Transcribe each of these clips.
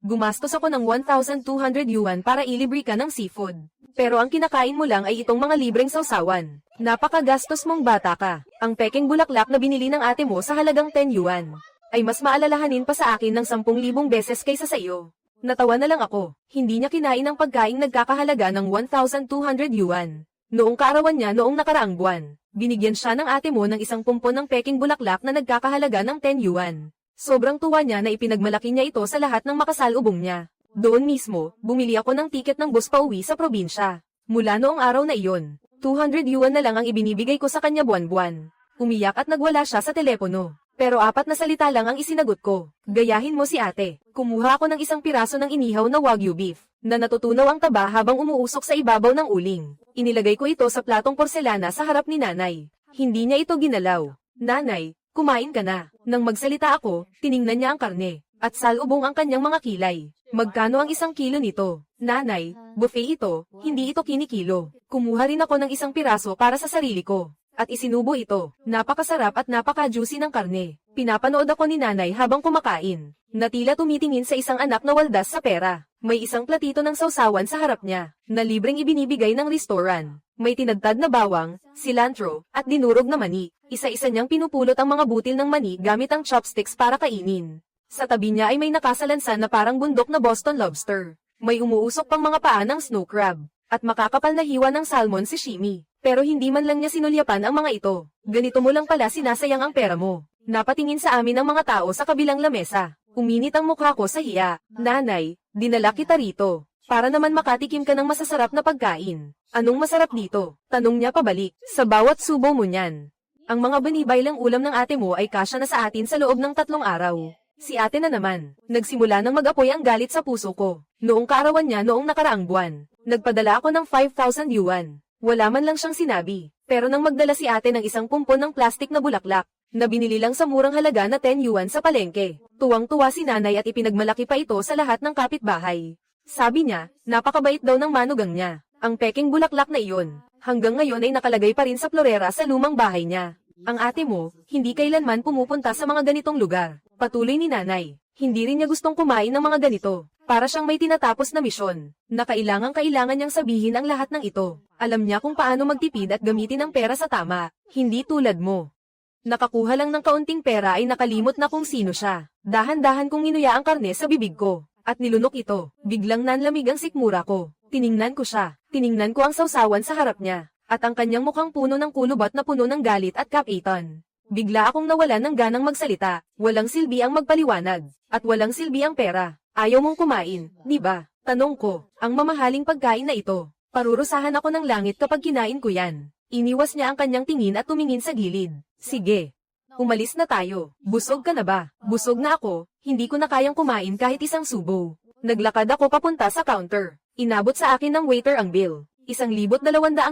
Gumastos ako ng 1,200 yuan para ilibre ka ng seafood. Pero ang kinakain mo lang ay itong mga libreng sausawan. Napakagastos mong bata ka. Ang peking bulaklak na binili ng ate mo sa halagang 10 yuan ay mas maalalahanin pa sa akin ng 10,000 beses kaysa sa iyo. Natawa na lang ako. Hindi niya kinain ang pagkaing nagkakahalaga ng 1,200 yuan. Noong kaarawan niya noong nakaraang buwan, binigyan siya ng ate mo ng isang pumpon ng peking bulaklak na nagkakahalaga ng 10 yuan. Sobrang tuwa niya na ipinagmalaki niya ito sa lahat ng makasalubong niya. Doon mismo, bumili ako ng tiket ng bus pauwi sa probinsya. Mula noong araw na iyon, 200 yuan na lang ang ibinibigay ko sa kanya buwan-buwan. Umiyak at nagwala siya sa telepono. Pero 4 na salita lang ang isinagot ko. Gayahin mo si ate. Kumuha ako ng isang piraso ng inihaw na wagyu beef, na natutunaw ang taba habang umuusok sa ibabaw ng uling. Inilagay ko ito sa platong porselana sa harap ni nanay. Hindi niya ito ginalaw. Nanay, kumain ka na. Nang magsalita ako, tiningnan niya ang karne, at salubong ang kanyang mga kilay. Magkano ang 1 kilo nito? Nanay, buffet ito, hindi ito kinikilo. Kumuha rin ako ng isang piraso para sa sarili ko. At isinubo ito. Napakasarap at napaka-juicy ng karne. Pinapanood ako ni nanay habang kumakain. Natila tumitingin sa isang anak na waldas sa pera. May isang platito ng sausawan sa harap niya, na libreng ibinibigay ng restaurant. May tinadtad na bawang, cilantro, at dinurog na mani. Isa-isa niyang pinupulot ang mga butil ng mani gamit ang chopsticks para kainin. Sa tabi niya ay may nakasalansan na parang bundok na Boston lobster. May umuusok pang mga paa ng snow crab, at makakapal na hiwa ng salmon sashimi. Pero hindi man lang niya sinulyapan ang mga ito. Ganito mo lang pala sinasayang ang pera mo. Napatingin sa amin ang mga tao sa kabilang lamesa. Uminit ang mukha ko sa hiya. Nanay, dinala kita rito. Para naman makatikim ka ng masasarap na pagkain. Anong masarap dito? Tanong niya pabalik. Sa bawat subo mo niyan. Ang mga banibaylang ulam ng ate mo ay kasya na sa atin sa loob ng 3 araw. Si ate na naman. Nagsimula nang mag-apoy ang galit sa puso ko. Noong kaarawan niya noong nakaraang buwan, nagpadala ako ng 5,000 yuan. Wala man lang siyang sinabi. Pero nang magdala si ate ng isang pumpon ng plastik na bulaklak, na binili lang sa murang halaga na 10 yuan sa palengke, tuwang-tuwa si nanay at ipinagmalaki pa ito sa lahat ng kapitbahay. Sabi niya, napakabait daw ng manugang niya. Ang peking bulaklak na iyon, hanggang ngayon ay nakalagay pa rin sa florera sa lumang bahay niya. Ang ate mo, hindi kailanman pumupunta sa mga ganitong lugar. Patuloy ni nanay, hindi rin niya gustong kumain ng mga ganito. Para siyang may tinatapos na misyon, na kailangan niyang sabihin ang lahat ng ito. Alam niya kung paano magtipid at gamitin ang pera sa tama, hindi tulad mo. Nakakuha lang ng kaunting pera ay nakalimot na kung sino siya. Dahan-dahan kong inuya ang karne sa bibig ko, at nilunok ito. Biglang nanlamig ang sikmura ko. Tiningnan ko siya, tiningnan ko ang sausawan sa harap niya, at ang kanyang mukhang puno ng kulubot na puno ng galit at kapitan. Bigla akong nawalan ng ganang magsalita. Walang silbi ang magpaliwanag, at walang silbi ang pera. Ayaw mong kumain, di ba? Tanong ko, ang mamahaling pagkain na ito. Parurusahan ako ng langit kapag kinain ko yan. Iniwas niya ang kanyang tingin at tumingin sa gilid. Sige. Umalis na tayo. Busog ka na ba? Busog na ako, hindi ko na kayang kumain kahit isang subo. Naglakad ako papunta sa counter. Inabot sa akin ng waiter ang bill. 1,200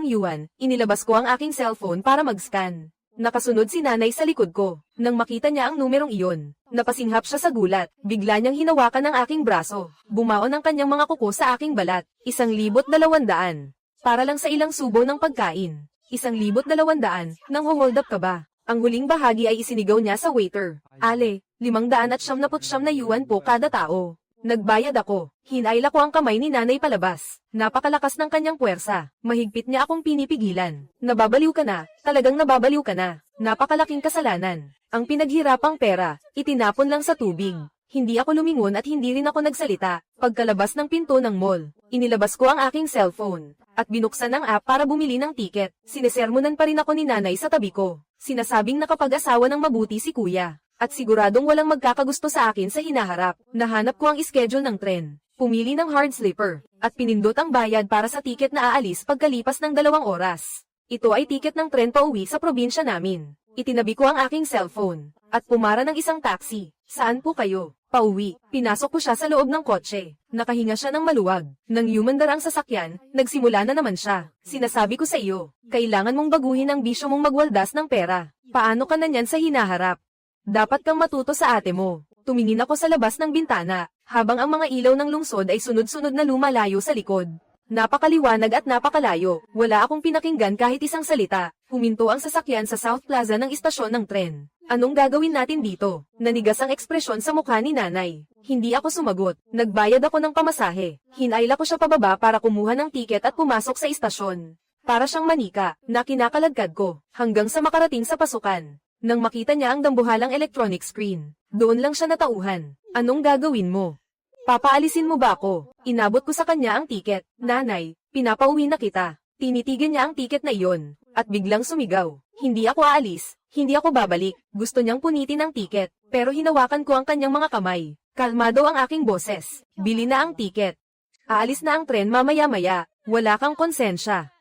yuan, inilabas ko ang aking cellphone para mag-scan. Nakasunod si nanay sa likod ko. Nang makita niya ang numerong iyon, napasinghap siya sa gulat. Bigla niyang hinawakan ang aking braso. Bumaon ang kanyang mga kuko sa aking balat. 1,200. Para lang sa ilang subo ng pagkain. 1,200. Nang hold up ka ba? Ang huling bahagi ay isinigaw niya sa waiter. Ale, 579 na yuan po kada tao. Nagbayad ako. Hinaila ko ang kamay ni nanay palabas. Napakalakas ng kanyang puwersa. Mahigpit niya akong pinipigilan. Nababaliw ka na. Talagang nababaliw ka na. Napakalaking kasalanan. Ang pinaghirapang pera, itinapon lang sa tubig. Hindi ako lumingon at hindi rin ako nagsalita. Pagkalabas ng pinto ng mall, inilabas ko ang aking cellphone. At binuksan ang app para bumili ng tiket. Sinesermonan pa rin ako ni nanay sa tabi ko. Sinasabing nakapag-asawa ng mabuti si kuya. At siguradong walang magkakagusto sa akin sa hinaharap. Nahanap ko ang schedule ng tren. Pumili ng hard sleeper. At pinindot ang bayad para sa tiket na aalis pagkalipas ng 2 oras. Ito ay tiket ng tren pauwi sa probinsya namin. Itinabi ko ang aking cellphone. At pumara ng isang taxi. Saan po kayo? Pauwi. Pinasok ko siya sa loob ng kotse. Nakahinga siya ng maluwag. Nang yumandar ang sasakyan, nagsimula na naman siya. Sinasabi ko sa iyo, kailangan mong baguhin ang bisyo mong magwaldas ng pera. Paano ka na niyan sa hinaharap? Dapat kang matuto sa ate mo. Tumingin ako sa labas ng bintana, habang ang mga ilaw ng lungsod ay sunod-sunod na lumalayo sa likod. Napakaliwanag at napakalayo. Wala akong pinakinggan kahit isang salita. Huminto ang sasakyan sa South Plaza ng istasyon ng tren. Anong gagawin natin dito? Nanigas ang ekspresyon sa mukha ni nanay. Hindi ako sumagot. Nagbayad ako ng pamasahe. Hinayla ko siya pababa para kumuha ng tiket at pumasok sa istasyon. Para siyang manika, na kinakaladkad ko, hanggang sa makarating sa pasukan. Nang makita niya ang dambuhalang electronic screen, doon lang siya natauhan. Anong gagawin mo? Papaalisin mo ba ako? Inabot ko sa kanya ang tiket. Nanay, pinapauwi na kita. Tinitigan niya ang tiket na iyon, at biglang sumigaw. Hindi ako aalis, hindi ako babalik. Gusto niyang punitin ang tiket, pero hinawakan ko ang kanyang mga kamay. Kalmado ang aking boses. Bili na ang tiket. Aalis na ang tren mamaya-maya. Wala kang konsensya.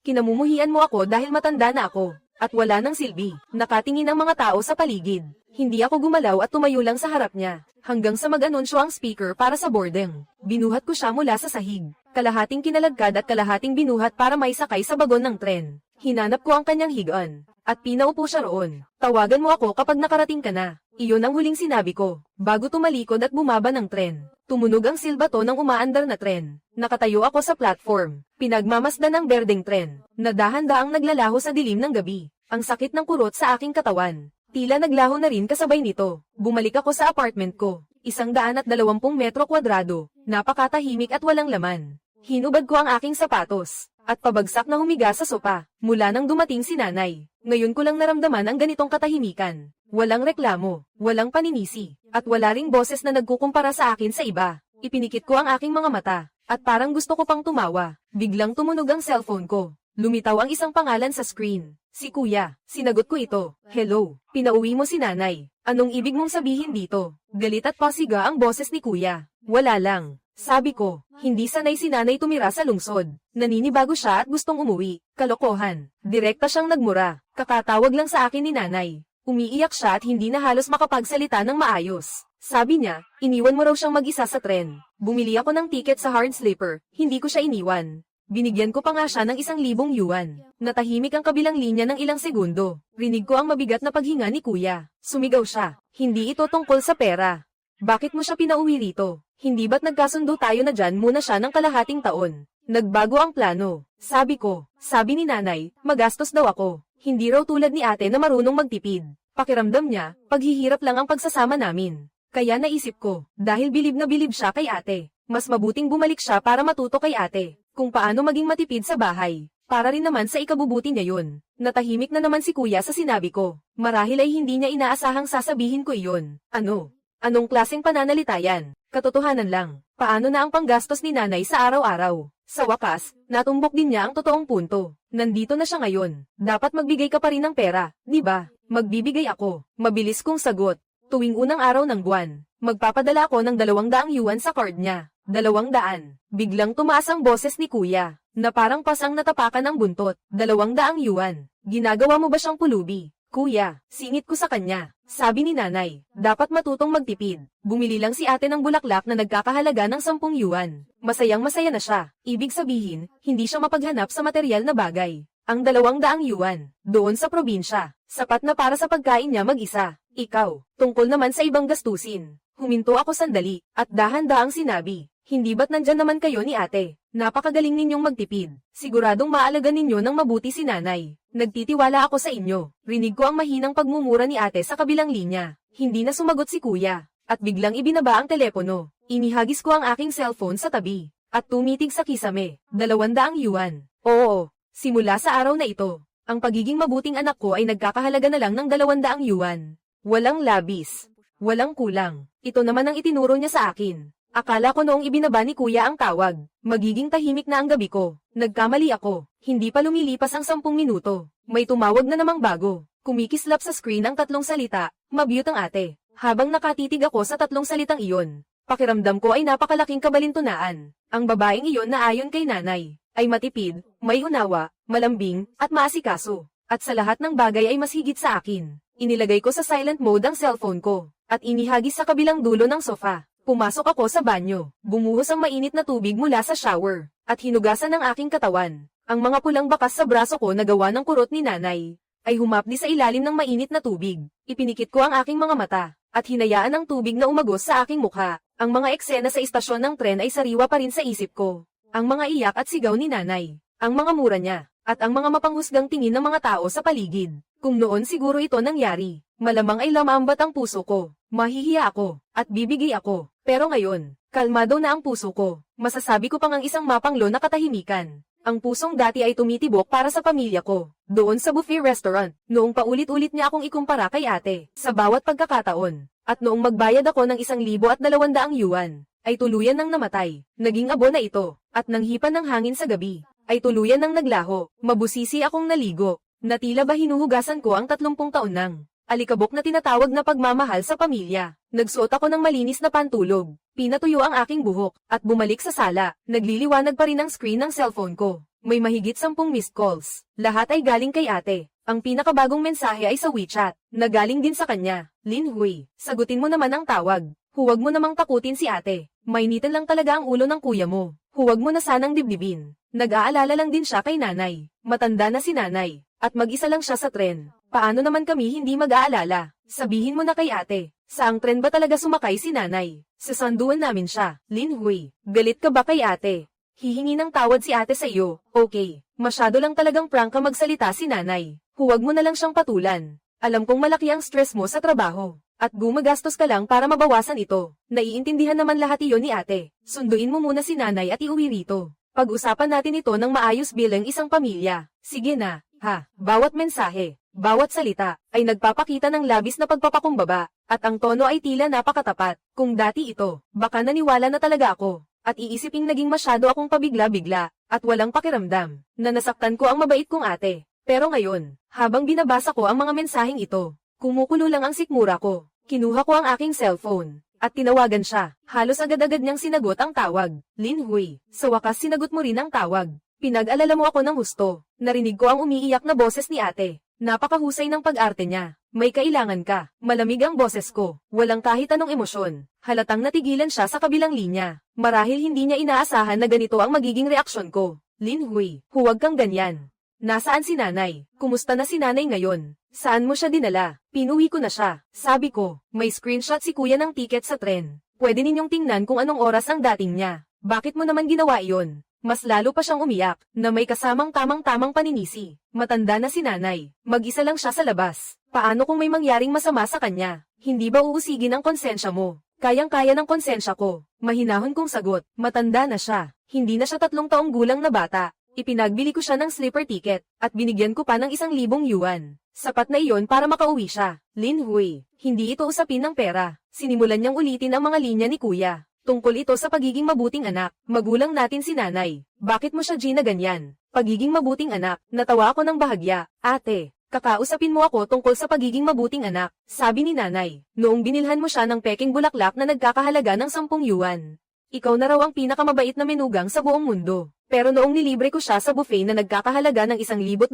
Kinamumuhian mo ako dahil matanda na ako, at wala nang silbi. Nakatingin ang mga tao sa paligid. Hindi ako gumalaw at tumayo lang sa harap niya, hanggang sa mag-anunsyo ang speaker para sa boarding. Binuhat ko siya mula sa sahig. Kalahating kinalagkad at kalahating binuhat para maisakay sa bagon ng tren. Hinanap ko ang kanyang higaan, at pinaupo siya roon. Tawagan mo ako kapag nakarating ka na. Iyon ang huling sinabi ko, bago tumalikod at bumaba ng tren. Tumunog ang silbato ng umaandar na tren. Nakatayo ako sa platform. Pinagmamasdan ng berdeng tren, na dahan-daang naglalaho sa dilim ng gabi. Ang sakit ng kurot sa aking katawan. Tila naglaho na rin kasabay nito. Bumalik ako sa apartment ko. 120 metro kwadrado. Napakatahimik at walang laman. Hinubad ko ang aking sapatos, at pabagsak na humiga sa sopa, mula nang dumating si nanay. Ngayon ko lang naramdaman ang ganitong katahimikan. Walang reklamo, walang paninisi, at wala ring boses na nagkukumpara sa akin sa iba. Ipinikit ko ang aking mga mata, at parang gusto ko pang tumawa. Biglang tumunog ang cellphone ko. Lumitaw ang isang pangalan sa screen. Si Kuya. Sinagot ko ito. Hello. Pinauwi mo si nanay. Anong ibig mong sabihin dito? Galit at pasiga ang boses ni Kuya. Wala lang. Sabi ko, hindi sanay si nanay tumira sa lungsod. Naninibago siya at gustong umuwi. Kalokohan. Direkta siyang nagmura. Kakatawag lang sa akin ni nanay. Umiiyak siya at hindi na halos makapagsalita ng maayos. Sabi niya, iniwan mo raw siyang mag-isa sa tren. Bumili ako ng tiket sa hard sleeper. Hindi ko siya iniwan. Binigyan ko pa nga siya ng 1,000 yuan. Natahimik ang kabilang linya ng ilang segundo. Rinig ko ang mabigat na paghinga ni Kuya. Sumigaw siya. Hindi ito tungkol sa pera. Bakit mo siya pinauwi rito? Hindi ba't nagkasundo tayo na dyan muna siya ng kalahating taon? Nagbago ang plano. Sabi ko. Sabi ni nanay, magastos daw ako. Hindi raw tulad ni ate na marunong magtipid. Pakiramdam niya, paghihirap lang ang pagsasama namin. Kaya naisip ko, dahil bilib na bilib siya kay ate, mas mabuting bumalik siya para matuto kay ate kung paano maging matipid sa bahay. Para rin naman sa ikabubuti niya yun. Natahimik na naman si Kuya sa sinabi ko. Marahil ay hindi niya inaasahang sasabihin ko iyon. Ano? Anong klaseng pananalita yan? Katotohanan lang. Paano na ang panggastos ni nanay sa araw-araw? Sa wakas, natumbok din niya ang totoong punto. Nandito na siya ngayon. Dapat magbigay ka pa rin ng pera, di ba? Magbibigay ako. Mabilis kong sagot. Tuwing unang araw ng buwan, magpapadala ako ng 200 yuan sa card niya. 200. Biglang tumaas ang boses ni Kuya, na parang pasang natapakan ng buntot. 200 yuan. Ginagawa mo ba siyang pulubi? Kuya, singit ko sa kanya. Sabi ni nanay, dapat matutong magtipid. Bumili lang si ate ng bulaklak na nagkakahalaga ng 10 yuan. Masayang-masaya na siya. Ibig sabihin, hindi siya mapaghanap sa material na bagay. Ang 200 yuan, doon sa probinsya, sapat na para sa pagkain niya mag-isa. Ikaw, tungkol naman sa ibang gastusin. Huminto ako sandali, at dahan-dahang sinabi, hindi ba't nandyan naman kayo ni ate? Napakagaling ninyong magtipid. Siguradong maalaga ninyo ng mabuti si nanay. Nagtitiwala ako sa inyo. Rinig ko ang mahinang pagmumura ni ate sa kabilang linya. Hindi na sumagot si Kuya, at biglang ibinaba ang telepono. Inihagis ko ang aking cellphone sa tabi, at tumitig sa kisame. 200 yuan. Oo, simula sa araw na ito, ang pagiging mabuting anak ko ay nagkakahalaga na lang ng 200 yuan. Walang labis. Walang kulang. Ito naman ang itinuro niya sa akin. Akala ko noong ibinaba ni Kuya ang tawag, magiging tahimik na ang gabi ko. Nagkamali ako. Hindi pa lumilipas ang 10 minuto. May tumawag na namang bago. Kumikislap sa screen ang 3 salita, mabute ang ate. Habang nakatitig ako sa 3 salitang iyon, pakiramdam ko ay napakalaking kabalintunaan. Ang babaeng iyon na ayon kay nanay, ay matipid, may unawa, malambing, at maasikaso. At sa lahat ng bagay ay mas higit sa akin. Inilagay ko sa silent mode ang cellphone ko, at inihagis sa kabilang dulo ng sofa. Pumasok ako sa banyo, bumuhos ang mainit na tubig mula sa shower, at hinugasan ang aking katawan. Ang mga pulang bakas sa braso ko na gawa ng kurot ni nanay, ay humapdi sa ilalim ng mainit na tubig. Ipinikit ko ang aking mga mata, at hinayaan ang tubig na umagos sa aking mukha. Ang mga eksena sa istasyon ng tren ay sariwa pa rin sa isip ko. Ang mga iyak at sigaw ni nanay, ang mga mura niya, at ang mga mapanghusgang tingin ng mga tao sa paligid. Kung noon siguro ito nangyari, malamang ay lamambat ang puso ko. Mahihiya ako, at bibigay ako. Pero ngayon, kalmado na ang puso ko. Masasabi ko pang ang isang mapanglo na katahimikan. Ang pusong dati ay tumitibok para sa pamilya ko. Doon sa buffet restaurant, noong paulit-ulit niya akong ikumpara kay ate, sa bawat pagkakataon. At noong magbayad ako ng 1,200 yuan, ay tuluyan nang namatay. Naging abo na ito, at nang hipan ng hangin sa gabi, ay tuluyan nang naglaho. Mabusisi akong naligo, na tila ba hinuhugasan ko ang 30 taon nang alikabok na tinatawag na pagmamahal sa pamilya. Nagsuot ako ng malinis na pantulog, pinatuyo ang aking buhok, at bumalik sa sala. Nagliliwanag pa rin ang screen ng cellphone ko. May mahigit 10 missed calls. Lahat ay galing kay ate. Ang pinakabagong mensahe ay sa WeChat, na galing din sa kanya. Lin Hui, sagutin mo naman ang tawag. Huwag mo namang takutin si ate. Mainitan lang talaga ang ulo ng kuya mo. Huwag mo na sanang dibdibin. Nag-aalala lang din siya kay nanay. Matanda na si nanay. At mag-isa lang siya sa tren. Paano naman kami hindi mag-aalala? Sabihin mo na kay ate. Saang tren ba talaga sumakay si nanay? Sasanduan namin siya. Lin Hui, galit ka ba kay ate? Hihingi ng tawad si ate sa iyo. Okay. Masyado lang talagang prangka magsalita si nanay. Huwag mo na lang siyang patulan. Alam kong malaki ang stress mo sa trabaho. At gumagastos ka lang para mabawasan ito. Naiintindihan naman lahat iyon ni ate. Sunduin mo muna si nanay at iuwi rito. Pag-usapan natin ito ng maayos bilang isang pamilya. Sige na, ha. Bawat mensahe, bawat salita, ay nagpapakita ng labis na pagpapakumbaba. At ang tono ay tila napakatapat. Kung dati ito, baka naniwala na talaga ako. At iisiping naging masyado akong pabigla-bigla, at walang pakiramdam, na nasaktan ko ang mabait kong ate. Pero ngayon, habang binabasa ko ang mga mensaheng ito, kumukulo lang ang sikmura ko. Kinuha ko ang aking cellphone, at tinawagan siya. Halos agad-agad niyang sinagot ang tawag. Lin Hui, sa wakas sinagot mo rin ang tawag. Pinag-alala mo ako ng husto. Narinig ko ang umiiyak na boses ni ate. Napakahusay ng pag-arte niya. May kailangan ka. Malamig ang boses ko. Walang kahit anong emosyon. Halatang natigilan siya sa kabilang linya. Marahil hindi niya inaasahan na ganito ang magiging reaksyon ko. Lin Hui, huwag kang ganyan. Nasaan si nanay? Kumusta na si nanay ngayon? Saan mo siya dinala? Pinuwi ko na siya. Sabi ko, may screenshot si kuya ng ticket sa tren. Pwede ninyong tingnan kung anong oras ang dating niya. Bakit mo naman ginawa iyon? Mas lalo pa siyang umiyak, na may kasamang tamang-tamang paninisi. Matanda na si nanay. Mag-isa lang siya sa labas. Paano kung may mangyaring masama sa kanya? Hindi ba uusigin ang konsensya mo? Kayang-kaya ng konsensya ko. Mahinahon kong sagot. Matanda na siya. Hindi na siya 3 taong gulang na bata. Ipinagbili ko siya ng sleeper ticket, at binigyan ko pa ng 1,000 yuan. Sapat na iyon para makauwi siya. Lin Hui, hindi ito usapin ng pera. Sinimulan niyang ulitin ang mga linya ni kuya. Tungkol ito sa pagiging mabuting anak. Magulang natin si nanay. Bakit mo siya Gina ganyan? Pagiging mabuting anak. Natawa ako ng bahagya. Ate, kakausapin mo ako tungkol sa pagiging mabuting anak. Sabi ni nanay, noong binilhan mo siya ng peking bulaklak na nagkakahalaga ng 10 yuan. Ikaw na raw ang pinakamabait na menugang sa buong mundo. Pero noong nilibre ko siya sa buffet na nagkakahalaga ng 1,200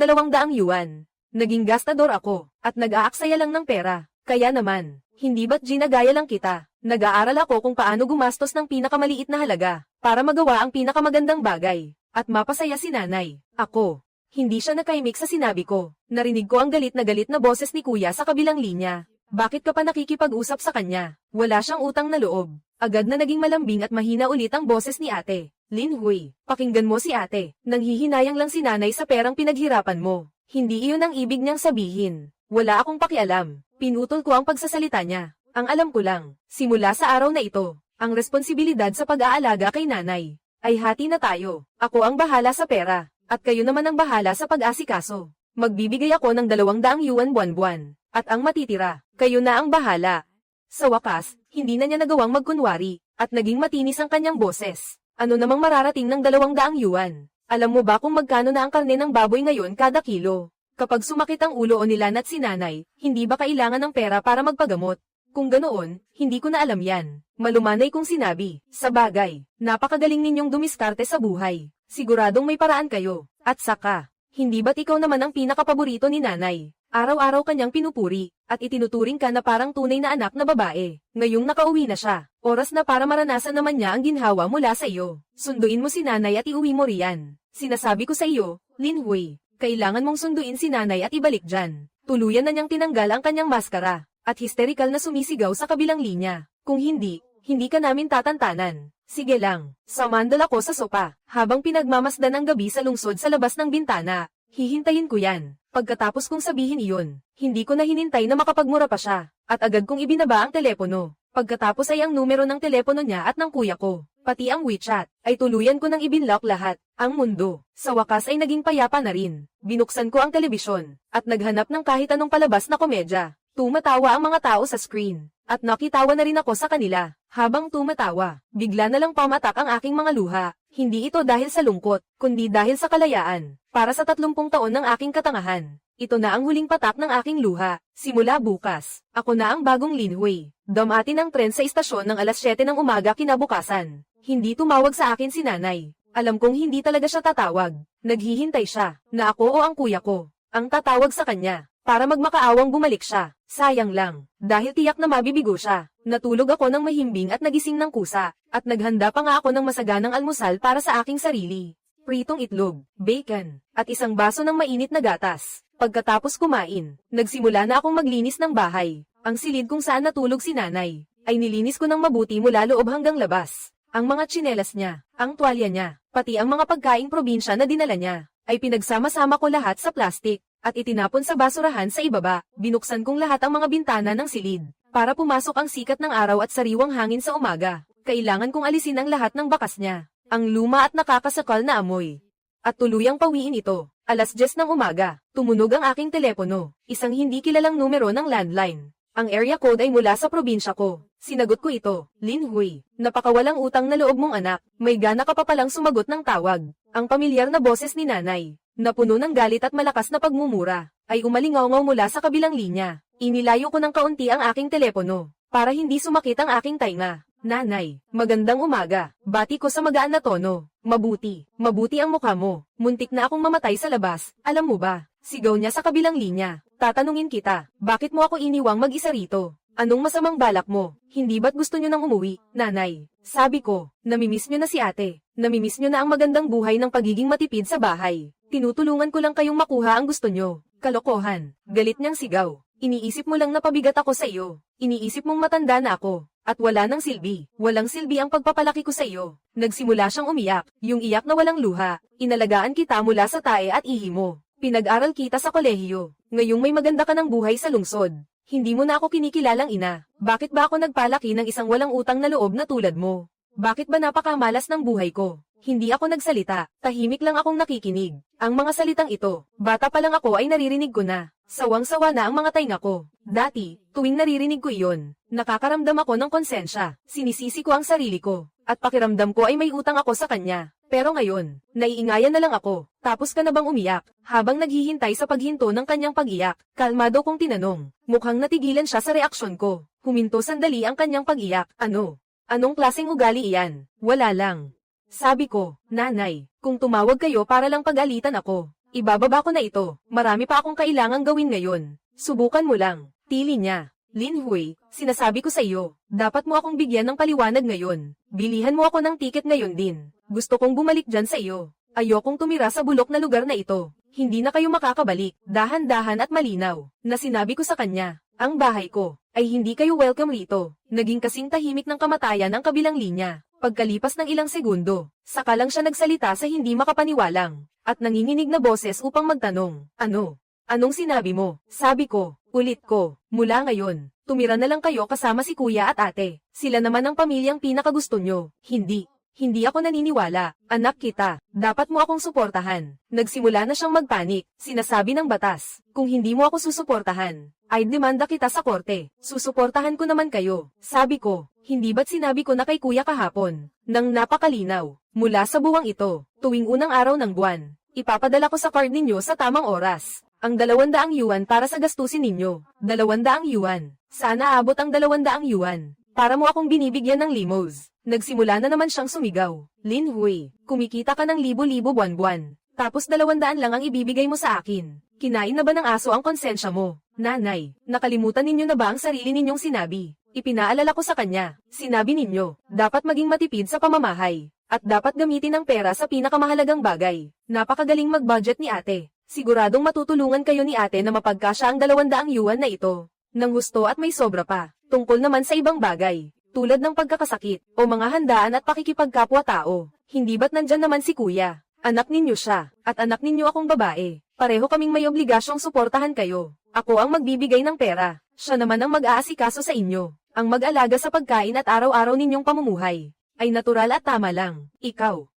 yuan, naging gastador ako, at nag-aaksaya lang ng pera. Kaya naman, hindi ba't ginagaya lang kita? Nag-aaral ako kung paano gumastos ng pinakamaliit na halaga, para magawa ang pinakamagandang bagay, at mapasaya si nanay. Ako, hindi siya nakaimik sa sinabi ko. Narinig ko ang galit na boses ni kuya sa kabilang linya. Bakit ka pa nakikipag-usap sa kanya? Wala siyang utang na loob. Agad na naging malambing at mahina ulit ang boses ni ate. Lin Hui, pakinggan mo si ate. Nanghihinayang lang si nanay sa perang pinaghirapan mo. Hindi iyon ang ibig niyang sabihin. Wala akong pakialam. Pinutol ko ang pagsasalita niya. Ang alam ko lang, simula sa araw na ito, ang responsibilidad sa pag-aalaga kay nanay ay hati na tayo. Ako ang bahala sa pera, at kayo naman ang bahala sa pag-asikaso. Magbibigay ako ng 200 yuan buwan-buwan, at ang matitira, kayo na ang bahala. Sa wakas, hindi na niya nagawang magkunwari, at naging matinis ang kanyang boses. Ano namang mararating ng 200 yuan? Alam mo ba kung magkano na ang karne ng baboy ngayon kada kilo? Kapag sumakit ang ulo o nilanat si nanay, hindi ba kailangan ng pera para magpagamot? Kung ganoon, hindi ko na alam yan. Malumanay kong sinabi. Sa bagay, napakagaling ninyong dumiskarte sa buhay. Siguradong may paraan kayo. At saka, hindi ba't ikaw naman ang pinakapaborito ni nanay? Araw-araw kanyang pinupuri, at itinuturing ka na parang tunay na anak na babae. Ngayong nakauwi na siya, oras na para maranasan naman niya ang ginhawa mula sa iyo. Sunduin mo si nanay at iuwi mo riyan. Sinasabi ko sa iyo, Lin Hui, kailangan mong sunduin si nanay at ibalik dyan. Tuluyan na niyang tinanggal ang kanyang maskara, at hysterical na sumisigaw sa kabilang linya. Kung hindi, hindi ka namin tatantanan. Sige lang, samandal ako sa sopa, habang pinagmamasdan ang gabi sa lungsod sa labas ng bintana. Hihintayin ko yan. Pagkatapos kong sabihin iyon, hindi ko na hinintay na makapagmura pa siya, at agad kong ibinaba ang telepono. Pagkatapos ay ang numero ng telepono niya at ng kuya ko, pati ang WeChat, ay tuluyan ko nang ibinlock lahat. Ang mundo, sa wakas ay naging payapa na rin. Binuksan ko ang telebisyon, at naghanap ng kahit anong palabas na komedya. Tumatawa ang mga tao sa screen, at nakitawa na rin ako sa kanila. Habang tumatawa, bigla na lang pamatak ang aking mga luha. Hindi ito dahil sa lungkot, kundi dahil sa kalayaan. Para sa 30 taon ng aking katangahan, ito na ang huling patak ng aking luha. Simula bukas, ako na ang bagong Lin Hui. Damatin ang tren sa istasyon ng alas 7 ng umaga kinabukasan. Hindi tumawag sa akin si nanay. Alam kong hindi talaga siya tatawag. Naghihintay siya, na ako o ang kuya ko ang tatawag sa kanya, para magmakaawang bumalik siya. Sayang lang, dahil tiyak na mabibigo siya. Natulog ako ng mahimbing at nagising ng kusa, at naghanda pa nga ako ng masaganang almusal para sa aking sarili. Pritong itlog, bacon, at isang baso ng mainit na gatas. Pagkatapos kumain, nagsimula na akong maglinis ng bahay. Ang silid kung saan natulog si nanay, ay nilinis ko ng mabuti mula loob hanggang labas. Ang mga tsinelas niya, ang tuwalya niya, pati ang mga pagkaing probinsya na dinala niya, ay pinagsama-sama ko lahat sa plastik, at itinapon sa basurahan sa ibaba. Binuksan kong lahat ang mga bintana ng silid, para pumasok ang sikat ng araw at sariwang hangin sa umaga. Kailangan kong alisin ang lahat ng bakas niya, ang luma at nakakasakal na amoy, at tuluyang pawiin ito. Alas 10 ng umaga, tumunog ang aking telepono, isang hindi kilalang numero ng landline. Ang area code ay mula sa probinsya ko. Sinagot ko ito, Lin Hui. Napakawalang utang na loob mong anak, may gana ka pa palang sumagot ng tawag. Ang pamilyar na boses ni nanay, na puno ng galit at malakas na pagmumura, ay umalingaw-ngaw mula sa kabilang linya. Inilayo ko ng kaunti ang aking telepono, para hindi sumakit ang aking tainga. Nanay, magandang umaga. Bati ko sa magaan na tono. Mabuti ang mukha mo. Muntik na akong mamatay sa labas, alam mo ba? Sigaw niya sa kabilang linya. Tatanungin kita, bakit mo ako iniwang mag-isa rito? Anong masamang balak mo? Hindi ba't gusto nyo nang umuwi, nanay? Sabi ko, namimiss nyo na si ate. Namimiss nyo na ang magandang buhay ng pagiging matipid sa bahay. Tinutulungan ko lang kayong makuha ang gusto nyo. Kalokohan. Galit niyang sigaw. Iniisip mo lang na pabigat ako sa iyo. Iniisip mong matanda na ako. At wala nang silbi. Walang silbi ang pagpapalaki ko sa iyo. Nagsimula siyang umiyak. Yung iyak na walang luha. Inalagaan kita mula sa tae at ihi mo. Pinag-aral kita sa kolehiyo. Ngayong may maganda ka ng buhay sa lungsod. Hindi mo na ako kinikilalang ina. Bakit ba ako nagpalaki ng isang walang utang na loob na tulad mo? Bakit ba napakamalas ng buhay ko? Hindi ako nagsalita. Tahimik lang akong nakikinig. Ang mga salitang ito, bata pa lang ako ay naririnig ko na. Sawang-sawa na ang mga tainga ko. Dati, tuwing naririnig ko iyon, nakakaramdam ako ng konsensya. Sinisisi ko ang sarili ko. At pakiramdam ko ay may utang ako sa kanya. Pero ngayon, naiingayan na lang ako. Tapos ka na bang umiyak? Habang naghihintay sa paghinto ng kanyang pag-iyak, kalmado kong tinanong. Mukhang natigilan siya sa reaksyon ko. Huminto sandali ang kanyang pag-iyak. Ano? Anong klaseng ugali iyan? Wala lang. Sabi ko, nanay, kung tumawag kayo para lang pag-alitan ako, ibababa ko na ito. Marami pa akong kailangang gawin ngayon. Subukan mo lang. Tili niya. Lin Hui, sinasabi ko sa iyo, dapat mo akong bigyan ng paliwanag ngayon. Bilihan mo ako ng tiket ngayon din. Gusto kong bumalik dyan sa iyo. Ayokong tumira sa bulok na lugar na ito. Hindi na kayo makakabalik. Dahan-dahan at malinaw, na sinabi ko sa kanya. Ang bahay ko, ay hindi kayo welcome rito. Naging kasing tahimik ng kamatayan ang kabilang linya. Pagkalipas ng ilang segundo, saka lang siya nagsalita sa hindi makapaniwalang, at nanginginig na boses upang magtanong, ano? Anong sinabi mo? Sabi ko, ulit ko, mula ngayon, tumira na lang kayo kasama si kuya at ate. Sila naman ang pamilyang pinakagusto nyo. Hindi ako naniniwala. Anak kita, dapat mo akong suportahan. Nagsimula na siyang magpanik. Sinasabi ng batas, kung hindi mo ako susuportahan, ay demanda kita sa korte. Susuportahan ko naman kayo. Sabi ko, hindi ba't sinabi ko na kay kuya kahapon? Nang napakalinaw, mula sa buwang ito, tuwing unang araw ng buwan, ipapadala ko sa card ninyo sa tamang oras. Ang 200 yuan para sa gastusin ninyo. 200 yuan. Sana abot ang 200 yuan. Para mo akong binibigyan ng limos. Nagsimula na naman siyang sumigaw. Lin Hui, kumikita ka ng libo-libo buwan-buwan. Tapos 200 lang ang ibibigay mo sa akin. Kinain na ba ng aso ang konsensya mo? Nanay, nakalimutan ninyo na ba ang sarili ninyong sinabi? Ipinaalala ko sa kanya. Sinabi ninyo, dapat maging matipid sa pamamahay. At dapat gamitin ang pera sa pinakamahalagang bagay. Napakagaling mag-budget ni ate. Siguradong matutulungan kayo ni ate na mapagkasya ang 200 yuan na ito. Nang husto at may sobra pa. Tungkol naman sa ibang bagay. Tulad ng pagkakasakit, o mga handaan at pakikipagkapwa-tao. Hindi ba't nandyan naman si kuya? Anak ninyo siya, at anak ninyo akong babae. Pareho kaming may obligasyong suportahan kayo. Ako ang magbibigay ng pera. Siya naman ang mag-aasikaso sa inyo. Ang mag-alaga sa pagkain at araw-araw ninyong pamumuhay. Ay natural at tama lang. Ikaw.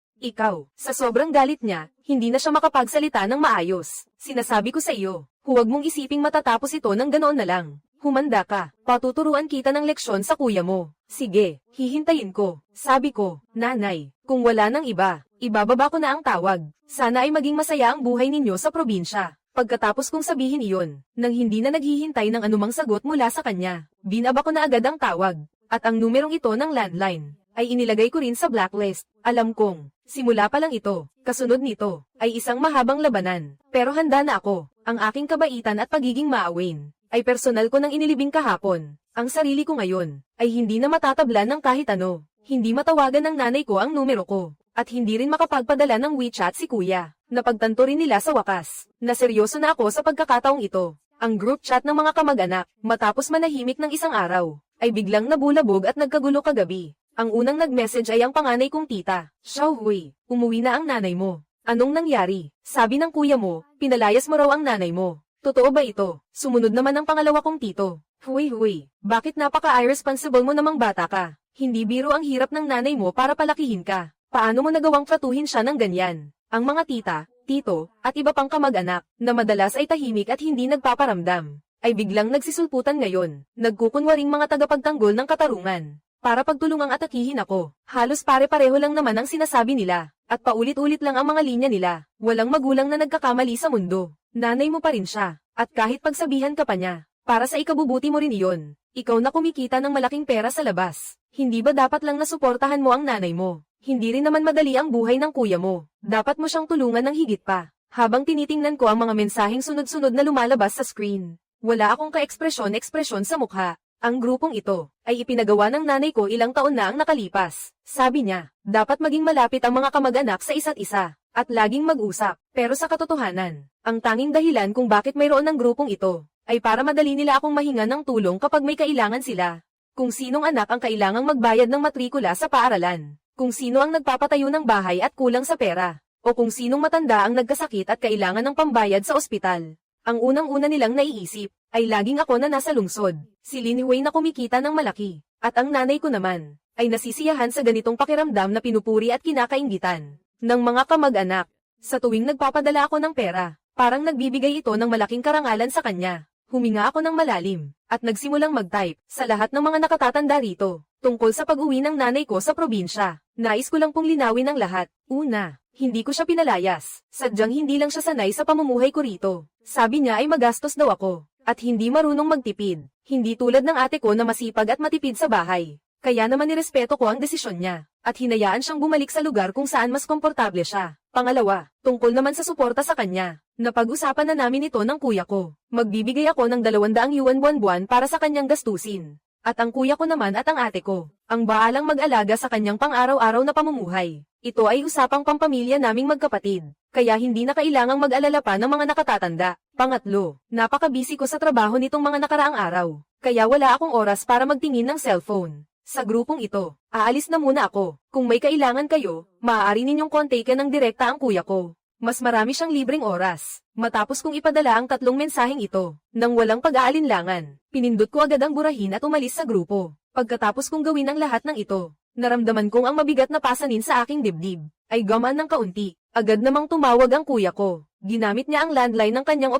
Sa sobrang galit niya, hindi na siya makapagsalita ng maayos. Sinasabi ko sa iyo, huwag mong isiping matatapos ito ng ganoon na lang. Humanda ka, patuturuan kita ng leksyon sa kuya mo. Sige, hihintayin ko. Sabi ko, nanay, kung wala nang iba, ibababa ko na ang tawag. Sana ay maging masaya ang buhay ninyo sa probinsya. Pagkatapos kong sabihin iyon, nang hindi na naghihintay ng anumang sagot mula sa kanya, binaba ko na agad ang tawag. At ang numerong ito ng landline, ay inilagay ko rin sa blacklist. Alam kong, simula pa lang ito, kasunod nito, ay isang mahabang labanan. Pero handa na ako, ang aking kabaitan at pagiging maawain, ay personal ko nang inilibing kahapon. Ang sarili ko ngayon, ay hindi na matatablan ng kahit ano. Hindi matawagan ng nanay ko ang numero ko, at hindi rin makapagpadala ng WeChat si kuya. Napagtanto rin nila sa wakas, na seryoso na ako sa pagkakataong ito. Ang group chat ng mga kamag-anak, matapos manahimik ng isang araw, ay biglang nabulabog at nagkagulo kagabi. Ang unang nag-message ay ang panganay kong tita. Xiaohui, umuwi na ang nanay mo. Anong nangyari? Sabi ng kuya mo, pinalayas mo raw ang nanay mo. Totoo ba ito? Sumunod naman ang pangalawa kong tito. Huy, bakit napaka-irresponsible mo namang bata ka? Hindi biro ang hirap ng nanay mo para palakihin ka. Paano mo nagawang tratuhin siya ng ganyan? Ang mga tita, tito, at iba pang kamag-anak, na madalas ay tahimik at hindi nagpaparamdam, ay biglang nagsisulputan ngayon, nagkukunwaring mga tagapagtanggol ng katarungan. Para pagtulungang atakihin ako, halos pare-pareho lang naman ang sinasabi nila, at paulit-ulit lang ang mga linya nila. Walang magulang na nagkakamali sa mundo. Nanay mo pa rin siya, at kahit pagsabihan ka pa niya, para sa ikabubuti mo rin iyon. Ikaw na kumikita ng malaking pera sa labas. Hindi ba dapat lang nasuportahan mo ang nanay mo? Hindi rin naman madali ang buhay ng kuya mo. Dapat mo siyang tulungan ng higit pa. Habang tinitingnan ko ang mga mensaheng sunod-sunod na lumalabas sa screen, wala akong ka-ekspresyon sa mukha. Ang grupong ito ay ipinagawa ng nanay ko ilang taon na ang nakalipas. Sabi niya, dapat maging malapit ang mga kamag-anak sa isa't isa, at laging mag-usap. Pero sa katotohanan, ang tanging dahilan kung bakit mayroon ng grupong ito, ay para madali nila akong mahinga ng tulong kapag may kailangan sila. Kung sinong anak ang kailangang magbayad ng matrikula sa paaralan, kung sino ang nagpapatayo ng bahay at kulang sa pera, o kung sinong matanda ang nagkasakit at kailangan ng pambayad sa ospital. Ang unang-una nilang naiisip, ay laging ako na nasa lungsod, si Lin Hui na kumikita ng malaki, at ang nanay ko naman, ay nasisiyahan sa ganitong pakiramdam na pinupuri at kinakainggitan ng mga kamag-anak. Sa tuwing nagpapadala ako ng pera, parang nagbibigay ito ng malaking karangalan sa kanya. Huminga ako ng malalim, at nagsimulang mag-type sa lahat ng mga nakatatanda rito, tungkol sa pag-uwi ng nanay ko sa probinsya. Nais ko lang pong linawin ang lahat. Una, hindi ko siya pinalayas, sadyang hindi lang siya sanay sa pamumuhay ko rito. Sabi niya ay magastos daw ako, at hindi marunong magtipid, hindi tulad ng ate ko na masipag at matipid sa bahay. Kaya naman nirespeto ko ang desisyon niya, at hinayaan siyang bumalik sa lugar kung saan mas komportable siya. Pangalawa, tungkol naman sa suporta sa kanya, napag-usapan na namin ito ng kuya ko. Magbibigay ako ng 200 yuan buwan-buwan para sa kanyang gastusin. At ang kuya ko naman at ang ate ko, ang baalang mag-alaga sa kanyang pang-araw-araw na pamumuhay. Ito ay usapang pampamilya naming magkapatid, kaya hindi na kailangang mag-alala pa ng mga nakatatanda. Pangatlo, napaka-busy ko sa trabaho nitong mga nakaraang araw, kaya wala akong oras para magtingin ng cellphone. Sa grupong ito, aalis na muna ako. Kung may kailangan kayo, maaari ninyong kontakin ng direkta ang kuya ko. Mas marami siyang libreng oras. Matapos kong ipadala ang 3 mensaheng ito, nang walang pag-aalinlangan, pinindot ko agad ang burahin at umalis sa grupo. Pagkatapos kong gawin ang lahat ng ito, naramdaman kong ang mabigat na pasanin sa aking dibdib ay gumaan ng kaunti. Agad namang tumawag ang kuya ko. Ginamit niya ang landline ng kanyang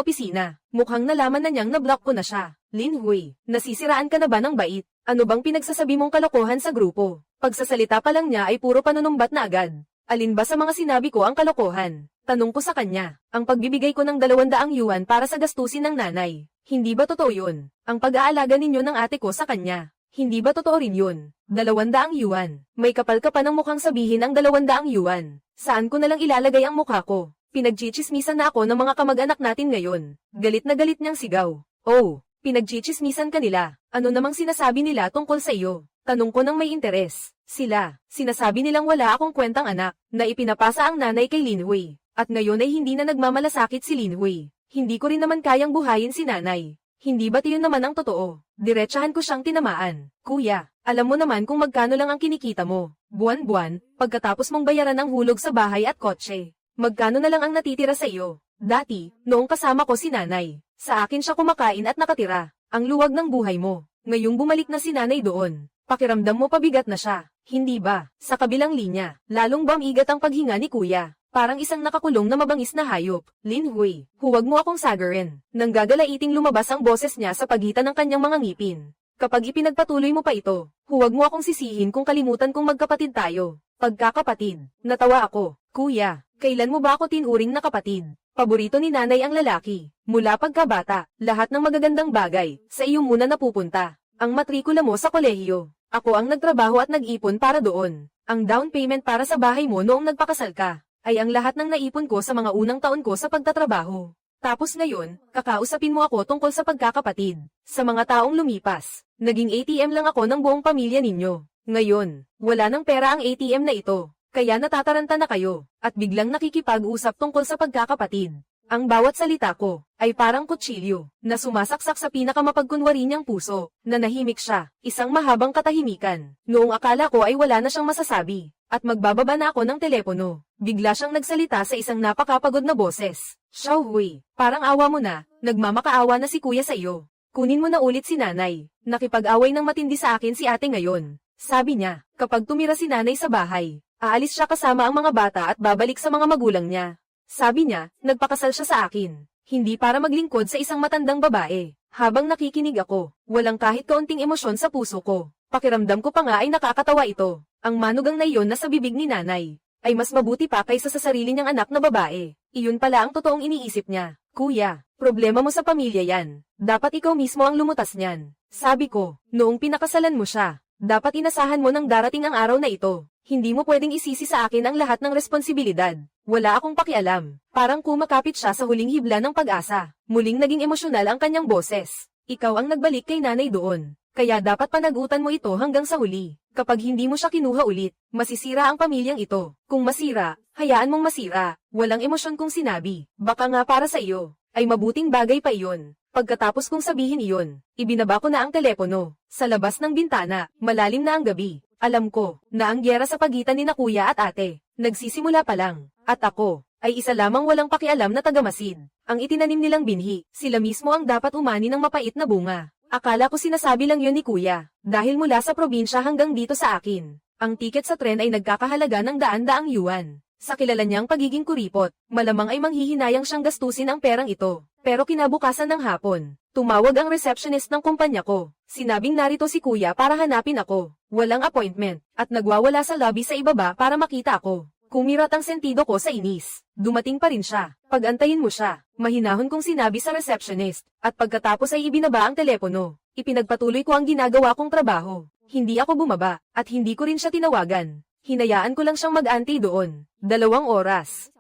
opisina. Mukhang nalaman na niyang na-block ko na siya. Lin Hui, nasisiraan ka na ba ng bait? Ano bang pinagsasabi mong kalokohan sa grupo? Pagsasalita pa lang niya ay puro panunumbat na agad. Alin ba sa mga sinabi ko ang kalokohan? Tanong ko sa kanya. Ang pagbibigay ko ng 200 yuan para sa gastusin ng nanay. Hindi ba totoo yun? Ang pag-aalaga ninyo ng ate ko sa kanya. Hindi ba totoo rin yun? 200 yuan. May kapal ka pa ng mukhang sabihin ang 200 yuan. Saan ko nalang ilalagay ang mukha ko? Pinagchichismisan na ako ng mga kamag-anak natin ngayon. Galit na galit niyang sigaw. Oh, pinagchichismisan ka nila. Ano namang sinasabi nila tungkol sa iyo? Tanong ko ng may interes. Sinasabi nilang wala akong kwentang anak, na ipinapasa ang nanay kay Lin Hui. At ngayon ay hindi na nagmamalasakit si Lin Hui. Hindi ko rin naman kayang buhayin si nanay. Hindi ba't yun naman ang totoo? Diretsahan ko siyang tinamaan. Kuya, alam mo naman kung magkano lang ang kinikita mo. buwan-buwan, pagkatapos mong bayaran ang hulog sa bahay at kotse. Magkano na lang ang natitira sa iyo? Dati, noong kasama ko si nanay, sa akin siya kumakain at nakatira. Ang luwag ng buhay mo. Ngayong bumalik na si nanay doon, pakiramdam mo pabigat na siya. Hindi ba? Sa kabilang linya, lalong bamigat ang paghinga ni kuya. Parang isang nakakulong na mabangis na hayop. Lin Hui, huwag mo akong sagarin. Nang gagalaiting lumabas ang boses niya sa pagitan ng kanyang mga ngipin. Kapag ipinagpatuloy mo pa ito, huwag mo akong sisihin kung kalimutan kong magkapatid tayo. Pagkakapatid. Natawa ako. Kuya, kailan mo ba ako tinuring na kapatid? Paborito ni nanay ang lalaki. Mula pagkabata, lahat ng magagandang bagay, sa iyo muna napupunta. Ang matrikula mo sa kolehiyo. Ako ang nagtrabaho at nag-ipon para doon. Ang down payment para sa bahay mo noong nagpakasal ka, ay ang lahat ng naipon ko sa mga unang taon ko sa pagtatrabaho. Tapos ngayon, kakausapin mo ako tungkol sa pagkakapatid. Sa mga taong lumipas, naging ATM lang ako ng buong pamilya ninyo. Ngayon, wala ng pera ang ATM na ito. Kaya natataranta na kayo, at biglang nakikipag-usap tungkol sa pagkakapatid. Ang bawat salita ko, ay parang kutsilyo, na sumasaksak sa pinakamapagkunwari niyang puso, na nahimik siya, isang mahabang katahimikan. Noong akala ko ay wala na siyang masasabi, at magbababa na ako ng telepono, bigla siyang nagsalita sa isang napakapagod na boses. Xiao Hui, parang awa mo na, nagmamakaawa na si kuya sa iyo. Kunin mo na ulit si nanay, nakipag-away ng matindi sa akin si ate ngayon. Sabi niya, kapag tumira si nanay sa bahay, aalis siya kasama ang mga bata at babalik sa mga magulang niya. Sabi niya, nagpakasal siya sa akin. Hindi para maglingkod sa isang matandang babae. Habang nakikinig ako, walang kahit kaunting emosyon sa puso ko. Pakiramdam ko pa nga ay nakakatawa ito. Ang manugang na iyon na sa bibig ni nanay, ay mas mabuti pa kaysa sa sarili niyang anak na babae. Iyon pala ang totoong iniisip niya. Kuya, problema mo sa pamilya yan. Dapat ikaw mismo ang lumutas niyan. Sabi ko, noong pinakasalan mo siya, dapat inasahan mo nang darating ang araw na ito. Hindi mo pwedeng isisi sa akin ang lahat ng responsibilidad. Wala akong pakialam. Parang kumakapit siya sa huling hibla ng pag-asa. Muling naging emosyonal ang kanyang boses. Ikaw ang nagbalik kay nanay doon. Kaya dapat panagutan mo ito hanggang sa huli. Kapag hindi mo siya kinuha ulit, masisira ang pamilyang ito. Kung masira, hayaan mong masira. Walang emosyon kung sinabi. Baka nga para sa iyo, ay mabuting bagay pa iyon. Pagkatapos kong sabihin iyon, ibinaba ko na ang telepono. Sa labas ng bintana, malalim na ang gabi. Alam ko, na ang gyera sa pagitan ni na kuya at ate, nagsisimula pa lang. At ako, ay isa lamang walang pakialam na tagamasid. Ang itinanim nilang binhi, sila mismo ang dapat umani ng mapait na bunga. Akala ko sinasabi lang yun ni kuya, dahil mula sa probinsya hanggang dito sa akin. Ang tiket sa tren ay nagkakahalaga ng daan-daang yuan. Sa kilala niyang pagiging kuripot, malamang ay manghihinayang siyang gastusin ang perang ito. Pero kinabukasan ng hapon, tumawag ang receptionist ng kumpanya ko. Sinabing narito si kuya para hanapin ako. Walang appointment, at nagwawala sa lobby sa ibaba para makita ako. Kumirat ang sentido ko sa inis. Dumating pa rin siya. Pag-antayin mo siya. Mahinahon kong sinabi sa receptionist, at pagkatapos ay ibinaba ang telepono. Ipinagpatuloy ko ang ginagawa kong trabaho. Hindi ako bumaba, at hindi ko rin siya tinawagan. Hinayaan ko lang siyang mag-antay doon. 2 oras.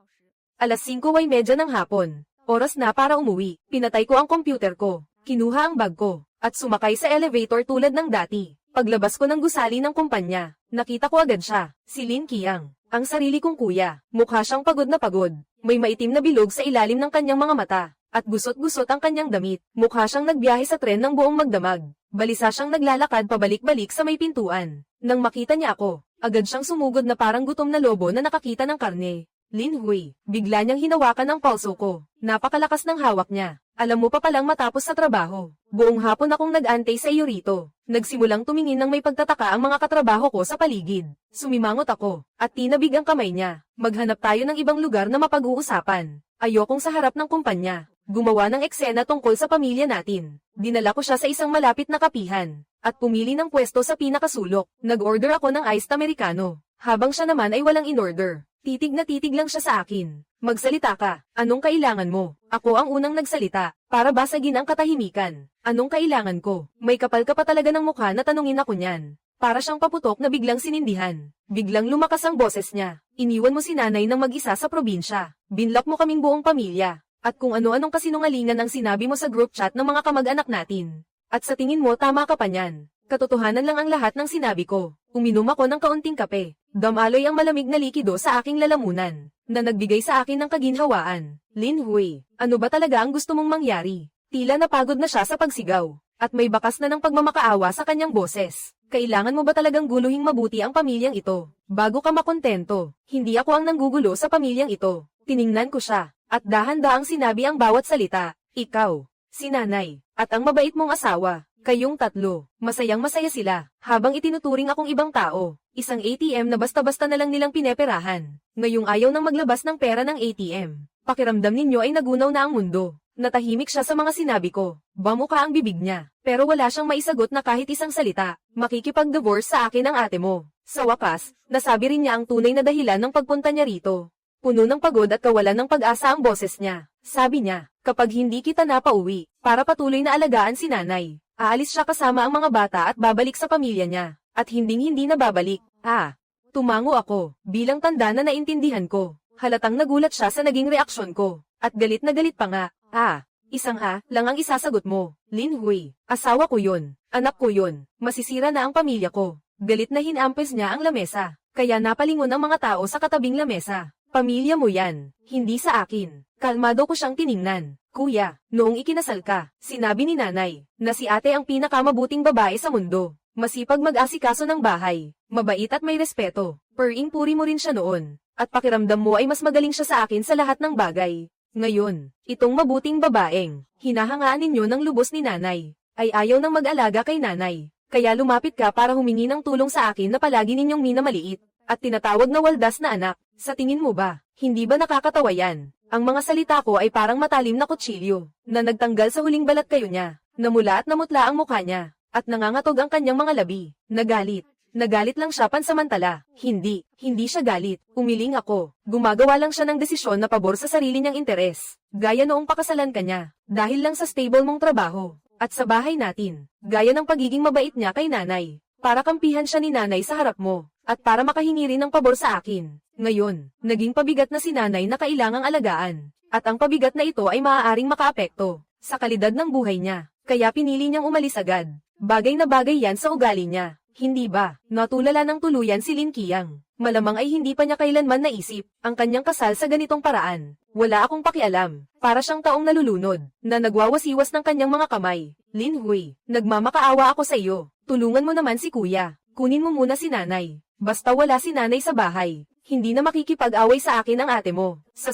5:30 ng hapon. Oras na para umuwi. Pinatay ko ang computer ko. Kinuha ang bag ko, at sumakay sa elevator tulad ng dati. Paglabas ko ng gusali ng kumpanya, nakita ko agad siya, si Lin Qiang. Ang sarili kong kuya, mukha siyang pagod na pagod. May maitim na bilog sa ilalim ng kanyang mga mata, at gusot-gusot ang kanyang damit. Mukha siyang nagbiyahe sa tren ng buong magdamag. Balisa siyang naglalakad pabalik-balik sa may pintuan. Nang makita niya ako, agad siyang sumugod na parang gutom na lobo na nakakita ng karne. Lin Hui, bigla niyang hinawakan ang palso ko. Napakalakas ng hawak niya. Alam mo pa palang matapos sa trabaho. Buong hapon akong nag-antay sa iyo rito. Nagsimulang tumingin ng may pagtataka ang mga katrabaho ko sa paligid. Sumimangot ako, at tinabig ang kamay niya. Maghanap tayo ng ibang lugar na mapag-uusapan. Ayokong sa harap ng kumpanya. Gumawa ng eksena tungkol sa pamilya natin. Dinala ko siya sa isang malapit na kapihan, at pumili ng pwesto sa pinakasulok. Nag-order ako ng iced americano, habang siya naman ay walang in-order. Titig na titig lang siya sa akin. Magsalita ka. Anong kailangan mo? Ako ang unang nagsalita, para basagin ang katahimikan. Anong kailangan ko? May kapal ka pa talaga ng mukha na tanungin ako niyan. Para siyang paputok na biglang sinindihan. Biglang lumakas ang boses niya. Iniwan mo si nanay ng mag-isa sa probinsya. Binlock mo kaming buong pamilya. At kung ano-anong kasinungalingan ang sinabi mo sa group chat ng mga kamag-anak natin. At sa tingin mo tama ka pa niyan. Katotohanan lang ang lahat ng sinabi ko. Uminom ako ng kaunting kape. Damaloy ang malamig na likido sa aking lalamunan, na nagbigay sa akin ng kaginhawaan. Lin Hui, ano ba talaga ang gusto mong mangyari? Tila napagod na siya sa pagsigaw. at may bakas na ng pagmamakaawa sa kanyang boses. Kailangan mo ba talagang guluhing mabuti ang pamilyang ito, bago ka makontento? Hindi ako ang nanggugulo sa pamilyang ito. Tiningnan ko siya, at dahan-daang sinabi ang bawat salita. Ikaw, si nanay, at ang mabait mong asawa, kayong tatlo, masayang-masaya sila, habang itinuturing akong ibang tao. Isang ATM na basta-basta na lang nilang pineperahan. Ngayong ayaw nang maglabas ng pera ng ATM. Pakiramdam ninyo ay nagunaw na ang mundo. Natahimik siya sa mga sinabi ko. Bamuka ang bibig niya, pero wala siyang maisagot na kahit isang salita. Makikipag-divorce sa akin ang ate mo. Sa wakas, nasabi rin niya ang tunay na dahilan ng pagpunta niya rito. Puno ng pagod at kawalan ng pag-asa ang boses niya. Sabi niya, kapag hindi kita napauwi, para patuloy na alagaan si nanay, aalis siya kasama ang mga bata at babalik sa pamilya niya. At hinding-hindi na babalik. Tumango ako, bilang tanda na naintindihan ko. Halatang nagulat siya sa naging reaksyon ko. At galit na galit pa nga. Isang lang ang isasagot mo. Lin Hui, asawa ko yun. Anak ko yun. Masisira na ang pamilya ko. Galit na hinampes niya ang lamesa. Kaya napalingon ang mga tao sa katabing lamesa. Pamilya mo yan, hindi sa akin. Kalmado ko siyang tiningnan. Kuya, noong ikinasal ka, sinabi ni nanay, na si ate ang pinakamabuting babae sa mundo. Masipag mag-asikaso ng bahay, mabait at may respeto. Puri mo rin siya noon. At pakiramdam mo ay mas magaling siya sa akin sa lahat ng bagay. Ngayon, itong mabuting babaeng, hinahangaan ninyo ng lubos ni nanay, ay ayaw nang mag-alaga kay nanay. Kaya lumapit ka para humingi ng tulong sa akin na palagi ninyong minamaliit, at tinatawag na waldas na anak. Sa tingin mo ba, hindi ba nakakatawa yan? Ang mga salita ko ay parang matalim na kutsilyo, na nagtanggal sa huling balat kayo niya, namula at namutla ang mukha niya, at nangangatog ang kanyang mga labi. Nagalit lang siya pansamantala. Hindi siya galit. Umiling ako. Gumagawa lang siya ng desisyon na pabor sa sarili niyang interes. Gaya noong pakasalan ka niya. Dahil lang sa stable mong trabaho. At sa bahay natin. Gaya ng pagiging mabait niya kay nanay. Para kampihan siya ni nanay sa harap mo. At para makahingi rin ng pabor sa akin. Ngayon, naging pabigat na si nanay na kailangang alagaan. At ang pabigat na ito ay maaaring makaapekto sa kalidad ng buhay niya. Kaya pinili niyang umalis agad. Bagay na bagay yan sa ugali niya. Hindi ba, natulala ng tuluyan si Lin Qiang. Malamang ay hindi pa niya kailanman naisip ang kanyang kasal sa ganitong paraan. Wala akong pakialam. Para siyang taong nalulunod, na nagwawasiwas ng kanyang mga kamay. Lin Hui, nagmamakaawa ako sa iyo. Tulungan mo naman si kuya. Kunin mo muna si nanay. Basta wala si nanay sa bahay, hindi na makikipag-away sa akin ang ate mo. Sa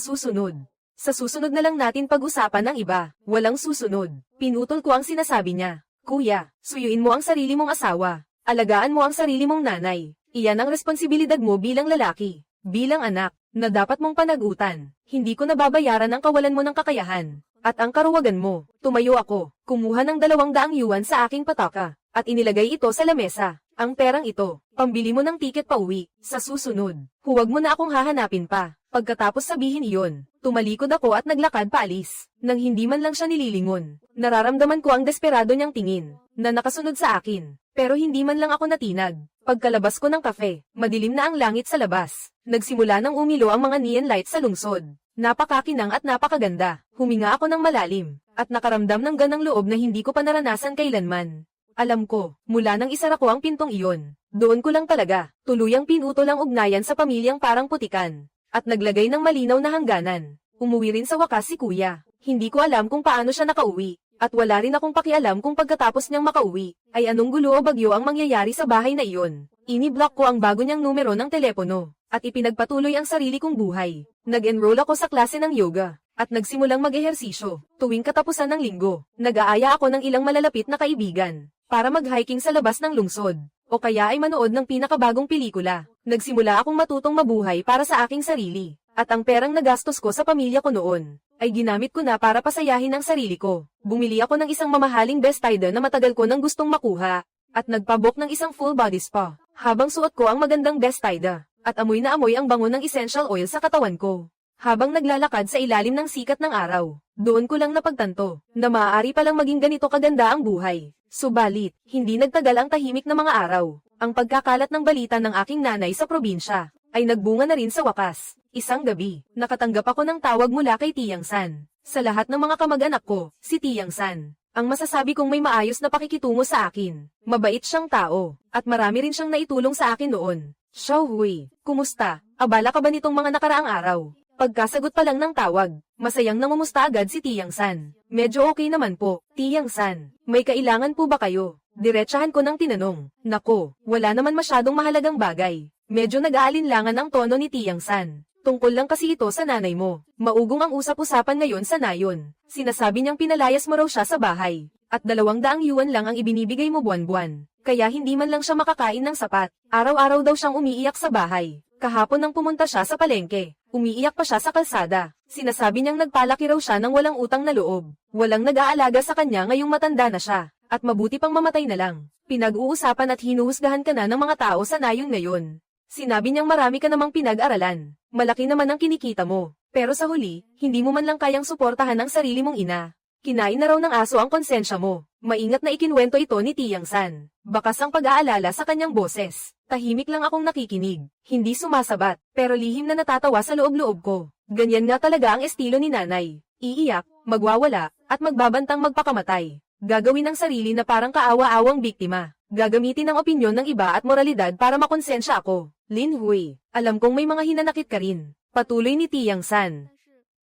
susunod na lang natin pag-usapan ng iba. Walang susunod. Pinutol ko ang sinasabi niya. Kuya, suyuin mo ang sarili mong asawa. Alagaan mo ang sarili mong nanay. Iyan ang responsibilidad mo bilang lalaki, bilang anak, na dapat mong panagutan. Hindi ko nababayaran ang kawalan mo ng kakayahan, at ang karuwagan mo. Tumayo ako, kumuha ng 200 yuan sa aking pataka, at inilagay ito sa lamesa. Ang perang ito, pambili mo ng tiket pa uwi. Sa susunod, huwag mo na akong hahanapin pa. Pagkatapos sabihin iyon, tumalikod ako at naglakad paalis. Nang hindi man lang siya nililingon, nararamdaman ko ang desperado niyang tingin, na nakasunod sa akin. Pero hindi man lang ako natinag. Pagkalabas ko ng kafe, madilim na ang langit sa labas. Nagsimula nang umilo ang mga neon lights sa lungsod. Napakakinang at napakaganda. Huminga ako ng malalim, at nakaramdam ng ganang loob na hindi ko pa naranasan kailanman. Alam ko, mula nang isara ko ang pintong iyon, doon ko lang talaga, tuluyang pinutol ang ugnayan sa pamilyang parang putikan, at naglagay ng malinaw na hangganan. Umuwi rin sa wakas si kuya. Hindi ko alam kung paano siya nakauwi. At wala rin akong pakialam kung pagkatapos niyang makauwi, ay anong gulo o bagyo ang mangyayari sa bahay na iyon. Ini-block ko ang bago niyang numero ng telepono, at ipinagpatuloy ang sarili kong buhay. Nag-enroll ako sa klase ng yoga, at nagsimulang mag-ehersisyo. Tuwing katapusan ng linggo, nag-aaya ako ng ilang malalapit na kaibigan, para mag-hiking sa labas ng lungsod, o kaya ay manood ng pinakabagong pelikula. Nagsimula akong matutong mabuhay para sa aking sarili, at ang perang nagastos ko sa pamilya ko noon, ay ginamit ko na para pasayahin ang sarili ko. Bumili ako ng isang mamahaling Bestida na matagal ko nang gustong makuha, at nagpabok ng isang full body spa, habang suot ko ang magandang Bestida, at amoy na amoy ang bango ng essential oil sa katawan ko. Habang naglalakad sa ilalim ng sikat ng araw, doon ko lang napagtanto, na maaari palang maging ganito kaganda ang buhay. Subalit, hindi nagtagal ang tahimik na mga araw. Ang pagkakalat ng balita ng aking nanay sa probinsya, ay nagbunga na rin sa wakas. Isang gabi, nakatanggap ako ng tawag mula kay Tiang San. Sa lahat ng mga kamag-anak ko, si Tiang San, ang masasabi kong may maayos na pakikitungo sa akin. Mabait siyang tao, at marami rin siyang naitulong sa akin noon. Xiao Hui, kumusta? Abala ka ba nitong mga nakaraang araw? Pagkasagot pa lang ng tawag, masayang nangumusta agad si Tiyang San. Medyo okay naman po, Tiyang San. May kailangan po ba kayo? Diretsahan ko ng tinanong. Nako, wala naman masyadong mahalagang bagay. Medyo nag-aalinlangan ang tono ni Tiyang San. Tungkol lang kasi ito sa nanay mo. Maugong ang usap-usapan ngayon sa nayon. Sinasabi niyang pinalayas mo raw siya sa bahay. At 200 yuan lang ang ibinibigay mo buwan-buwan. Kaya hindi man lang siya makakain ng sapat. Araw-araw daw siyang umiiyak sa bahay. Kahapon nang pumunta siya sa palengke, umiiyak pa siya sa kalsada. Sinasabi niyang nagpalaki raw siya ng walang utang na loob. Walang nag-aalaga sa kanya ngayong matanda na siya. At mabuti pang mamatay na lang. Pinag-uusapan at hinuhusgahan ka na ng mga tao sa nayon ngayon. Sinabi niyang marami ka namang pinag-aralan. Malaki naman ang kinikita mo. Pero sa huli, hindi mo man lang kayang suportahan ang sarili mong ina. Kinain na raw ng aso ang konsensya mo. Maingat na ikinwento ito ni Tiyang San. Bakas ang pag-aalala sa kanyang boses. Tahimik lang akong nakikinig. Hindi sumasabat, pero lihim na natatawa sa loob-loob ko. Ganyan nga talaga ang estilo ni nanay. Iiyak, magwawala, at magbabantang magpakamatay. Gagawin ng sarili na parang kaawa-awang biktima. Gagamitin ang opinyon ng iba at moralidad para makonsensya ako. Lin Hui, alam kong may mga hinanakit ka rin. Patuloy ni Tiyang San.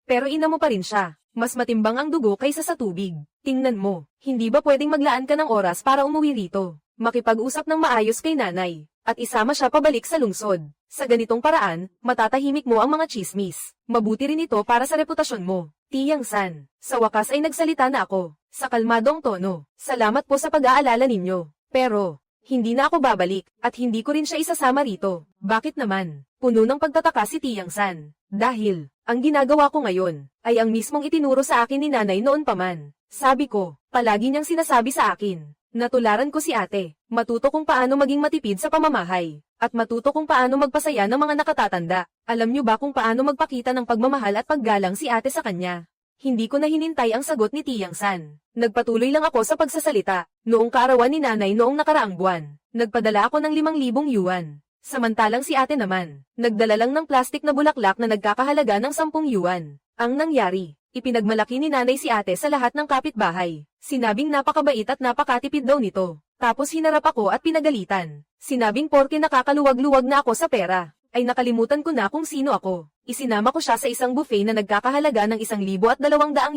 Pero ina mo pa rin siya. Mas matimbang ang dugo kaysa sa tubig. Tingnan mo, hindi ba pwedeng maglaan ka ng oras para umuwi rito? Makipag-usap ng maayos kay nanay, at isama siya pabalik sa lungsod. Sa ganitong paraan, matatahimik mo ang mga chismis. Mabuti rin ito para sa reputasyon mo. Tiyang San, sa wakas ay nagsalita na ako, sa kalmadong tono. Salamat po sa pag-aalala ninyo. Pero, hindi na ako babalik, at hindi ko rin siya isasama rito. Bakit naman? Puno ng pagtataka si Tiyang San. Dahil, ang ginagawa ko ngayon, ay ang mismong itinuro sa akin ni nanay noon pa man. Sabi ko, palagi niyang sinasabi sa akin, natularan ko si ate, matuto kung paano maging matipid sa pamamahay, at matuto kung paano magpasaya ng mga nakatatanda. Alam niyo ba kung paano magpakita ng pagmamahal at paggalang si ate sa kanya? Hindi ko na hinintay ang sagot ni Tiyang San. Nagpatuloy lang ako sa pagsasalita. Noong kaarawan ni nanay noong nakaraang buwan, nagpadala ako ng 5,000 yuan. Samantalang si ate naman, nagdala lang ng plastik na bulaklak na nagkakahalaga ng 10 yuan. Ang nangyari, ipinagmalaki ni nanay si ate sa lahat ng kapitbahay. Sinabing napakabait at napakatipid daw nito. Tapos hinarap ako at pinagalitan. Sinabing porke nakakaluwag-luwag na ako sa pera, ay nakalimutan ko na kung sino ako. Isinama ko siya sa isang buffet na nagkakahalaga ng 1,200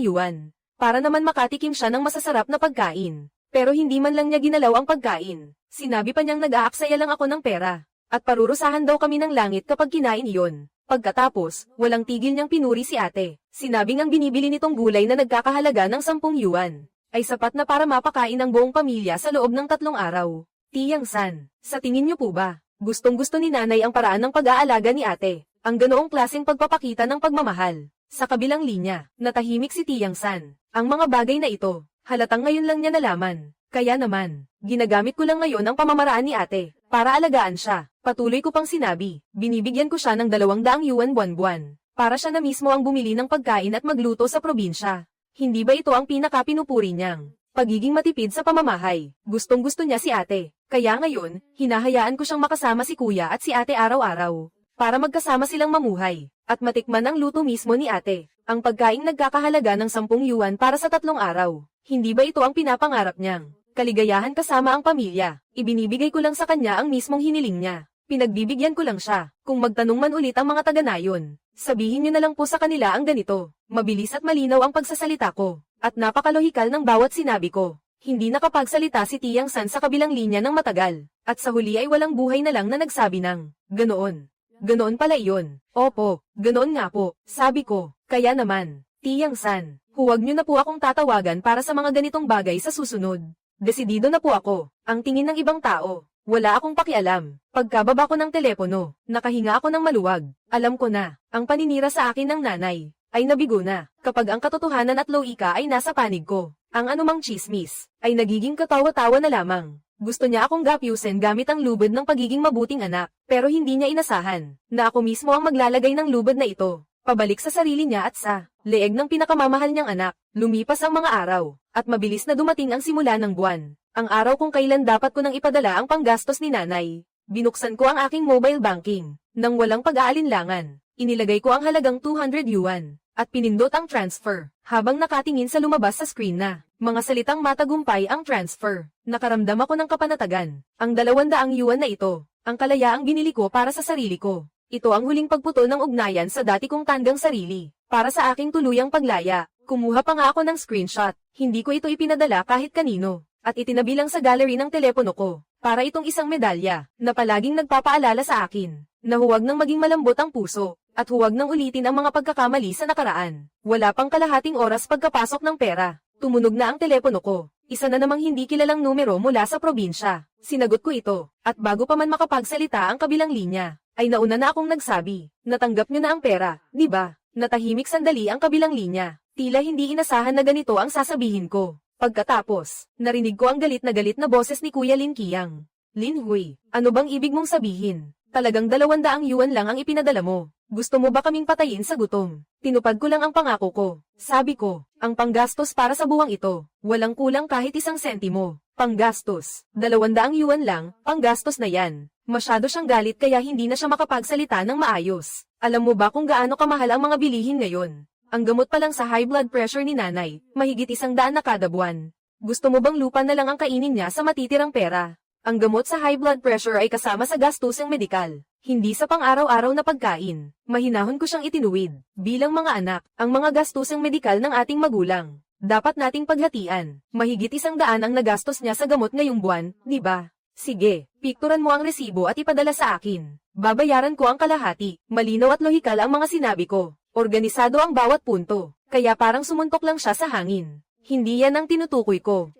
yuan. Para naman makatikim siya ng masasarap na pagkain. Pero hindi man lang niya ginalaw ang pagkain. Sinabi pa niyang nag-aaksaya lang ako ng pera. At parurusahan daw kami ng langit kapag kinain iyon. Pagkatapos, walang tigil niyang pinuri si ate. Sinabing ang binibili nitong gulay na nagkakahalaga ng 10 yuan, ay sapat na para mapakain ang buong pamilya sa loob ng 3 araw. Tiyang San, sa tingin niyo po ba, gustong-gusto ni nanay ang paraan ng pag-aalaga ni ate? Ang ganoong klaseng pagpapakita ng pagmamahal. Sa kabilang linya, natahimik si Tiyang San. Ang mga bagay na ito, halatang ngayon lang niya nalaman. Kaya naman, ginagamit ko lang ngayon ang pamamaraan ni ate, para alagaan siya. Patuloy ko pang sinabi, binibigyan ko siya ng 200 yuan buwan-buwan, para siya na mismo ang bumili ng pagkain at magluto sa probinsya. Hindi ba ito ang pinakapinupuri niyang pagiging matipid sa pamamahay? Gustong-gusto niya si ate. Kaya ngayon, hinahayaan ko siyang makasama si kuya at si ate araw-araw, para magkasama silang mamuhay, at matikman ang luto mismo ni ate. Ang pagkaing nagkakahalaga ng 10 yuan para sa 3 araw. Hindi ba ito ang pinapangarap niyang kaligayahan kasama ang pamilya? Ibinibigay ko lang sa kanya ang mismong hiniling niya. Pinagbibigyan ko lang siya. Kung magtanong man ulit ang mga taga-nayon, sabihin niyo na lang po sa kanila ang ganito. Mabilis at malinaw ang pagsasalita ko, at napakalohikal ng bawat sinabi ko. Hindi nakapagsalita si Tiyang San sa kabilang linya ng matagal, at sa huli ay walang buhay na lang na nagsabi ng, ganoon. Ganoon pala iyon. Opo, ganoon nga po, sabi ko. Kaya naman, Tiyang San, huwag niyo na po akong tatawagan para sa mga ganitong bagay sa susunod. Desidido na po ako. Ang tingin ng ibang tao, wala akong pakialam. Pagkababa ko ng telepono, nakahinga ako ng maluwag. Alam ko na, ang paninira sa akin ng nanay, ay nabigo na, kapag ang katotohanan at logika ay nasa panig ko. Ang anumang chismis, ay nagiging katawa-tawa na lamang. Gusto niya akong gapyusin gamit ang lubid ng pagiging mabuting anak, pero hindi niya inasahan, na ako mismo ang maglalagay ng lubid na ito. Pabalik sa sarili niya at sa leeg ng pinakamamahal niyang anak. Lumipas ang mga araw, at mabilis na dumating ang simula ng buwan. Ang araw kung kailan dapat ko nang ipadala ang panggastos ni nanay. Binuksan ko ang aking mobile banking, nang walang pag-aalinlangan. Inilagay ko ang halagang 200 yuan, at pinindot ang transfer, habang nakatingin sa lumabas sa screen na mga salitang matagumpay ang transfer. Nakaramdam ako ng kapanatagan. Ang 200 yuan na ito, ang kalayaang binili ko para sa sarili ko. Ito ang huling pagputol ng ugnayan sa dati kong tandang sarili. Para sa aking tuluyang paglaya, kumuha pa nga ako ng screenshot. Hindi ko ito ipinadala kahit kanino. At itinabi lang sa gallery ng telepono ko. Para itong isang medalya, na palaging nagpapaalala sa akin, na huwag nang maging malambot ang puso, at huwag nang ulitin ang mga pagkakamali sa nakaraan. Wala pang kalahating oras pagkapasok ng pera. Tumunog na ang telepono ko. Isa na namang hindi kilalang numero mula sa probinsya. Sinagot ko ito, at bago pa man makapagsalita ang kabilang linya, ay nauna na akong nagsabi, natanggap niyo na ang pera, di ba? Natahimik sandali ang kabilang linya. Tila hindi inasahan na ganito ang sasabihin ko. Pagkatapos, narinig ko ang galit na boses ni Kuya Lin Qiang. Lin Hui, ano bang ibig mong sabihin? Talagang 200 yuan lang ang ipinadala mo. Gusto mo ba kaming patayin sa gutom? Tinupad ko lang ang pangako ko. Sabi ko, ang panggastos para sa buwang ito, walang kulang kahit 1 sentimo. Panggastos, 200 yuan lang, panggastos na yan. Masyado siyang galit kaya hindi na siya makapagsalita ng maayos. Alam mo ba kung gaano kamahal ang mga bilihin ngayon? Ang gamot pa lang sa high blood pressure ni nanay, mahigit 100 na kada buwan. Gusto mo bang lupa na lang ang kainin niya sa matitirang pera? Ang gamot sa high blood pressure ay kasama sa gastusang medikal, hindi sa pang-araw-araw na pagkain. Mahinahon ko siyang itinuwid. Bilang mga anak, ang mga gastusang medikal ng ating magulang, dapat nating paghatian. Mahigit 100 ang nagastos niya sa gamot ngayong buwan, di ba? Sige, pikturan mo ang resibo at ipadala sa akin. Babayaran ko ang kalahati. Malinaw at lohikal ang mga sinabi ko. Organisado ang bawat punto, kaya parang sumuntok lang siya sa hangin. Hindi yan ang tinutukoy ko.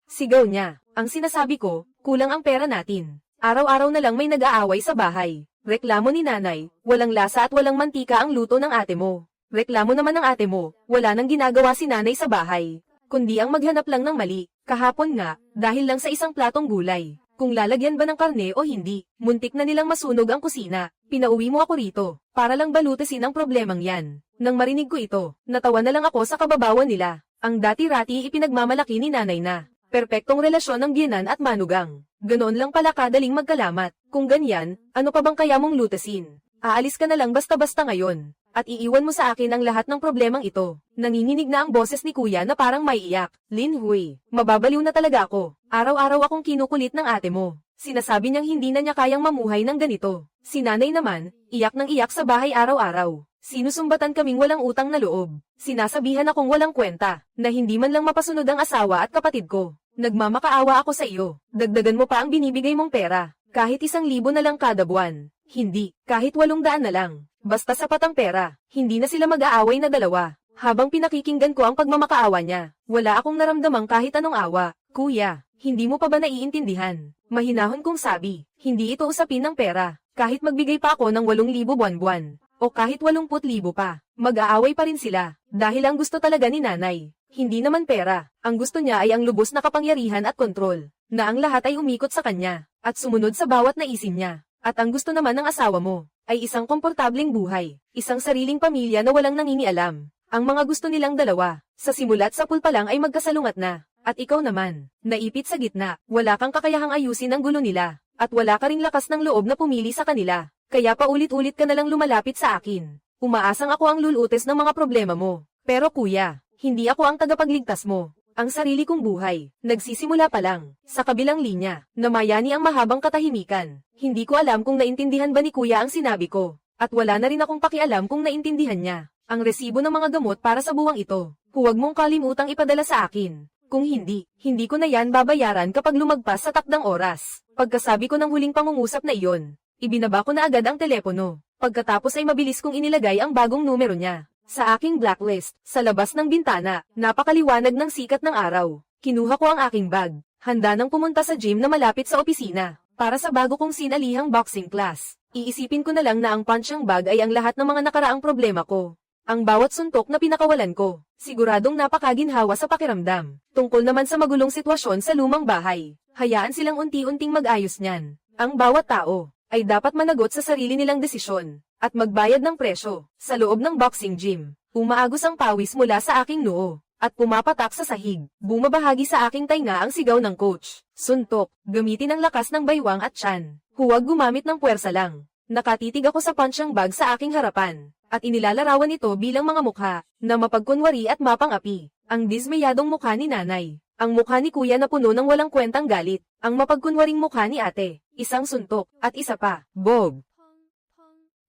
Sigaw niya, ang sinasabi ko, kulang ang pera natin. Araw-araw na lang may nag-aaway sa bahay. Reklamo ni nanay, walang lasa at walang mantika ang luto ng ate mo. Reklamo naman ng ate mo, wala nang ginagawa si nanay sa bahay. Kundi ang maghanap lang ng mali. Kahapon nga, dahil lang sa isang platong gulay. Kung lalagyan ba ng karne o hindi, muntik na nilang masunog ang kusina. Pinauwi mo ako rito, para lang balutasin ang problemang yan. Nang marinig ko ito, natawa na lang ako sa kababawan nila. Ang dati-rati ipinagmamalaki ni nanay na perpektong relasyon ng biyenan at manugang. Ganoon lang pala kadaling magkalamat. Kung ganyan, ano pa bang kaya mong lutasin? Aalis ka na lang basta-basta ngayon, at iiwan mo sa akin ang lahat ng problemang ito. Nanginginig na ang boses ni kuya na parang maiiyak. Lin Hui, mababaliw na talaga ako. Araw-araw akong kinukulit ng ate mo. Sinasabi niyang hindi na niya kayang mamuhay ng ganito. Si nanay naman, iyak ng iyak sa bahay araw-araw. Sinusumbatan kaming walang utang na loob. Sinasabihan akong walang kwenta, na hindi man lang mapasunod ang asawa at kapatid ko. Nagmamakaawa ako sa iyo. Dagdagan mo pa ang binibigay mong pera. Kahit 1,000 na lang kada buwan. Hindi, kahit 800 na lang. Basta sapat ang pera. Hindi na sila mag-aaway na dalawa. Habang pinakikinggan ko ang pagmamakaawa niya, wala akong naramdamang kahit anong awa. Kuya, hindi mo pa ba naiintindihan? Mahinahon kong sabi, hindi ito usapin ng pera. Kahit magbigay pa ako ng 8,000 buwan-buwan, o kahit 80,000 pa, mag-aaway pa rin sila. Dahil ang gusto talaga ni nanay, hindi naman pera. Ang gusto niya ay ang lubos na kapangyarihan at kontrol, na ang lahat ay umikot sa kanya, at sumunod sa bawat naisin niya. At ang gusto naman ng asawa mo, ay isang komportableng buhay, isang sariling pamilya na walang nangingialam. Ang mga gusto nilang dalawa, sa simula't sa pulpa lang ay magkasalungat na. At ikaw naman, naipit sa gitna, wala kang kakayahang ayusin ang gulo nila, at wala ka ring lakas ng loob na pumili sa kanila. Kaya paulit-ulit ka na lang lumalapit sa akin. Umaasang ako ang lulutes ng mga problema mo. Pero kuya, hindi ako ang tagapagligtas mo. Ang sarili kong buhay, nagsisimula pa lang. Sa kabilang linya, namayani ang mahabang katahimikan. Hindi ko alam kung naintindihan ba ni kuya ang sinabi ko. At wala na rin akong pakialam kung naintindihan niya. Ang resibo ng mga gamot para sa buwang ito, huwag mong kalimutang ipadala sa akin. Kung hindi, hindi ko na yan babayaran kapag lumagpas sa takdang oras. Pagkasabi ko ng huling pangungusap na iyon, ibinaba ko na agad ang telepono. Pagkatapos ay mabilis kong inilagay ang bagong numero niya sa aking blacklist. Sa labas ng bintana, napakaliwanag ng sikat ng araw. Kinuha ko ang aking bag. Handa nang pumunta sa gym na malapit sa opisina para sa bago kong sinalihang boxing class. Iisipin ko na lang na ang punching bag ay ang lahat ng mga nakaraang problema ko. Ang bawat suntok na pinakawalan ko, siguradong napakaginhawa sa pakiramdam. Tungkol naman sa magulong sitwasyon sa lumang bahay, hayaan silang unti-unting mag-ayos niyan. Ang bawat tao ay dapat managot sa sarili nilang desisyon at magbayad ng presyo. Sa loob ng boxing gym, umaagos ang pawis mula sa aking noo at pumapatak sa sahig. Bumabahagi sa aking tainga ang sigaw ng coach. Suntok, gamitin ang lakas ng baywang at tiyan. Huwag gumamit ng puwersa lang. Nakatitig ako sa punching bag sa aking harapan, at inilalarawan ito bilang mga mukha na mapagkunwari at mapangapi. Ang dismayadong mukha ni nanay, ang mukha ni kuya na puno ng walang kwentang galit, ang mapagkunwaring mukha ni ate, isang suntok, at isa pa, Bob.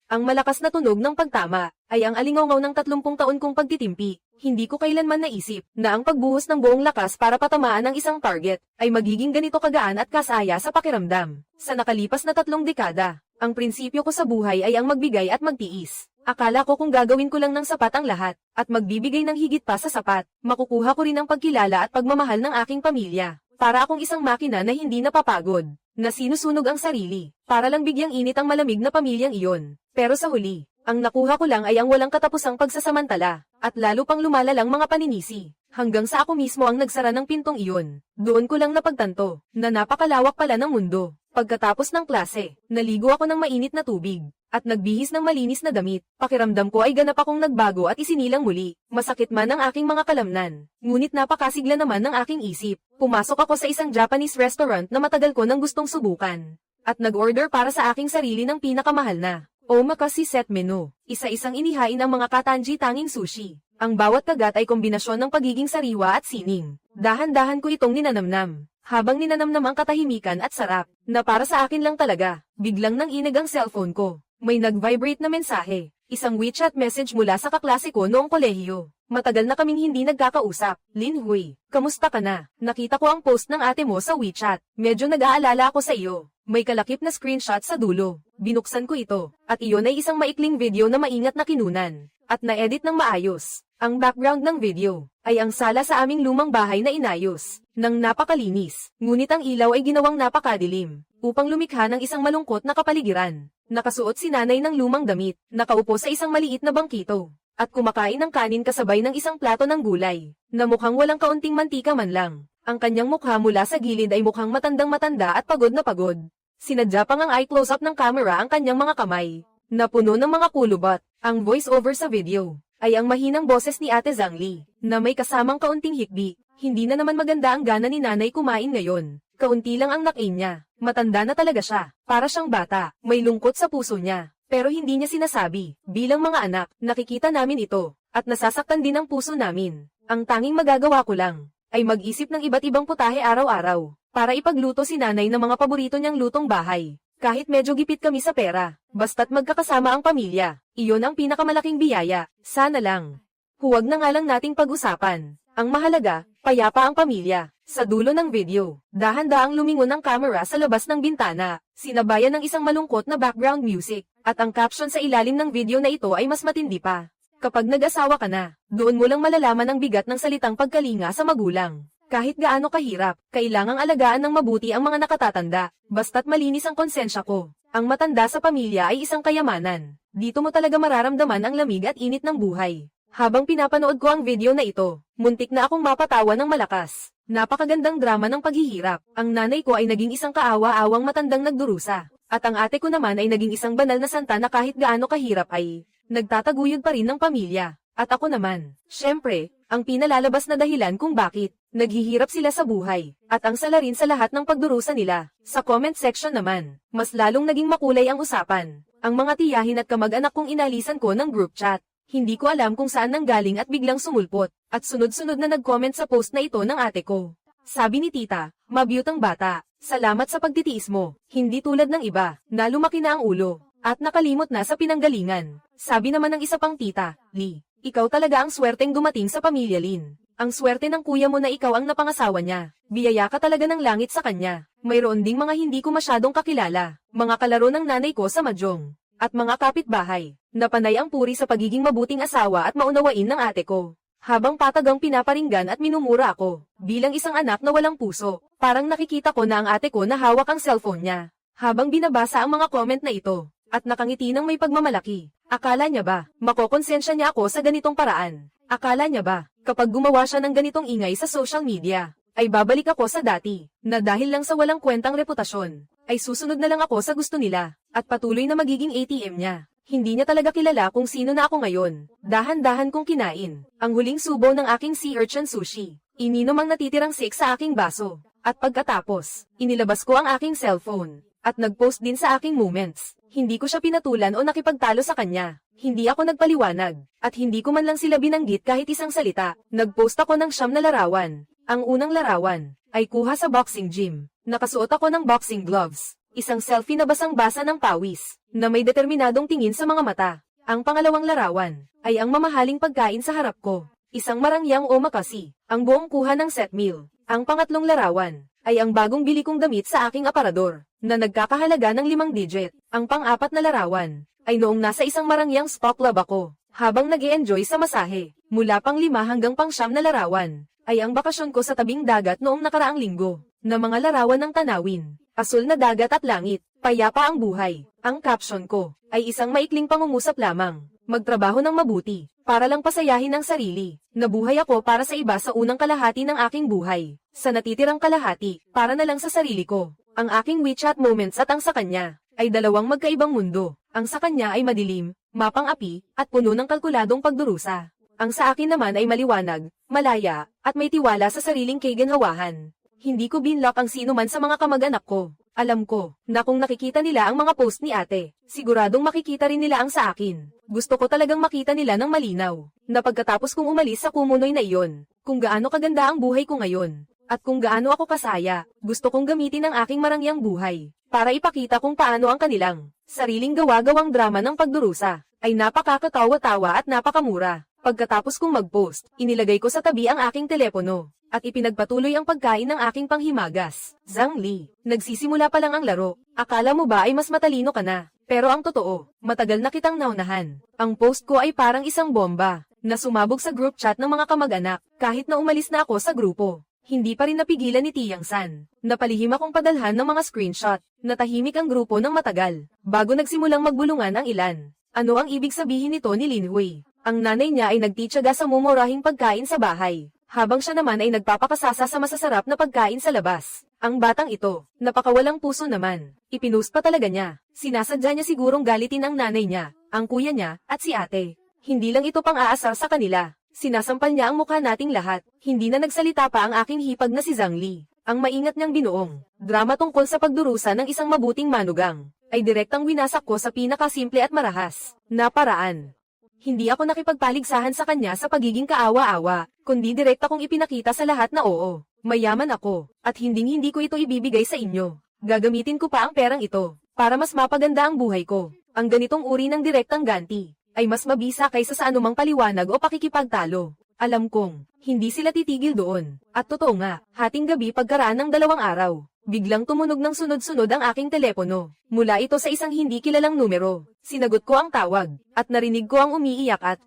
Ang malakas na tunog ng pagtama ay ang alingaw ng 30 taon kong pagtitimpi. Hindi ko kailanman naisip na ang pagbuhos ng buong lakas para patamaan ang isang target ay magiging ganito kagaan at kasaya sa pakiramdam. Sa nakalipas na 3 dekada, ang prinsipyo ko sa buhay ay ang magbigay at magtiis. Akala ko kung gagawin ko lang ng sapat ang lahat, at magbibigay ng higit pa sa sapat, makukuha ko rin ang pagkilala at pagmamahal ng aking pamilya. Para akong isang makina na hindi napapagod, na sinusunog ang sarili, para lang bigyang init ang malamig na pamilyang iyon. Pero sa huli, ang nakuha ko lang ay ang walang katapusang pagsasamantala, at lalo pang lumalalang mga paninisi. Hanggang sa ako mismo ang nagsara ng pintong iyon, doon ko lang napagtanto, na napakalawak pala ng mundo. Pagkatapos ng klase, naligo ako ng mainit na tubig, at nagbihis ng malinis na damit. Pakiramdam ko ay ganap akong nagbago at isinilang muli. Masakit man ang aking mga kalamnan, ngunit napakasigla naman ng aking isip. Pumasok ako sa isang Japanese restaurant na matagal ko nang gustong subukan, at nag-order para sa aking sarili ng pinakamahal na omakase set menu. Isa-isang inihain ang mga katanji tanging sushi. Ang bawat kagat ay kombinasyon ng pagiging sariwa at sining. Dahan-dahan ko itong ninanamnam, habang ninanamnam ang katahimikan at sarap, na para sa akin lang talaga. Biglang nang inag ang cellphone ko. May nag-vibrate na mensahe. Isang WeChat message mula sa kaklase ko noong kolehiyo. Matagal na kaming hindi nagkakausap. Lin Hui, kamusta ka na? Nakita ko ang post ng ate mo sa WeChat. Medyo nag-aalala ako sa iyo. May kalakip na screenshot sa dulo. Binuksan ko ito, at iyon ay isang maikling video na maingat na kinunan, at na-edit ng maayos. Ang background ng video ay ang sala sa aming lumang bahay na inayos nang napakalinis, ngunit ang ilaw ay ginawang napakadilim upang lumikha ng isang malungkot na kapaligiran. Nakasuot si nanay ng lumang damit, nakaupo sa isang maliit na bangkito, at kumakain ng kanin kasabay ng isang plato ng gulay, na mukhang walang kaunting mantika man lang. Ang kanyang mukha mula sa gilid ay mukhang matandang-matanda at pagod na pagod. Sinadya pang ang eye close-up ng camera ang kanyang mga kamay, na puno ng mga kulubot. Ang voice-over sa video ay ang mahinang boses ni Ate Zhangli, na may kasamang kaunting hikbi. Hindi na naman maganda ang gana ni nanay kumain ngayon. Kaunti lang ang nakain niya. Matanda na talaga siya. Para siyang bata. May lungkot sa puso niya. Pero hindi niya sinasabi. Bilang mga anak, nakikita namin ito. At nasasaktan din ang puso namin. Ang tanging magagawa ko lang ay mag-isip ng iba't ibang putahe araw-araw para ipagluto si nanay ng mga paborito niyang lutong bahay. Kahit medyo gipit kami sa pera, basta't magkakasama ang pamilya, iyon ang pinakamalaking biyaya. Sana lang. Huwag na nga lang nating pag-usapan. Ang mahalaga, payapa ang pamilya. Sa dulo ng video, dahan-daang lumingon ang camera sa labas ng bintana, sinabayan ng isang malungkot na background music, at ang caption sa ilalim ng video na ito ay mas matindi pa. Kapag nag-asawa ka na, doon mo lang malalaman ang bigat ng salitang pagkalinga sa magulang. Kahit gaano kahirap, kailangang alagaan ng mabuti ang mga nakatatanda, basta't malinis ang konsensya ko. Ang matanda sa pamilya ay isang kayamanan. Dito mo talaga mararamdaman ang lamig at init ng buhay. Habang pinapanood ko ang video na ito, muntik na akong mapatawa ng malakas. Napakagandang drama ng paghihirap. Ang nanay ko ay naging isang kaawa-awang matandang nagdurusa, at ang ate ko naman ay naging isang banal na santa na kahit gaano kahirap ay nagtataguyod pa rin ng pamilya. At ako naman, syempre, ang pinalalabas na dahilan kung bakit naghihirap sila sa buhay, at ang salarin sa lahat ng pagdurusa nila. Sa comment section naman, mas lalong naging makulay ang usapan. Ang mga tiyahin at kamag-anak kong inalisan ko ng group chat. Hindi ko alam kung saan nanggaling at biglang sumulpot, at sunod-sunod na nag-comment sa post na ito ng ate ko. Sabi ni tita, mabiyutang bata, salamat sa pagtitiis mo, hindi tulad ng iba, na lumaki na ang ulo, at nakalimot na sa pinanggalingan. Sabi naman ng isa pang tita, Lee, ikaw talaga ang swerteng dumating sa pamilya Lin. Ang swerte ng kuya mo na ikaw ang napangasawa niya. Biyaya ka talaga ng langit sa kanya. Mayroon ding mga hindi ko masyadong kakilala, mga kalaro ng nanay ko sa mahjong, at mga kapitbahay, na panay ang puri sa pagiging mabuting asawa at maunawain ng ate ko. Habang patagang pinaparinggan at minumura ako, bilang isang anak na walang puso, parang nakikita ko na ang ate ko na hawak ang cellphone niya. Habang binabasa ang mga comment na ito, at nakangiti ng may pagmamalaki, akala niya ba, makokonsensya niya ako sa ganitong paraan? Akala niya ba, kapag gumawa siya ng ganitong ingay sa social media, ay babalik ako sa dati, na dahil lang sa walang kwentang reputasyon, ay susunod na lang ako sa gusto nila, at patuloy na magiging ATM niya. Hindi niya talaga kilala kung sino na ako ngayon. Dahan-dahan kong kinain ang huling subo ng aking sea urchin sushi. Ininom ang natitirang sik sa aking baso. At pagkatapos, inilabas ko ang aking cellphone. At nag-post din sa aking moments. Hindi ko siya pinatulan o nakipagtalo sa kanya. Hindi ako nagpaliwanag. At hindi ko man lang sila binanggit kahit isang salita. Nag-post ako ng 9 na larawan. Ang unang larawan ay kuha sa boxing gym. Nakasuot ako ng boxing gloves. Isang selfie na basang-basa ng pawis, na may determinadong tingin sa mga mata. Ang pangalawang larawan, ay ang mamahaling pagkain sa harap ko. Isang marangyang omakase, ang buong kuha ng set meal. Ang pangatlong larawan, ay ang bagong bili kong damit sa aking aparador, na nagkakahalaga ng 5 digit. Ang pang-apat na larawan, ay noong nasa isang marangyang spa club ako, habang nag-e-enjoy sa masahe. Mula pang 5 hanggang pang 9 na larawan, ay ang bakasyon ko sa tabing dagat noong nakaraang linggo, na mga larawan ng tanawin, asul na dagat at langit, payapa ang buhay. Ang caption ko, ay isang maikling pangungusap lamang, magtrabaho ng mabuti, para lang pasayahin ang sarili. Nabuhay ako para sa iba sa unang kalahati ng aking buhay, sa natitirang kalahati, para na lang sa sarili ko. Ang aking WeChat moments at ang sa kanya, ay dalawang magkaibang mundo. Ang sa kanya ay madilim, mapang-api, at puno ng kalkuladong pagdurusa. Ang sa akin naman ay maliwanag, malaya, at may tiwala sa sariling kaginhawahan. Hindi ko binlock ang sino man sa mga kamag-anak ko. Alam ko, na kung nakikita nila ang mga post ni ate, siguradong makikita rin nila ang sa akin. Gusto ko talagang makita nila ng malinaw, na pagkatapos kong umalis sa kumunoy na iyon, kung gaano kaganda ang buhay ko ngayon, at kung gaano ako kasaya, gusto kong gamitin ang aking marangyang buhay, para ipakita kung paano ang kanilang sariling gawa-gawang drama ng pagdurusa, ay napakakatawa-tawa at napakamura. Pagkatapos kong mag-post, inilagay ko sa tabi ang aking telepono, at ipinagpatuloy ang pagkain ng aking panghimagas. Zhangli, nagsisimula pa lang ang laro, akala mo ba ay mas matalino ka na? Pero ang totoo, matagal na kitang naunahan. Ang post ko ay parang isang bomba, na sumabog sa group chat ng mga kamag-anak, kahit na umalis na ako sa grupo. Hindi pa rin napigilan ni Tiang San. Napalihim akong padalhan ng mga screenshot. Natahimik ang grupo ng matagal, bago nagsimulang magbulungan ang ilan. Ano ang ibig sabihin nito ni Lin Hui? Ang nanay niya ay nagtitiyaga sa mumurahing pagkain sa bahay, habang siya naman ay nagpapakasasa sa masasarap na pagkain sa labas. Ang batang ito, napakawalang puso naman. Ipinost pa talaga niya. Sinasadya niya sigurong galitin ang nanay niya, ang kuya niya, at si ate. Hindi lang ito pang-aasar sa kanila. Sinasampal niya ang mukha nating lahat. Hindi na nagsalita pa ang aking hipag na si Zhangli. Ang maingat niyang binuong drama tungkol sa pagdurusa ng isang mabuting manugang, ay direktang winasak ko sa pinakasimple at marahas na paraan. Hindi ako nakipagpaligsahan sa kanya sa pagiging kaawa-awa, kundi direkta kong ipinakita sa lahat na oo, mayaman ako, at hinding-hindi ko ito ibibigay sa inyo. Gagamitin ko pa ang perang ito, para mas mapaganda ang buhay ko. Ang ganitong uri ng direktang ganti, ay mas mabisa kaysa sa anumang paliwanag o pakikipagtalo. Alam kong, hindi sila titigil doon. At totoo nga, hating gabi pagkaraan ng 2 araw, biglang tumunog ng sunod-sunod ang aking telepono. Mula ito sa isang hindi kilalang numero. Sinagot ko ang tawag, at narinig ko ang umiiyak at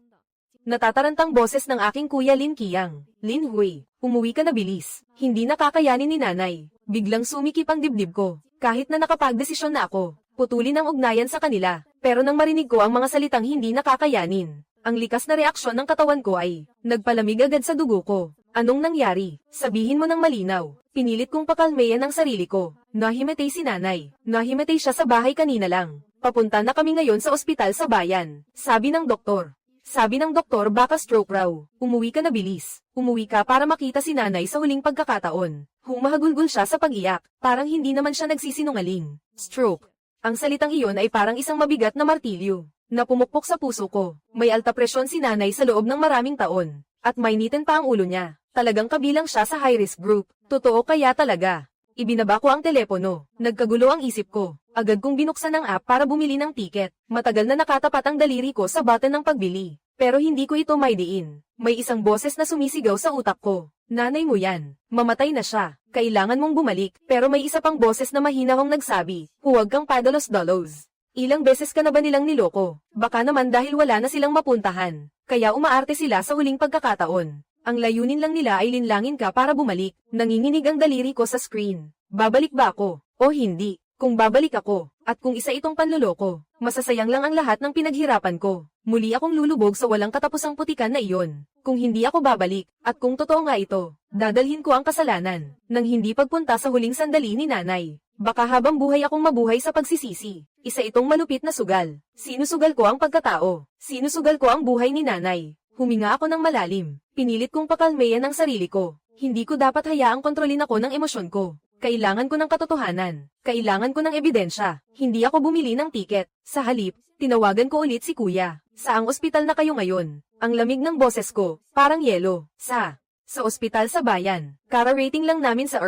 natatarantang boses ng aking kuya Lin Qiang. Lin Hui, umuwi ka na bilis. Hindi nakakayanin ni nanay. Biglang sumikip ang dibdib ko, kahit na nakapagdesisyon na ako. Putulin ang ugnayan sa kanila, pero nang marinig ko ang mga salitang hindi nakakayanin, ang likas na reaksyon ng katawan ko ay nagpalamig agad sa dugo ko. Anong nangyari? Sabihin mo ng malinaw. Pinilit kong pakalmayan ang sarili ko. Nahimatay si nanay. Nahimatay siya sa bahay kanina lang. Papunta na kami ngayon sa ospital sa bayan. Sabi ng doktor. Baka stroke raw. Umuwi ka na bilis. Umuwi ka para makita si nanay sa huling pagkakataon. Humahagulgol siya sa pag-iyak. Parang hindi naman siya nagsisinungaling. Stroke. Ang salitang iyon ay parang isang mabigat na martilyo na pumukpok sa puso ko. May alta presyon si nanay sa loob ng maraming taon. At mainitin pa ang ulo niya. Talagang kabilang siya sa high-risk group. Totoo kaya talaga. Ibinaba ko ang telepono. Nagkagulo ang isip ko. Agad kong binuksan ang app para bumili ng tiket. Matagal na nakatapat ang daliri ko sa button ng pagbili. Pero hindi ko ito maidiin. May isang boses na sumisigaw sa utak ko. Nanay mo yan. Mamatay na siya. Kailangan mong bumalik. Pero may isa pang boses na mahinahong nagsabi. Huwag kang padalos-dalos. Ilang beses ka na ba nilang niloko? Baka naman dahil wala na silang mapuntahan. Kaya umaarte sila sa huling pagkakataon. Ang layunin lang nila ay linlangin ka para bumalik. Nanginginig ang daliri ko sa screen. Babalik ba ako? O hindi? Kung babalik ako, at kung isa itong panloloko, masasayang lang ang lahat ng pinaghirapan ko. Muli akong lulubog sa walang katapusang putikan na iyon. Kung hindi ako babalik, at kung totoo nga ito, dadalhin ko ang kasalanan nang hindi pagpunta sa huling sandali ni nanay. Baka habang buhay akong mabuhay sa pagsisisi. Isa itong malupit na sugal. Sinusugal ko ang pagkatao. Sinusugal ko ang buhay ni nanay. Huminga ako ng malalim. Pinilit kong pakalmayan ang sarili ko. Hindi ko dapat hayaang kontrolin ako ng emosyon ko. Kailangan ko ng katotohanan. Kailangan ko ng ebidensya. Hindi ako bumili ng tiket. Sa halip, tinawagan ko ulit si kuya. Saang ospital na kayo ngayon? Ang lamig ng boses ko, parang yelo. Sa ospital sa bayan. Kara-rating lang namin sa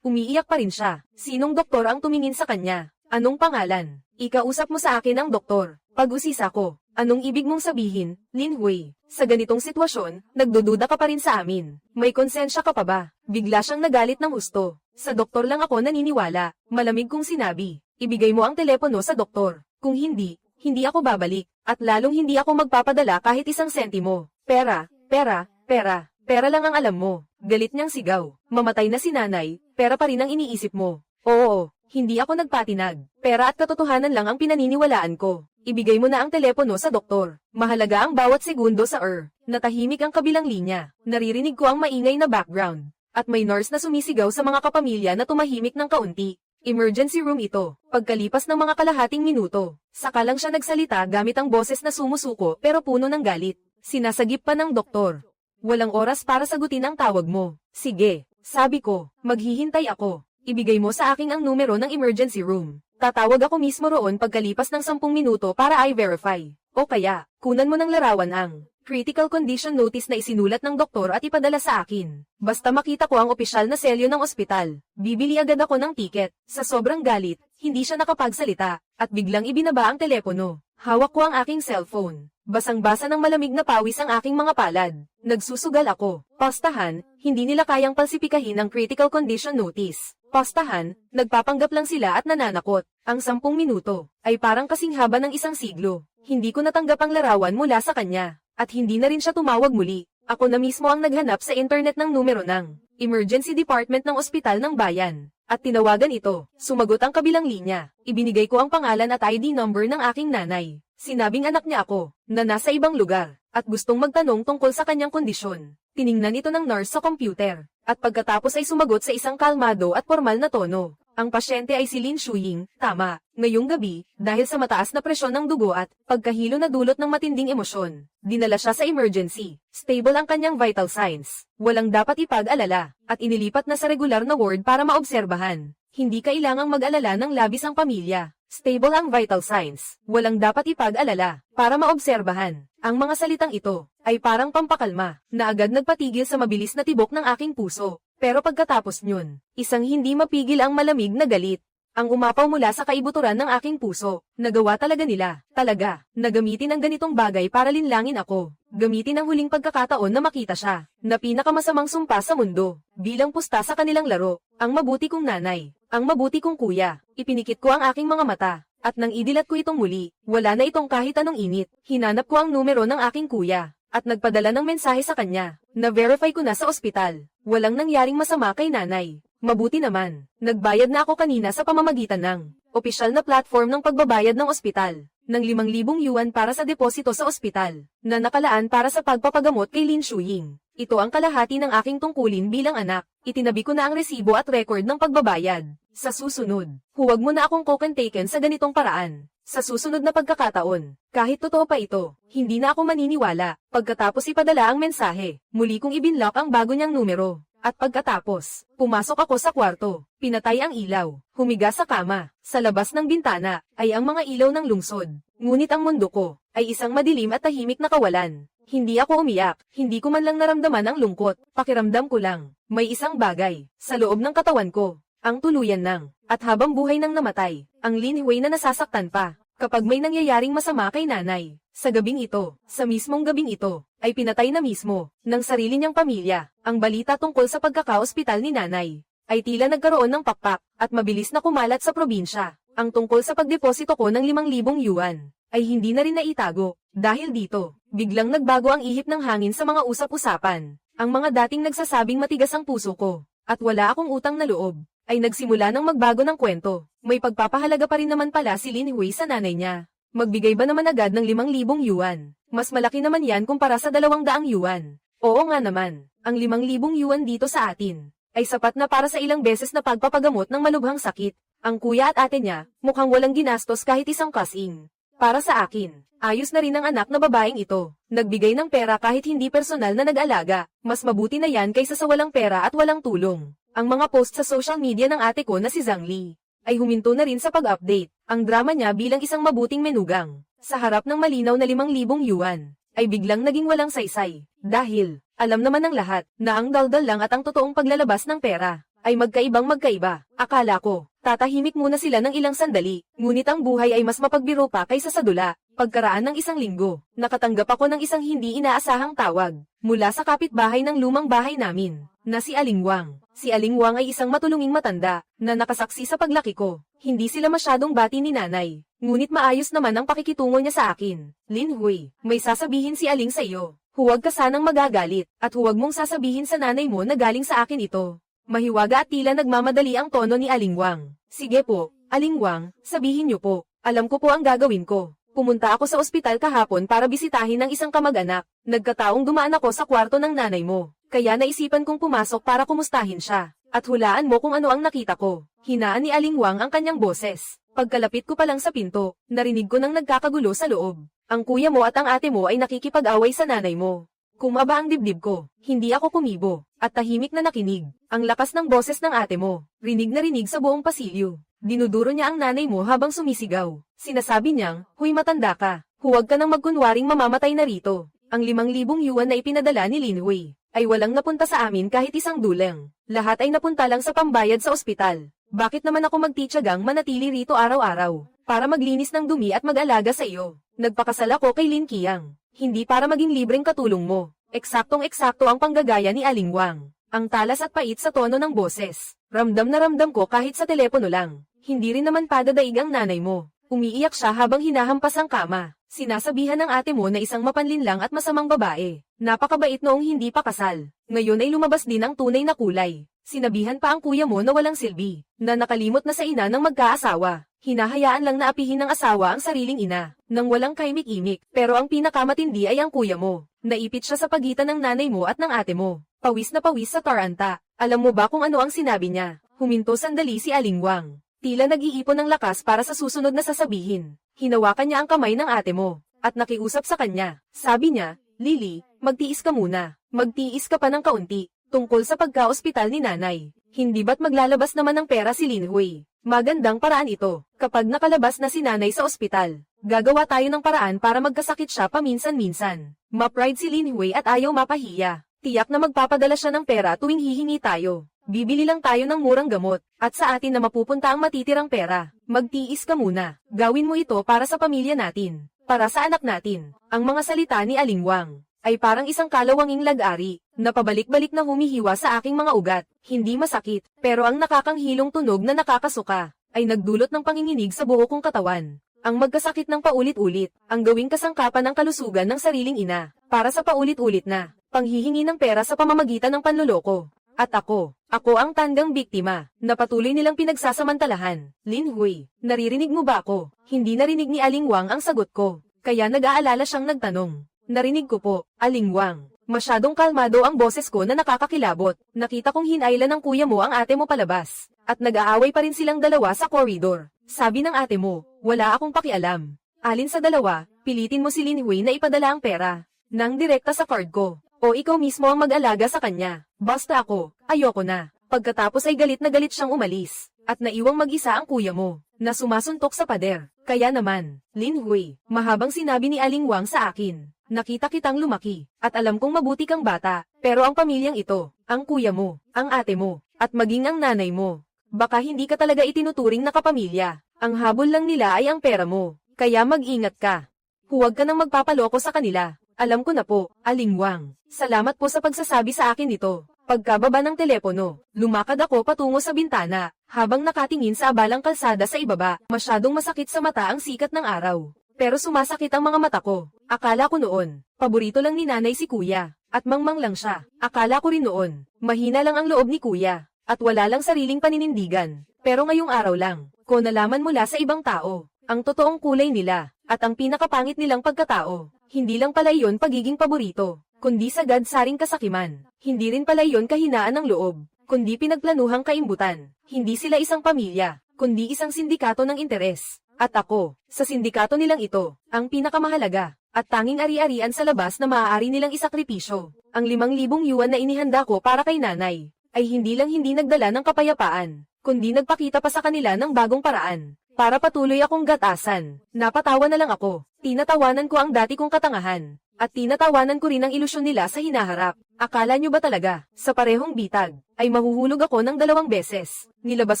Umiiyak pa rin siya. Sinong doktor ang tumingin sa kanya? Anong pangalan? Ikausap mo sa akin ang doktor. Pag-usisa ko. Anong ibig mong sabihin, Lin Hui? Sa ganitong sitwasyon, nagdududa ka pa rin sa amin. May konsensya ka pa ba? Bigla siyang nagalit ng husto. Sa doktor lang ako naniniwala. Malamig kong sinabi. Ibigay mo ang telepono sa doktor. Kung hindi, hindi ako babalik. At lalong hindi ako magpapadala kahit isang sentimo. Pera, pera, pera. Pera lang ang alam mo. Galit niyang sigaw. Mamatay na si nanay, pera pa rin ang iniisip mo. Oo, hindi ako nagpatinag. Pera at katotohanan lang ang pinaniniwalaan ko. Ibigay mo na ang telepono sa doktor. Mahalaga ang bawat segundo sa Natahimik ang kabilang linya. Naririnig ko ang maingay na background. At may nurse na sumisigaw sa mga kapamilya na tumahimik ng kaunti. Emergency room ito. Pagkalipas ng mga kalahating minuto, saka lang siya nagsalita gamit ang boses na sumusuko pero puno ng galit. Sinasagip pa ng doktor. Walang oras para sagutin ang tawag mo. Sige, sabi ko, maghihintay ako. Ibigay mo sa akin ang numero ng emergency room. Tatawag ako mismo roon pagkalipas ng 10 minuto para i-verify. O kaya, kunan mo ng larawan ang critical condition notice na isinulat ng doktor at ipadala sa akin. Basta makita ko ang opisyal na selyo ng ospital, bibili agad ako ng tiket. Sa sobrang galit, hindi siya nakapagsalita, at biglang ibinaba ang telepono. Hawak ko ang aking cellphone. Basang-basa ng malamig na pawis ang aking mga palad. Nagsusugal ako. Pastahan, hindi nila kayang palsipikahin ang critical condition notice. Pastahan, nagpapanggap lang sila at nananakot. Ang 10 minuto ay parang kasing haba ng isang siglo. Hindi ko natanggap ang larawan mula sa kanya. At hindi na rin siya tumawag muli. Ako na mismo ang naghanap sa internet ng numero ng Emergency Department ng Ospital ng Bayan. At tinawagan ito. Sumagot ang kabilang linya. Ibinigay ko ang pangalan at ID number ng aking nanay. Sinabing anak niya ako, na nasa ibang lugar, at gustong magtanong tungkol sa kanyang kondisyon. Tiningnan ito ng nurse sa computer, at pagkatapos ay sumagot sa isang kalmado at formal na tono. Ang pasyente ay si Lin Shuying, tama. Ngayong gabi, dahil sa mataas na presyon ng dugo at pagkahilo na dulot ng matinding emosyon, dinala siya sa emergency. Stable ang kanyang vital signs. Walang dapat ipag-alala, at inilipat na sa regular na ward para maobserbahan. Hindi kailangang mag-alala ng labis ang pamilya. Stable ang vital signs. Walang dapat ipag-alala, para maobserbahan. Ang mga salitang ito, ay parang pampakalma, na agad nagpatigil sa mabilis na tibok ng aking puso. Pero pagkatapos nyun, isang hindi mapigil ang malamig na galit. Ang umapaw mula sa kaibuturan ng aking puso. Nagawa talaga nila, talaga, na gamitin ang ganitong bagay para linlangin ako. Gamitin ang huling pagkakataon na makita siya, na pinakamasamang sumpa sa mundo, bilang pusta sa kanilang laro. Ang mabuti kong nanay, ang mabuti kong kuya. Ipinikit ko ang aking mga mata, at nang idilat ko itong muli, wala na itong kahit anong init. Hinanap ko ang numero ng aking kuya, at nagpadala ng mensahe sa kanya. Na-verify ko na sa ospital. Walang nangyaring masama kay nanay. Mabuti naman. Nagbayad na ako kanina sa pamamagitan ng opisyal na platform ng pagbabayad ng ospital, ng 5,000 yuan para sa deposito sa ospital, na nakalaan para sa pagpapagamot kay Lin Shuying. Ito ang kalahati ng aking tungkulin bilang anak. Itinabi ko na ang resibo at record ng pagbabayad. Sa susunod, huwag mo na akong kokontaken sa ganitong paraan. Sa susunod na pagkakataon, kahit totoo pa ito, hindi na ako maniniwala. Pagkatapos ipadala ang mensahe, muli kong ibinlock ang bago niyang numero. At pagkatapos, pumasok ako sa kwarto, pinatay ang ilaw, humiga sa kama. Sa labas ng bintana, ay ang mga ilaw ng lungsod. Ngunit ang mundo ko, ay isang madilim at tahimik na kawalan. Hindi ako umiyak, hindi ko man lang naramdaman ang lungkot, pakiramdam ko lang. May isang bagay, sa loob ng katawan ko, ang tuluyan ng, at habang buhay nang namatay, ang Lin Hui na nasasaktan pa. Kapag may nangyayaring masama kay nanay, sa gabing ito, sa mismong gabing ito, ay pinatay na mismo, ng sarili niyang pamilya. Ang balita tungkol sa pagkaka-ospital ni nanay, ay tila nagkaroon ng pakpak, at mabilis na kumalat sa probinsya. Ang tungkol sa pagdeposito ko ng 5,000 yuan, ay hindi na rin naitago. Dahil dito, biglang nagbago ang ihip ng hangin sa mga usap-usapan. Ang mga dating nagsasabing matigas ang puso ko, at wala akong utang na loob, ay nagsimula ng magbago ng kwento. May pagpapahalaga pa rin naman pala si Lin Hui sa nanay niya. Magbigay ba naman agad ng 5,000 yuan? Mas malaki naman yan kumpara sa 200 yuan. Oo nga naman, ang 5,000 yuan dito sa atin, ay sapat na para sa ilang beses na pagpapagamot ng malubhang sakit. Ang kuya at ate niya, mukhang walang ginastos kahit isang kasing. Para sa akin, ayos na rin ang anak na babaeng ito. Nagbigay ng pera kahit hindi personal na nag-alaga. Mas mabuti na yan kaysa sa walang pera at walang tulong. Ang mga post sa social media ng ate ko na si Zhang Li, ay huminto na rin sa pag-update. Ang drama niya bilang isang mabuting menugang, sa harap ng malinaw na 5,000 yuan, ay biglang naging walang saysay. Dahil, alam naman ng lahat, na ang daldal lang at ang totoong paglalabas ng pera, ay magkaibang-magkaiba. Akala ko, tatahimik muna sila ng ilang sandali, ngunit ang buhay ay mas mapagbiro pa kaysa sa dula. Pagkaraan ng isang linggo, nakatanggap ako ng isang hindi inaasahang tawag, mula sa kapitbahay ng lumang bahay namin, na si Aling Wang. Si Aling Wang ay isang matulunging matanda, na nakasaksi sa paglaki ko. Hindi sila masyadong bati ni nanay, ngunit maayos naman ang pakikitungo niya sa akin. Lin Hui, may sasabihin si Aling sa iyo. Huwag ka sanang magagalit, at huwag mong sasabihin sa nanay mo na galing sa akin ito. Mahiwaga at tila nagmamadali ang tono ni Aling Wang. Sige po, Aling Wang, sabihin niyo po. Alam ko po ang gagawin ko. Pumunta ako sa ospital kahapon para bisitahin ng isang kamag-anak. Nagkataong dumaan ako sa kwarto ng nanay mo. Kaya naisipan kong pumasok para kumustahin siya. At hulaan mo kung ano ang nakita ko. Hinaan ni Aling Wang ang kanyang boses. Pagkalapit ko pa lang sa pinto, narinig ko nang nagkakagulo sa loob. Ang kuya mo at ang ate mo ay nakikipag-away sa nanay mo. Kumaba ang dibdib ko. Hindi ako kumibo. At tahimik na nakinig. Ang lakas ng boses ng ate mo. Rinig na rinig sa buong pasilyo. Dinuduro niya ang nanay mo habang sumisigaw. Sinasabi niyang, "Huy, matanda ka. Huwag ka nang magkunwaring mamamatay na rito." Ang 5,000 yuan na ipinadala ni Lin Hui ay walang napunta sa amin kahit isang dulang. Lahat ay napunta lang sa pambayad sa ospital. Bakit naman ako magtitiyagang manatili rito araw-araw? Para maglinis ng dumi at mag-alaga sa iyo. Nagpakasal ako kay Lin Qiang. Hindi para maging libreng katulong mo. Eksaktong-eksakto ang panggagaya ni Aling Wang. Ang talas at pait sa tono ng boses. Ramdam na ramdam ko kahit sa telepono lang. Hindi rin naman padadaig ang nanay mo. Umiiyak siya habang hinahampas ang kama. Sinasabihan ng ate mo na isang mapanlinlang at masamang babae. Napakabait noong hindi pa kasal. Ngayon ay lumabas din ang tunay na kulay. Sinabihan pa ang kuya mo na walang silbi. Na nakalimot na sa ina ng magkaasawa. Hinahayaan lang na apihin ng asawa ang sariling ina. Nang walang kaimik-imik. Pero ang pinakamatindi ay ang kuya mo. Naipit siya sa pagitan ng nanay mo at ng ate mo. Pawis na pawis sa taranta. Alam mo ba kung ano ang sinabi niya? Huminto sandali si Aling Wang. Tila nag-iipon ng lakas para sa susunod na sasabihin. Hinawakan niya ang kamay ng ate mo. At nakiusap sa kanya. Sabi niya, "Lily, magtiis ka muna. Magtiis ka pa ng kaunti. Tungkol sa pagka-ospital ni nanay. Hindi ba't maglalabas naman ng pera si Lin Hui? Magandang paraan ito. Kapag nakalabas na si nanay sa ospital, gagawa tayo ng paraan para magkasakit siya paminsan-minsan. Ma-pride si Lin Hui at ayaw mapahiya. Tiyak na magpapadala siya ng pera tuwing hihingi tayo. Bibili lang tayo ng murang gamot, at sa atin na mapupunta ang matitirang pera. Magtiis ka muna. Gawin mo ito para sa pamilya natin. Para sa anak natin." Ang mga salita ni Aling Wang ay parang isang kalawanging lag-ari, na pabalik-balik na humihiwa sa aking mga ugat. Hindi masakit, pero ang nakakanghilong tunog na nakakasuka, ay nagdulot ng panginginig sa buo kong katawan. Ang magkasakit ng paulit-ulit, ang gawing kasangkapan ng kalusugan ng sariling ina, para sa paulit-ulit na panghihingi ng pera sa pamamagitan ng panloloko. At ako ang tandang biktima, na patuloy nilang pinagsasamantalahan. Lin Hui, naririnig mo ba ako? Hindi narinig ni Aling Wang ang sagot ko, kaya nag-aalala siyang nagtanong. Narinig ko po, Aling Wang. Masyadong kalmado ang boses ko na nakakakilabot. Nakita kong hinailan ng kuya mo ang ate mo palabas, at nag-aaway pa rin silang dalawa sa koridor. Sabi ng ate mo, wala akong pakialam. Alin sa dalawa, pilitin mo si Lin Hui na ipadala ang pera nang direkta sa card ko. O ikaw mismo ang mag-alaga sa kanya. Basta ako, ayoko na. Pagkatapos ay galit na galit siyang umalis. At naiwang mag-isa ang kuya mo, na sumasuntok sa pader. Kaya naman, Lin Hui, mahabang sinabi ni Aling Wang sa akin. Nakita kitang lumaki, at alam kong mabuti kang bata. Pero ang pamilyang ito, ang kuya mo, ang ate mo, at maging ang nanay mo, baka hindi ka talaga itinuturing na kapamilya. Ang habol lang nila ay ang pera mo. Kaya mag-ingat ka. Huwag ka nang magpapaloko sa kanila. Alam ko na po, Aling Wang. Salamat po sa pagsasabi sa akin nito. Pagkababa ng telepono, lumakad ako patungo sa bintana, habang nakatingin sa abalang kalsada sa ibaba. Masyadong masakit sa mata ang sikat ng araw. Pero sumasakit ang mga mata ko. Akala ko noon, paborito lang ni nanay si kuya, at mangmang lang siya. Akala ko rin noon, mahina lang ang loob ni kuya, at wala lang sariling paninindigan. Pero ngayong araw lang, ko nalaman mula sa ibang tao, ang totoong kulay nila, at ang pinakapangit nilang pagkatao. Hindi lang pala iyon pagiging paborito, kundi sagad saring kasakiman. Hindi rin pala iyon kahinaan ng loob, kundi pinagplanuhang kaimbutan. Hindi sila isang pamilya, kundi isang sindikato ng interes. At ako, sa sindikato nilang ito, ang pinakamahalaga, at tanging ari-arian sa labas na maaari nilang isakripisyo. Ang 5,000 yuan na inihanda ko para kay nanay, ay hindi lang hindi nagdala ng kapayapaan, kundi nagpakita pa sa kanila ng bagong paraan. Para patuloy akong gatasan, napatawa na lang ako. Tinatawanan ko ang dati kong katangahan. At tinatawanan ko rin ang ilusyon nila sa hinaharap. Akala nyo ba talaga, sa parehong bitag, ay mahuhulog ako ng 2 beses? Nilabas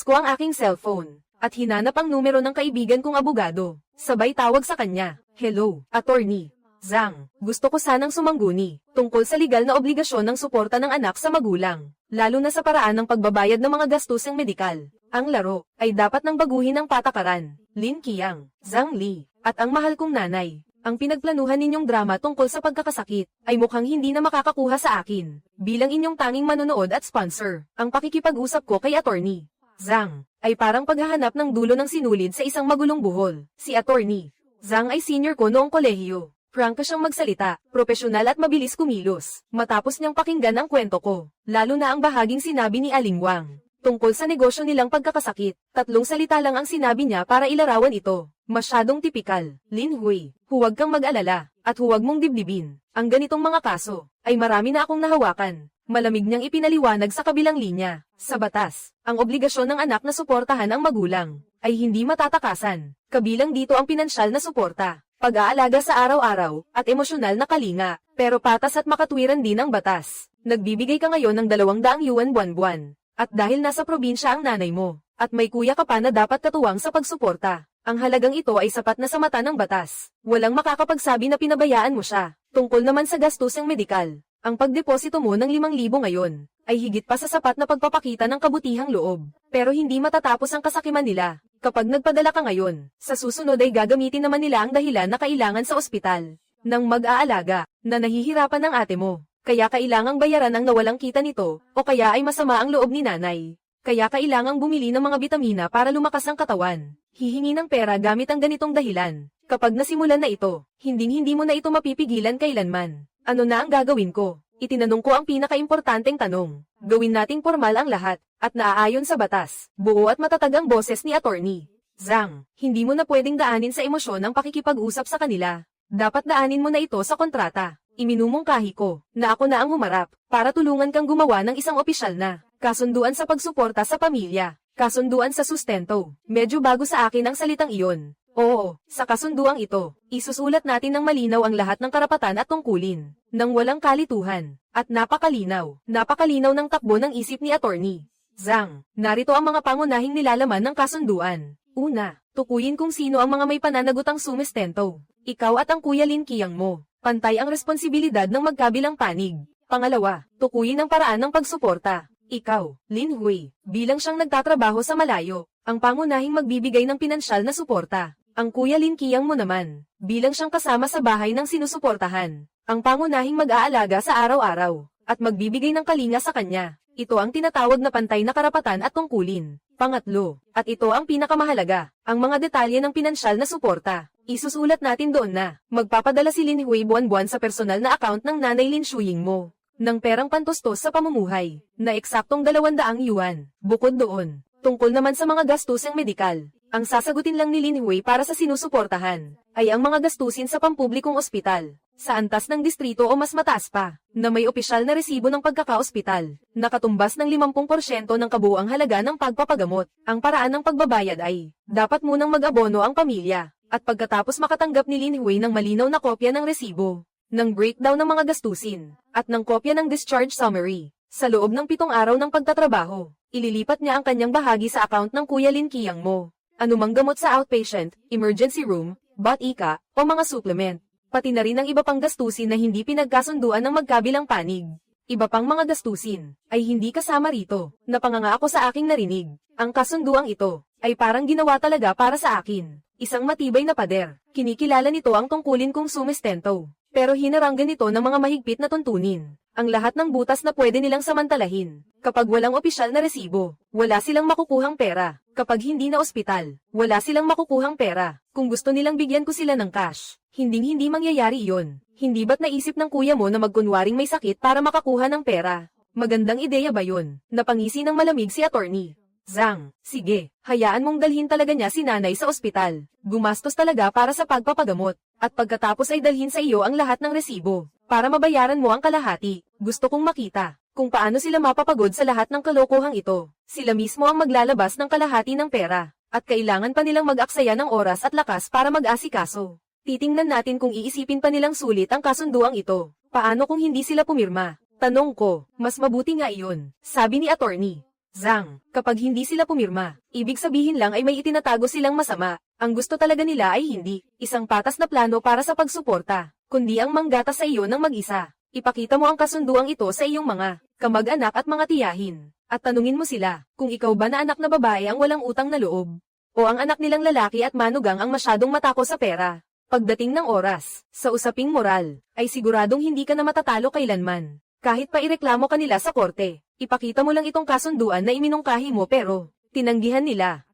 ko ang aking cellphone, at hinanap ang numero ng kaibigan kong abogado. Sabay tawag sa kanya, "Hello, attorney Zhang, gusto ko sanang sumangguni, tungkol sa legal na obligasyon ng suporta ng anak sa magulang, lalo na sa paraan ng pagbabayad ng mga gastusing medikal. Ang laro, ay dapat nang baguhin ng patakaran. Lin Qiang, Zhang Li, at ang mahal kong nanay. Ang pinagplanuhan ninyong drama tungkol sa pagkakasakit, ay mukhang hindi na makakakuha sa akin. Bilang inyong tanging manonood at sponsor, ang pakikipag-usap ko kay attorney Zhang, ay parang paghahanap ng dulo ng sinulid sa isang magulong buhol. Si attorney Zhang ay senior ko noong kolehiyo. Prangka siyang magsalita, propesyonal at mabilis kumilos. Matapos niyang pakinggan ang kwento ko, lalo na ang bahaging sinabi ni Aling Wang tungkol sa negosyo nilang pagkakasakit, 3 salita lang ang sinabi niya para ilarawan ito. Masyadong tipikal. Lin Hui, huwag kang mag-alala, at huwag mong dibdibin. Ang ganitong mga kaso, ay marami na akong nahawakan. Malamig niyang ipinaliwanag sa kabilang linya. Sa batas, ang obligasyon ng anak na suportahan ang magulang, ay hindi matatakasan. Kabilang dito ang pinansyal na suporta, pag-aalaga sa araw-araw, at emosyonal na kalinga, pero patas at makatwiran din ang batas. Nagbibigay ka ngayon ng 200 yuan buwan-buwan, at dahil nasa probinsya ang nanay mo, at may kuya ka pa na dapat katuwang sa pagsuporta, ang halagang ito ay sapat na sa mata ng batas. Walang makakapagsabi na pinabayaan mo siya. Tungkol naman sa gastusing medikal, ang pagdeposito mo ng 5,000 ngayon, ay higit pa sa sapat na pagpapakita ng kabutihang loob, pero hindi matatapos ang kasakiman nila. Kapag nagpadala ka ngayon, sa susunod ay gagamitin naman nila ang dahilan na kailangan sa ospital ng mag-aalaga, na nahihirapan ng ate mo. Kaya kailangang bayaran ang nawalang kita nito, o kaya ay masama ang loob ni nanay. Kaya kailangang bumili ng mga bitamina para lumakas ang katawan. Hihingi ng pera gamit ang ganitong dahilan. Kapag nasimulan na ito, hindi mo na ito mapipigilan kailanman. Ano na ang gagawin ko? Itinanong ko ang pinakaimportanteng tanong. Gawin nating formal ang lahat, at naaayon sa batas. Buo at matatag ang boses ni attorney Zhang. Hindi mo na pwedeng daanin sa emosyon ang pakikipag-usap sa kanila. Dapat daanin mo na ito sa kontrata. Iminumungkahi ko, na ako na ang humarap, para tulungan kang gumawa ng isang opisyal na kasunduan sa pagsuporta sa pamilya, kasunduan sa sustento. Medyo bago sa akin ang salitang iyon. Oo, sa kasunduang ito, isusulat natin ng malinaw ang lahat ng karapatan at tungkulin, nang walang kalituhan, at napakalinaw ng takbo ng isip ni attorney Zhang. Narito ang mga pangunahing nilalaman ng kasunduan. Una, tukuyin kung sino ang mga may pananagutang sumistento. Ikaw at ang kuya Lin Qiang mo. Pantay ang responsibilidad ng magkabilang panig. Pangalawa, tukuyin ang paraan ng pagsuporta. Ikaw, Lin Hui, bilang siyang nagtatrabaho sa malayo, ang pangunahing magbibigay ng pinansyal na suporta. Ang kuya Lin Qiang mo naman, bilang siyang kasama sa bahay ng sinusuportahan, ang pangunahing mag-aalaga sa araw-araw, at magbibigay ng kalinga sa kanya. Ito ang tinatawag na pantay na karapatan at tungkulin. Pangatlo, at ito ang pinakamahalaga, ang mga detalye ng pinansyal na suporta. Isusulat natin doon na, magpapadala si Lin Hui buwan-buwan sa personal na account ng nanay Lin Shuying mo, ng perang pantustos sa pamumuhay, na eksaktong 200 yuan. Bukod doon, tungkol naman sa mga gastusing medikal, ang sasagutin lang ni Lin Hui para sa sinusuportahan, ay ang mga gastusin sa pampublikong ospital, sa antas ng distrito o mas mataas pa, na may opisyal na resibo ng pagkaka-ospital, na katumbas ng 50% ng kabuuang halaga ng pagpapagamot. Ang paraan ng pagbabayad ay, dapat munang mag-abono ang pamilya, at pagkatapos makatanggap ni Lin Hui ng malinaw na kopya ng resibo, ng breakdown ng mga gastusin, at ng kopya ng discharge summary, sa loob ng 7 araw ng pagtatrabaho, ililipat niya ang kanyang bahagi sa account ng kuya Lin Qiang mo. Anumang gamot sa outpatient, emergency room, BAT-ICA, o mga supplement, pati na rin ang iba pang gastusin na hindi pinagkasunduan ng magkabilang panig. Iba pang mga gastusin, ay hindi kasama rito. Napanganga ako sa aking narinig. Ang kasunduang ito, ay parang ginawa talaga para sa akin. Isang matibay na pader. Kinikilala nito ang tungkulin kong sumistento. Pero hinaranggan nito ng mga mahigpit na tuntunin. Ang lahat ng butas na pwede nilang samantalahin. Kapag walang opisyal na resibo, wala silang makukuhang pera. Kapag hindi na ospital, wala silang makukuhang pera. Kung gusto nilang bigyan ko sila ng cash, hindi mangyayari iyon. Hindi ba't naisip ng kuya mo na magkunwaring may sakit para makakuha ng pera? Magandang ideya ba yun? Napangisi ng malamig si attorney Zhang. Sige, hayaan mong dalhin talaga niya si nanay sa ospital. Gumastos talaga para sa pagpapagamot. At pagkatapos ay dalhin sa iyo ang lahat ng resibo. Para mabayaran mo ang kalahati. Gusto kong makita kung paano sila mapapagod sa lahat ng kalokohang ito. Sila mismo ang maglalabas ng kalahati ng pera. At kailangan pa nilang mag-aksaya ng oras at lakas para mag-asikaso. Titingnan natin kung iisipin pa nilang sulit ang kasunduang ito. Paano kung hindi sila pumirma? Tanong ko, mas mabuti nga iyon, sabi ni Attorney Zhang. Kapag hindi sila pumirma, ibig sabihin lang ay may itinatago silang masama. Ang gusto talaga nila ay hindi isang patas na plano para sa pagsuporta, kundi ang manggata sa iyo ng mag-isa. Ipakita mo ang kasunduang ito sa iyong mga kamag-anak at mga tiyahin. At tanungin mo sila, kung ikaw ba na anak na babae ang walang utang na loob, o ang anak nilang lalaki at manugang ang masyadong matako sa pera. Pagdating ng oras, sa usaping moral, ay siguradong hindi ka na matatalo kailanman. Kahit pa ireklamo ka nila sa korte, ipakita mo lang itong kasunduan na iminungkahi mo pero, tinanggihan nila.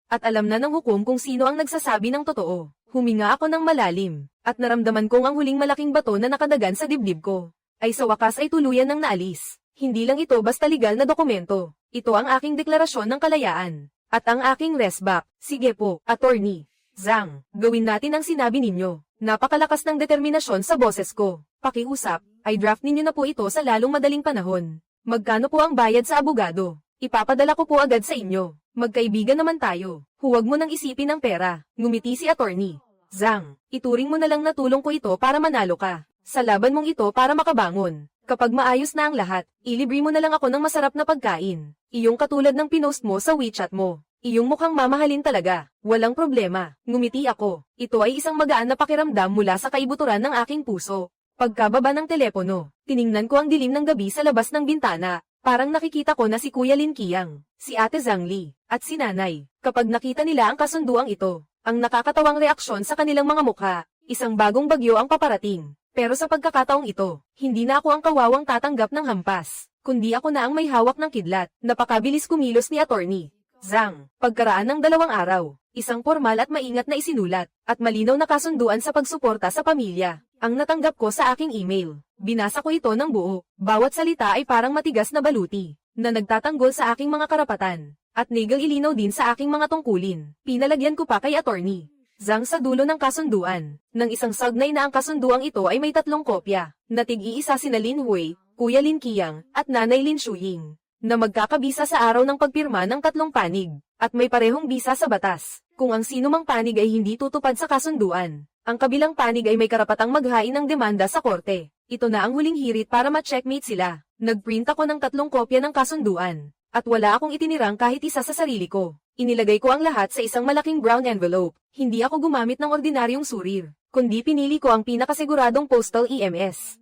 At alam na ng hukom kung sino ang nagsasabi ng totoo. Huminga ako ng malalim, at naramdaman kong ang huling malaking bato na nakadagan sa dibdib ko, ay sa wakas ay tuluyan ng naalis. Hindi lang ito basta legal na dokumento. Ito ang aking deklarasyon ng kalayaan. At ang aking resback. Sige po, Attorney Zhang, gawin natin ang sinabi ninyo. Napakalakas ng determinasyon sa boses ko. Pakiusap, ay draft ninyo na po ito sa lalong madaling panahon. Magkano po ang bayad sa abogado? Ipapadala ko po agad sa inyo. Magkaibigan naman tayo. Huwag mo nang isipin ang pera. Ngumiti si Attorney Zhang. Ituring mo na lang na tulong ko ito para manalo ka. Sa laban mong ito para makabangon. Kapag maayos na ang lahat, ilibre mo na lang ako ng masarap na pagkain. Iyong katulad ng pinost mo sa WeChat mo. Iyong mukhang mamahalin talaga. Walang problema. Ngumiti ako. Ito ay isang magaan na pakiramdam mula sa kaibuturan ng aking puso. Pagkababa ng telepono, tiningnan ko ang dilim ng gabi sa labas ng bintana. Parang nakikita ko na si Kuya Lin Qiang, si Ate Zhang Li, at si Nanay. Kapag nakita nila ang kasunduang ito, ang nakakatawang reaksyon sa kanilang mga mukha, isang bagong bagyo ang paparating. Pero sa pagkakataong ito, hindi na ako ang kawawang tatanggap ng hampas, kundi ako na ang may hawak ng kidlat. Napakabilis kumilos ni Attorney Zhang. Pagkaraan ng 2 araw, isang formal at maingat na isinulat, at malinaw na kasunduan sa pagsuporta sa pamilya, ang natanggap ko sa aking email. Binasa ko ito ng buo. Bawat salita ay parang matigas na baluti, na nagtatanggol sa aking mga karapatan, at nigang ilinaw din sa aking mga tungkulin. Pinalagyan ko pa kay Attorney Zhang sa dulo ng kasunduan, ng isang sagnay na ang kasunduang ito ay may 3 kopya, na tig-iisa sina Lin Hui, Kuya Lin Qiang, at Nanay Lin Shuying, na magkakabisa sa araw ng pagpirma ng 3 panig, at may parehong bisa sa batas. Kung ang sinumang panig ay hindi tutupad sa kasunduan, ang kabilang panig ay may karapatang maghain ng demanda sa korte. Ito na ang huling hirit para ma-checkmate sila. Nagprint ako ng 3 kopya ng kasunduan, at wala akong itinirang kahit isa sa sarili ko. Inilagay ko ang lahat sa isang malaking brown envelope. Hindi ako gumamit ng ordinaryong surir, kundi pinili ko ang pinakasiguradong postal EMS.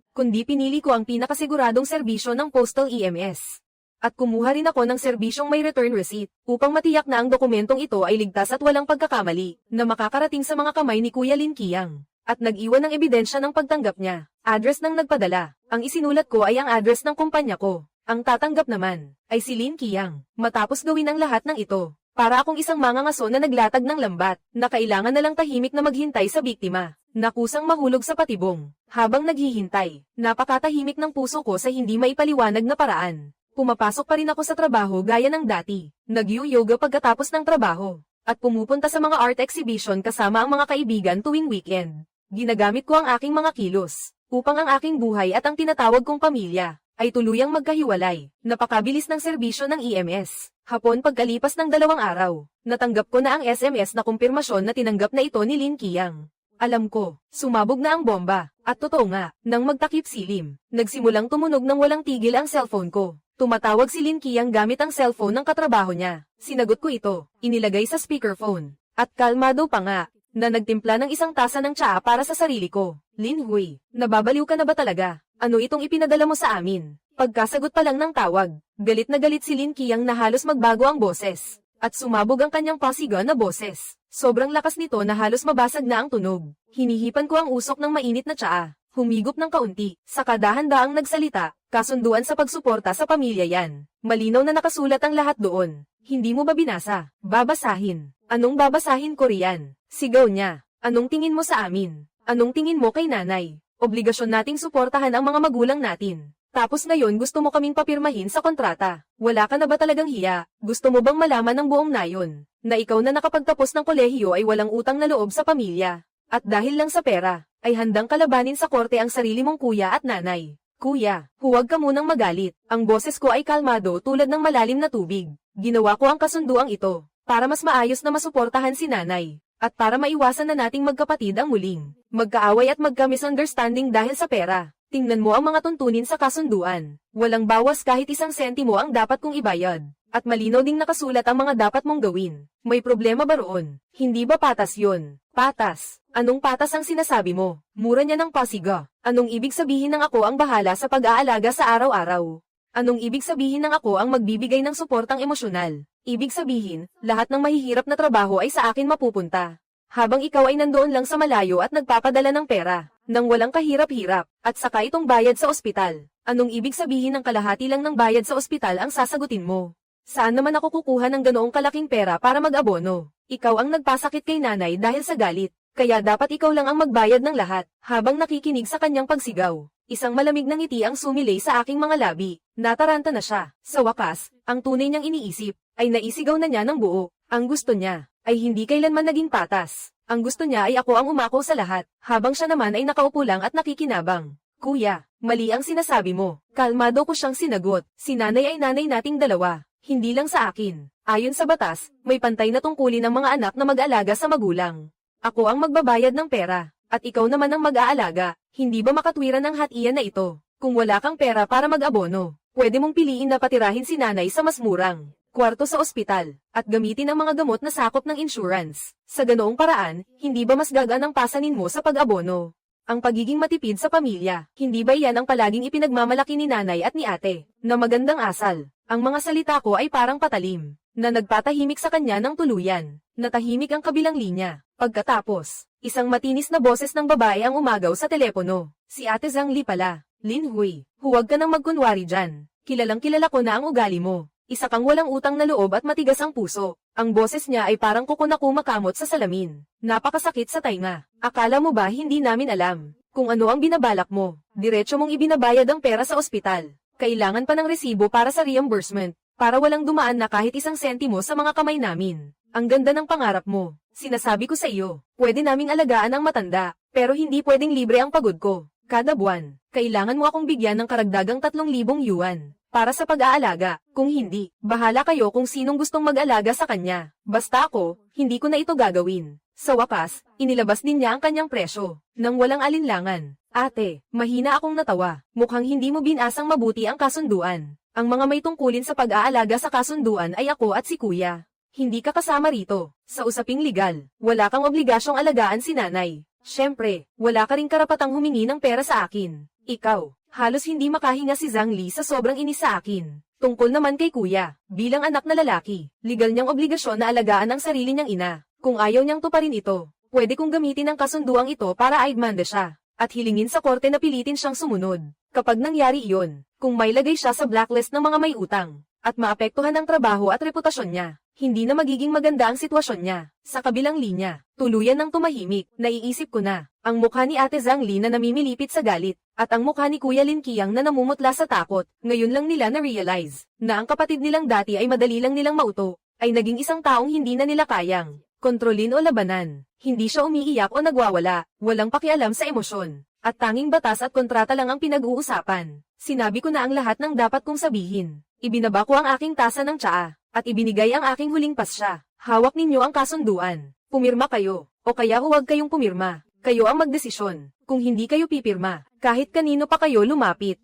Serbisyo ng postal EMS. At kumuha rin ako ng serbisyong may return receipt, upang matiyak na ang dokumentong ito ay ligtas at walang pagkakamali, na makakarating sa mga kamay ni Kuya Lin Qiang. At nag-iwan ng ebidensya ng pagtanggap niya. Address ng nagpadala. Ang isinulat ko ay ang address ng kumpanya ko. Ang tatanggap naman, ay si Lin Qiang. Matapos gawin ang lahat ng ito, para akong isang mangangaso na naglatag ng lambat, na kailangan na lang tahimik na maghintay sa biktima. Nakusang mahulog sa patibong. Habang naghihintay, napakatahimik ng puso ko sa hindi maipaliwanag na paraan. Pumapasok pa rin ako sa trabaho gaya ng dati. Nag-yoga pagkatapos ng trabaho. At pumupunta sa mga art exhibition kasama ang mga kaibigan tuwing weekend. Ginagamit ko ang aking mga kilos, upang ang aking buhay at ang tinatawag kong pamilya, ay tuluyang magkahiwalay. Napakabilis ng serbisyo ng EMS. Hapon pagkalipas ng 2 araw, natanggap ko na ang SMS na kumpirmasyon na tinanggap na ito ni Lin Qiang. Alam ko, sumabog na ang bomba. At totoo nga, nang magtakip silim, nagsimulang tumunog ng walang tigil ang cellphone ko. Tumatawag si Lin Qiang gamit ang cellphone ng katrabaho niya. Sinagot ko ito, inilagay sa speakerphone. At kalmado pa nga, na nagtimpla ng isang tasa ng tsaa para sa sarili ko. Lin Hui, nababaliw ka na ba talaga? Ano itong ipinadala mo sa amin? Pagkasagot pa lang ng tawag, galit na galit si Lin Qiang na halos magbago ang boses. At sumabog ang kanyang pasiga na boses. Sobrang lakas nito na halos mabasag na ang tunog. Hinihipan ko ang usok ng mainit na tsaa. Humigop ng kaunti, saka dahan-daang nagsalita, kasunduan sa pagsuporta sa pamilya yan. Malinaw na nakasulat ang lahat doon. Hindi mo ba binasa? Babasahin. Anong babasahin ko riyan? Sigaw niya. Anong tingin mo sa amin? Anong tingin mo kay nanay? Obligasyon nating suportahan ang mga magulang natin. Tapos ngayon gusto mo kaming papirmahin sa kontrata. Wala ka na ba talagang hiya? Gusto mo bang malaman ng buong nayon, na ikaw na nakapagtapos ng kolehiyo ay walang utang na loob sa pamilya? At dahil lang sa pera, ay handang kalabanin sa korte ang sarili mong kuya at nanay. Kuya, huwag ka munang magalit. Ang boses ko ay kalmado tulad ng malalim na tubig. Ginawa ko ang kasunduang ito, para mas maayos na masuportahan si nanay. At para maiwasan na nating magkapatid ang muling magkaaway at magka-misunderstanding dahil sa pera, tingnan mo ang mga tuntunin sa kasunduan. Walang bawas kahit isang sentimo ang dapat kong ibayad. At malinaw ding nakasulat ang mga dapat mong gawin. May problema ba roon? Hindi ba patas yun? Patas. Anong patas ang sinasabi mo? Mura niya ng pasiga. Anong ibig sabihin ng ako ang bahala sa pag-aalaga sa araw-araw? Anong ibig sabihin ng ako ang magbibigay ng suportang emosyonal? Ibig sabihin, lahat ng mahihirap na trabaho ay sa akin mapupunta. Habang ikaw ay nandoon lang sa malayo at nagpapadala ng pera, nang walang kahirap-hirap, at saka itong bayad sa ospital. Anong ibig sabihin ng kalahati lang ng bayad sa ospital ang sasagutin mo? Saan naman ako kukuha ng ganoong kalaking pera para mag-abono? Ikaw ang nagpasakit kay nanay dahil sa galit, kaya dapat ikaw lang ang magbayad ng lahat, habang nakikinig sa kanyang pagsigaw. Isang malamig na ngiti ang sumilay sa aking mga labi, nataranta na siya. Sa wakas, ang tunay niyang iniisip, ay naisigaw na niya ng buo. Ang gusto niya, ay hindi kailanman naging patas. Ang gusto niya ay ako ang umako sa lahat, habang siya naman ay nakaupo lang at nakikinabang. Kuya, mali ang sinasabi mo. Kalmado ko siyang sinagot, si nanay ay nanay nating dalawa. Hindi lang sa akin. Ayon sa batas, may pantay na tungkulin ng mga anak na mag-alaga sa magulang. Ako ang magbabayad ng pera, at ikaw naman ang mag-aalaga. Hindi ba makatwiran ang hatian na ito? Kung wala kang pera para mag-abono, pwede mong piliin na patirahin si nanay sa mas murang kwarto sa ospital, at gamitin ang mga gamot na sakop ng insurance. Sa ganoong paraan, hindi ba mas gagaan ang pasanin mo sa pag-abono? Ang pagiging matipid sa pamilya, hindi ba yan ang palaging ipinagmamalaki ni nanay at ni ate, na magandang asal? Ang mga salita ko ay parang patalim, na nagpatahimik sa kanya ng tuluyan. Natahimik ang kabilang linya. Pagkatapos, isang matinis na boses ng babae ang umagaw sa telepono. Si Ate Zhang Li pala. Lin Hui, huwag ka nang magkunwari dyan. Kilalang kilala ko na ang ugali mo. Isa kang walang utang na loob at matigas ang puso. Ang boses niya ay parang kuko na kumakamot sa salamin. Napakasakit sa tainga. Akala mo ba hindi namin alam kung ano ang binabalak mo? Diretso mong ibinabayad ang pera sa ospital. Kailangan pa ng resibo para sa reimbursement, para walang dumaan na kahit isang sentimo sa mga kamay namin. Ang ganda ng pangarap mo. Sinasabi ko sa iyo, pwede naming alagaan ang matanda, pero hindi pwedeng libre ang pagod ko. Kada buwan, kailangan mo akong bigyan ng karagdagang 3,000 yuan para sa pag-aalaga. Kung hindi, bahala kayo kung sinong gustong mag-alaga sa kanya. Basta ako, hindi ko na ito gagawin. Sa wakas, inilabas din niya ang kanyang presyo, nang walang alinlangan. Ate, mahina akong natawa. Mukhang hindi mo binasang mabuti ang kasunduan. Ang mga may tungkulin sa pag-aalaga sa kasunduan ay ako at si kuya. Hindi ka kasama rito. Sa usaping legal, wala kang obligasyong alagaan si nanay. Siyempre, wala ka ring karapatang humingi ng pera sa akin. Ikaw, halos hindi makahinga si Zhang Li sa sobrang inis sa akin. Tungkol naman kay kuya, bilang anak na lalaki, legal niyang obligasyon na alagaan ang sarili niyang ina. Kung ayaw niyang tuparin ito, pwede kong gamitin ang kasunduang ito para aigmanda siya, at hilingin sa korte na pilitin siyang sumunod. Kapag nangyari iyon, kung may lagay siya sa blacklist ng mga may utang, at maapektuhan ang trabaho at reputasyon niya, hindi na magiging maganda ang sitwasyon niya. Sa kabilang linya, tuluyan ng tumahimik, naiisip ko na, ang mukha ni Ate Zhang Li na namimilipit sa galit, at ang mukha ni Kuya Lin Qiang na namumutla sa takot. Ngayon lang nila na-realize, na ang kapatid nilang dati ay madali lang nilang mauto, ay naging isang taong hindi na nila kayang kontrolin o labanan. Hindi siya umiiyak o nagwawala, walang pakialam sa emosyon, at tanging batas at kontrata lang ang pinag-uusapan. Sinabi ko na ang lahat ng dapat kong sabihin. Ibinaba ko ang aking tasa ng tsaa, at ibinigay ang aking huling pasya. Hawak ninyo ang kasunduan. Pumirma kayo, o kaya huwag kayong pumirma. Kayo ang magdesisyon. Kung hindi kayo pipirma, kahit kanino pa kayo lumapit.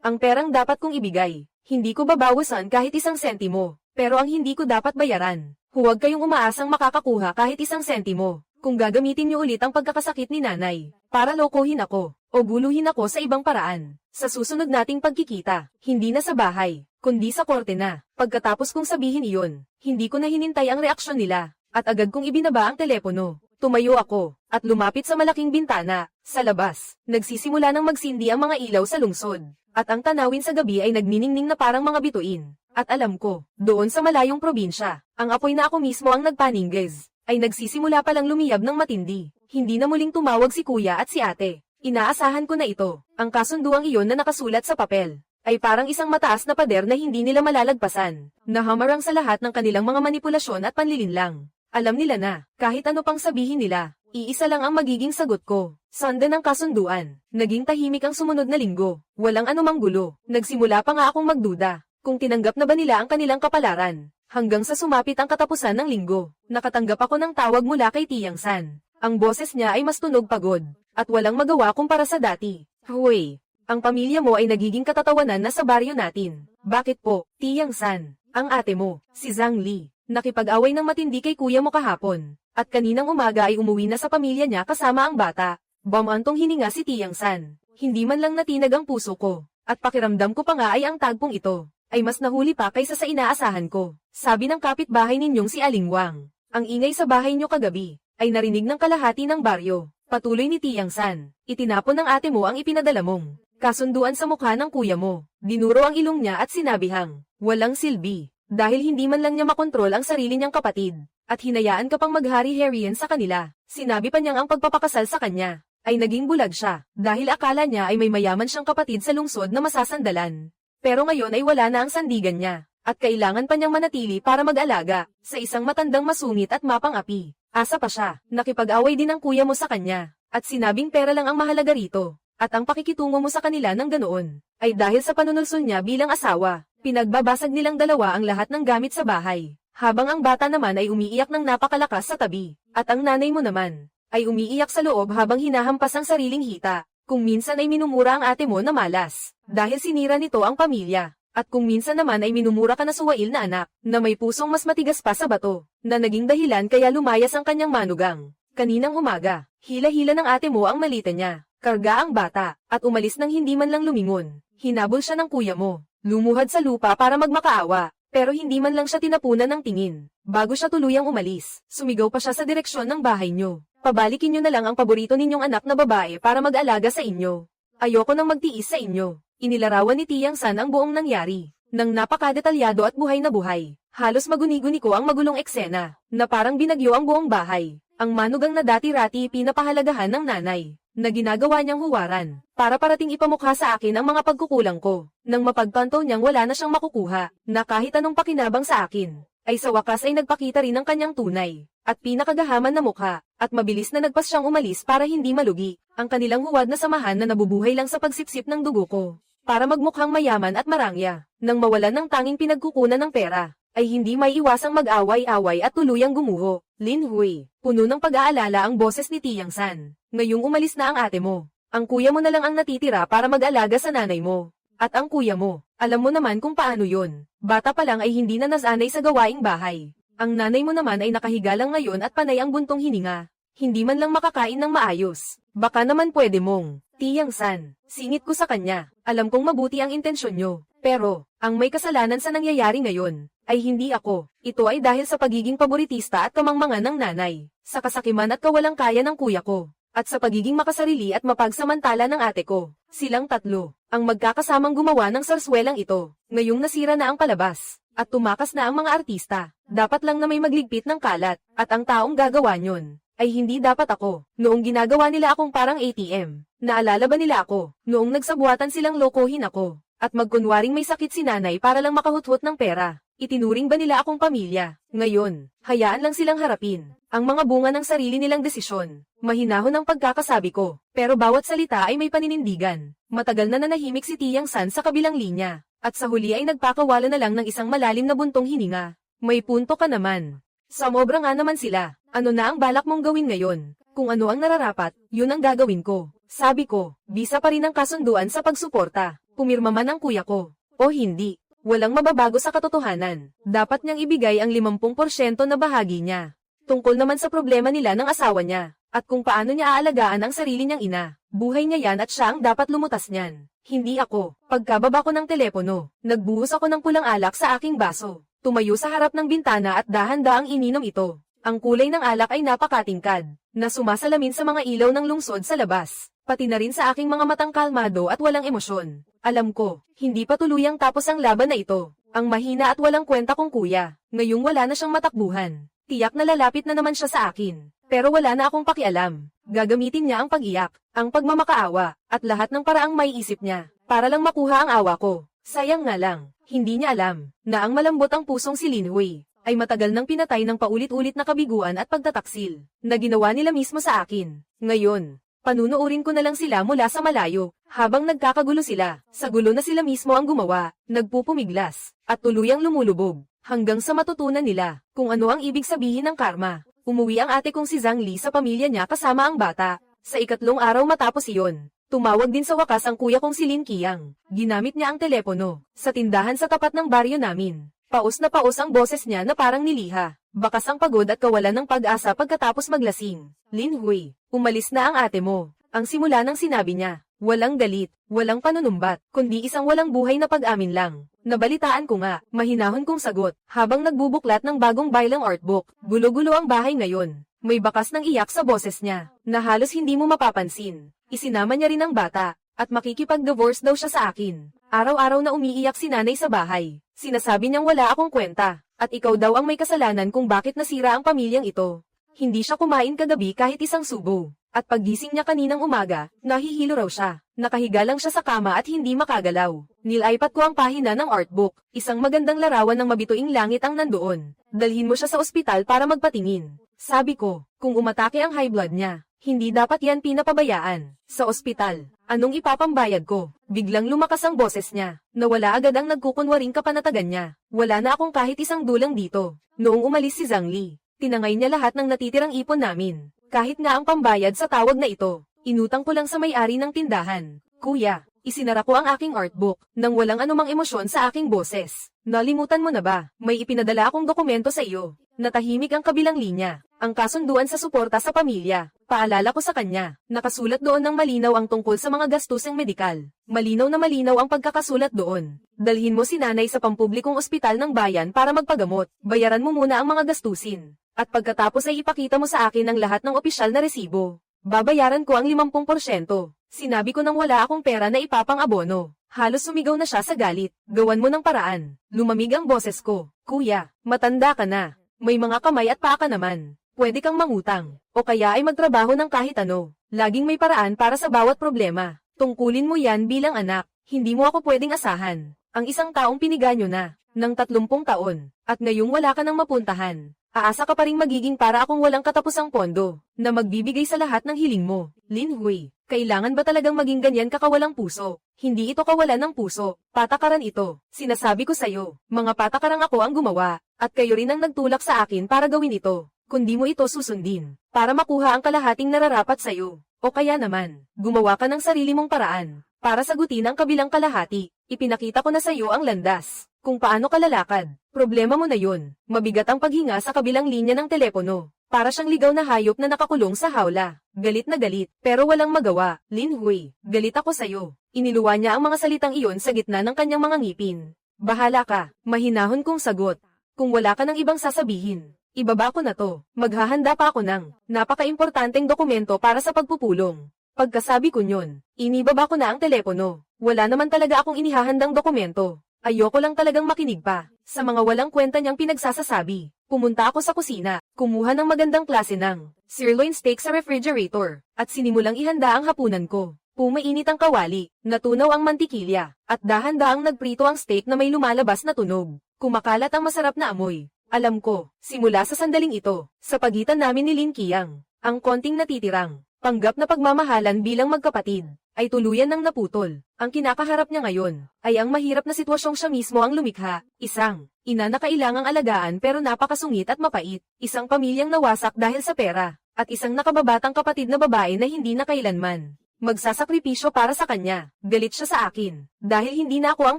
Ang perang dapat kong ibigay, hindi ko babawasan kahit isang sentimo, pero ang hindi ko dapat bayaran. Huwag kayong umaasang makakakuha kahit isang sentimo. Kung gagamitin niyo ulit ang pagkakasakit ni nanay, para lokohin ako, o guluhin ako sa ibang paraan, sa susunod nating pagkikita, hindi na sa bahay, kundi sa korte na. Pagkatapos kong sabihin iyon, hindi ko na hinintay ang reaksyon nila, at agad kong ibinaba ang telepono. Tumayo ako, at lumapit sa malaking bintana. Sa labas, nagsisimula ng magsindi ang mga ilaw sa lungsod, at ang tanawin sa gabi ay nagniningning na parang mga bituin. At alam ko, doon sa malayong probinsya, ang apoy na ako mismo ang nagpaninggis, ay nagsisimula palang lumiyab ng matindi. Hindi na muling tumawag si kuya at si ate. Inaasahan ko na ito, ang kasunduang iyon na nakasulat sa papel, ay parang isang mataas na pader na hindi nila malalagpasan, na hamarang sa lahat ng kanilang mga manipulasyon at panlilinlang. Alam nila na, kahit ano pang sabihin nila, iisa lang ang magiging sagot ko. Sundan ng kasunduan. Naging tahimik ang sumunod na linggo. Walang anumang gulo. Nagsimula pa nga akong magduda kung tinanggap na ba nila ang kanilang kapalaran. Hanggang sa sumapit ang katapusan ng linggo, nakatanggap ako ng tawag mula kay Tiang San. Ang boses niya ay mas tunog pagod, at walang magawa kumpara sa dati. Huwei, ang pamilya mo ay nagiging katatawanan na sa baryo natin. Bakit po, Tiang San? Ang ate mo, si Zhang Li, nakipag-away ng matindi kay kuya mo kahapon, at kaninang umaga ay umuwi na sa pamilya niya kasama ang bata. Bumantong hininga si Tiang San. Hindi man lang natinag ang puso ko, at pakiramdam ko pa nga ay ang tagpong ito ay mas nahuli pa kaysa sa inaasahan ko. Sabi ng kapitbahay ninyong si Aling Wang. Ang ingay sa bahay nyo kagabi ay narinig ng kalahati ng baryo. Patuloy ni Tiang San. Itinapon ng ate mo ang ipinadala mong kasunduan sa mukha ng kuya mo. Dinuro ang ilong niya at sinabihang walang silbi. Dahil hindi man lang niya makontrol ang sarili niyang kapatid, at hinayaan ka pang maghari-harian sa kanila. Sinabi pa niyang ang pagpapakasal sa kanya ay naging bulag siya, dahil akala niya ay may mayaman siyang kapatid sa lungsod na masasandalan. Pero ngayon ay wala na ang sandigan niya, at kailangan pa niyang manatili para mag-alaga sa isang matandang masungit at mapang-api. Asa pa siya, nakipag-away din ang kuya mo sa kanya, at sinabing pera lang ang mahalaga rito, at ang pakikitungo mo sa kanila ng ganoon, ay dahil sa panunulsol niya bilang asawa. Pinagbabasag nilang dalawa ang lahat ng gamit sa bahay, habang ang bata naman ay umiiyak ng napakalakas sa tabi, at ang nanay mo naman ay umiiyak sa loob habang hinahampas ang sariling hita. Kung minsan ay minumura ang ate mo na malas, dahil sinira nito ang pamilya. At kung minsan naman ay minumura ka na suwail na anak, na may pusong mas matigas pa sa bato, na naging dahilan kaya lumayas ang kanyang manugang. Kaninang umaga, hila-hila ng ate mo ang malita niya, karga ang bata, at umalis nang hindi man lang lumingon. Hinabol siya ng kuya mo, lumuhad sa lupa para magmakaawa, pero hindi man lang siya tinapunan ng tingin. Bago siya tuluyang umalis, sumigaw pa siya sa direksyon ng bahay niyo. Pabalikin niyo na lang ang paborito ninyong anak na babae para mag-alaga sa inyo. Ayoko nang magtiis sa inyo. Inilarawan ni Tiang San ang buong nangyari, nang napakadetalyado at buhay na buhay. Halos maguni-guni ko ang magulong eksena, na parang binagyo ang buong bahay. Ang manugang na dati-rati pinapahalagahan ng nanay, na ginagawa niyang huwaran, para parating ipamukha sa akin ang mga pagkukulang ko. Nang mapagpanto niyang wala na siyang makukuha, na kahit anong pakinabang sa akin, ay sa wakas ay nagpakita rin ng kanyang tunay, at pinakagahaman na mukha, at mabilis na nagpas siyang umalis para hindi malugi ang kanilang huwad na samahan na nabubuhay lang sa pagsipsip ng dugo ko, para magmukhang mayaman at marangya. Nang mawalan ng tanging pinagkukunan ng pera, ay hindi may iwasang mag-away-away at tuluyang gumuho. Lin Hui, puno ng pag-aalala ang boses ni Tiang San. Ngayong umalis na ang ate mo, ang kuya mo na lang ang natitira para mag-alaga sa nanay mo. At ang kuya mo, alam mo naman kung paano yun. Bata pa lang ay hindi na nasanay sa gawaing bahay. Ang nanay mo naman ay nakahiga lang ngayon at panay ang buntong hininga. Hindi man lang makakain ng maayos. Baka naman pwede mong, Tiang San, singit ko sa kanya. Alam kong mabuti ang intensyon nyo. Pero, ang may kasalanan sa nangyayari ngayon, ay hindi ako. Ito ay dahil sa pagiging paboritista at kamangmangan ng nanay, sa kasakiman at kawalang kaya ng kuya ko, at sa pagiging makasarili at mapagsamantala ng ate ko. Silang tatlo, ang magkakasamang gumawa ng sarswelang ito. Ngayong nasira na ang palabas, at tumakas na ang mga artista. Dapat lang na may magligpit ng kalat, at ang taong gagawa nyon, ay hindi dapat ako. Noong ginagawa nila akong parang ATM, naalala ba nila ako, noong nagsabuatan silang lokohin ako, at magkunwaring may sakit si nanay para lang makahuthot ng pera? Itinuring ba nila akong pamilya? Ngayon, hayaan lang silang harapin ang mga bunga ng sarili nilang desisyon. Mahinahon ang pagkakasabi ko, pero bawat salita ay may paninindigan. Matagal na nanahimik si Tiang San sa kabilang linya, at sa huli ay nagpakawala na lang ng isang malalim na buntong hininga. May punto ka naman. Sumobra nga naman sila. Ano na ang balak mong gawin ngayon? Kung ano ang nararapat, yun ang gagawin ko. Sabi ko, bisa pa rin ang kasunduan sa pagsuporta. Pumirma man ang kuya ko, o hindi. Walang mababago sa katotohanan. Dapat niyang ibigay ang 50% na bahagi niya. Tungkol naman sa problema nila ng asawa niya, at kung paano niya aalagaan ang sarili niyang ina. Buhay niya yan at siya ang dapat lumutas niyan. Hindi ako. Pagkababa ko ng telepono, nagbuhos ako ng pulang alak sa aking baso. Tumayo sa harap ng bintana at dahan-daang ininom ito. Ang kulay ng alak ay napakatingkad, na sumasalamin sa mga ilaw ng lungsod sa labas, pati na rin sa aking mga matang kalmado at walang emosyon. Alam ko, hindi pa tuluyang tapos ang laban na ito. Ang mahina at walang kwenta kong kuya, ngayong wala na siyang matakbuhan. Tiyak na lalapit na naman siya sa akin, pero wala na akong pakialam. Gagamitin niya ang pag-iyak, ang pagmamakaawa, at lahat ng paraang maiisip niya, para lang makuha ang awa ko. Sayang nga lang, hindi niya alam, na ang malambot ang pusong si Lin Hui, ay matagal nang pinatay ng paulit-ulit na kabiguan at pagtataksil, na ginawa nila mismo sa akin. Ngayon, panunuurin ko na lang sila mula sa malayo, habang nagkakagulo sila, sa gulo na sila mismo ang gumawa, nagpupumiglas, at tuluyang lumulubog. Hanggang sa matutunan nila kung ano ang ibig sabihin ng karma. Umuwi ang ate kong si Zhang Li sa pamilya niya kasama ang bata. Sa ikatlong araw matapos iyon, tumawag din sa wakas ang kuya kong si Lin Qiang. Ginamit niya ang telepono sa tindahan sa tapat ng baryo namin. Paus na paus ang boses niya na parang niliha. Bakas ang pagod at kawalan ng pag-asa pagkatapos maglasing. Lin Hui, umalis na ang ate mo. Ang simula ng sinabi niya. Walang galit, walang panunumbat, kundi isang walang buhay na pag-amin lang. Nabalitaan ko nga, mahinahon kong sagot, habang nagbubuklat ng bagong bailang artbook. Gulo-gulo ang bahay ngayon. May bakas ng iyak sa boses niya, na halos hindi mo mapapansin. Isinama niya rin ang bata, at makikipag-divorce daw siya sa akin. Araw-araw na umiiyak si nanay sa bahay. Sinasabi niyang wala akong kwenta, at ikaw daw ang may kasalanan kung bakit nasira ang pamilyang ito. Hindi siya kumain kagabi kahit isang subo. At paggising niya kaninang umaga, nahihilo raw siya. Nakahiga lang siya sa kama at hindi makagalaw. Nilaipat ko ang pahina ng artbook. Isang magandang larawan ng mabituing langit ang nandoon. Dalhin mo siya sa ospital para magpatingin. Sabi ko, kung umatake ang high blood niya, hindi dapat yan pinapabayaan. Sa ospital, anong ipapambayad ko? Biglang lumakas ang boses niya. Nawala agad ang nagkukunwaring kapanatagan niya. Wala na akong kahit isang dulang dito. Noong umalis si Zhang Li, tinangay niya lahat ng natitirang ipon namin. Kahit nga ang pambayad sa tawag na ito, inutang ko lang sa may-ari ng tindahan. Kuya, isinara ko ang aking artbook, nang walang anumang emosyon sa aking boses. Nalimutan mo na ba? May ipinadala akong dokumento sa iyo. Natahimik ang kabilang linya. Ang kasunduan sa suporta sa pamilya. Paalala ko sa kanya, nakasulat doon ng malinaw ang tungkol sa mga gastusing medikal. Malinaw na malinaw ang pagkakasulat doon. Dalhin mo si nanay sa pampublikong ospital ng bayan para magpagamot. Bayaran mo muna ang mga gastusin. At pagkatapos ay ipakita mo sa akin ang lahat ng opisyal na resibo. Babayaran ko ang 50%. Sinabi ko nang wala akong pera na ipapang-abono. Halos sumigaw na siya sa galit. Gawan mo ng paraan. Lumamig ang boses ko. Kuya, matanda ka na. May mga kamay at paa ka naman. Pwede kang mangutang. O kaya ay magtrabaho ng kahit ano. Laging may paraan para sa bawat problema. Tungkulin mo yan bilang anak. Hindi mo ako pwedeng asahan. Ang isang taong piniganyo na, ng 30 taon. At ngayong wala ka nang mapuntahan. Aasa ka pa ring magiging para akong walang katapusang pondo, na magbibigay sa lahat ng hiling mo. Lin Hui, kailangan ba talagang maging ganyan kakawalang puso? Hindi ito kawalan ng puso, patakaran ito. Sinasabi ko sa'yo, mga patakarang ako ang gumawa, at kayo rin ang nagtulak sa akin para gawin ito. Kundi mo ito susundin, para makuha ang kalahating nararapat sa'yo. O kaya naman, gumawa ka ng sarili mong paraan, para sagutin ang kabilang kalahati. Ipinakita ko na sa'yo ang landas, kung paano ka lalakad. Problema mo na yun. Mabigat ang paghinga sa kabilang linya ng telepono. Para siyang ligaw na hayop na nakakulong sa hawla. Galit na galit, pero walang magawa. Lin Hui, galit ako sa'yo. Iniluwa niya ang mga salitang iyon sa gitna ng kanyang mga ngipin. Bahala ka, mahinahon kong sagot. Kung wala ka ng ibang sasabihin, ibaba ko na to. Maghahanda pa ako ng napaka-importanteng dokumento para sa pagpupulong. Pagkasabi ko nyon, inibaba ko na ang telepono. Wala naman talaga akong inihahandang dokumento. Ayoko lang talagang makinig pa sa mga walang kwenta niyang pinagsasasabi. Pumunta ako sa kusina, kumuha ng magandang klase ng sirloin steak sa refrigerator, at sinimulang ihanda ang hapunan ko. Pumainit ang kawali, natunaw ang mantikilya, at dahan-dahang nagprito ang steak na may lumalabas na tunog. Kumakalat ang masarap na amoy. Alam ko, simula sa sandaling ito, sa pagitan namin ni Lin Qiang, ang konting natitirang panggap na pagmamahalan bilang magkapatid, ay tuluyan ng naputol. Ang kinakaharap niya ngayon, ay ang mahirap na sitwasyong siya mismo ang lumikha. Isang ina na kailangang alagaan pero napakasungit at mapait. Isang pamilyang nawasak dahil sa pera. At isang nakababatang kapatid na babae na hindi na kailanman magsasakripisyo para sa kanya. Galit siya sa akin, dahil hindi na ako ang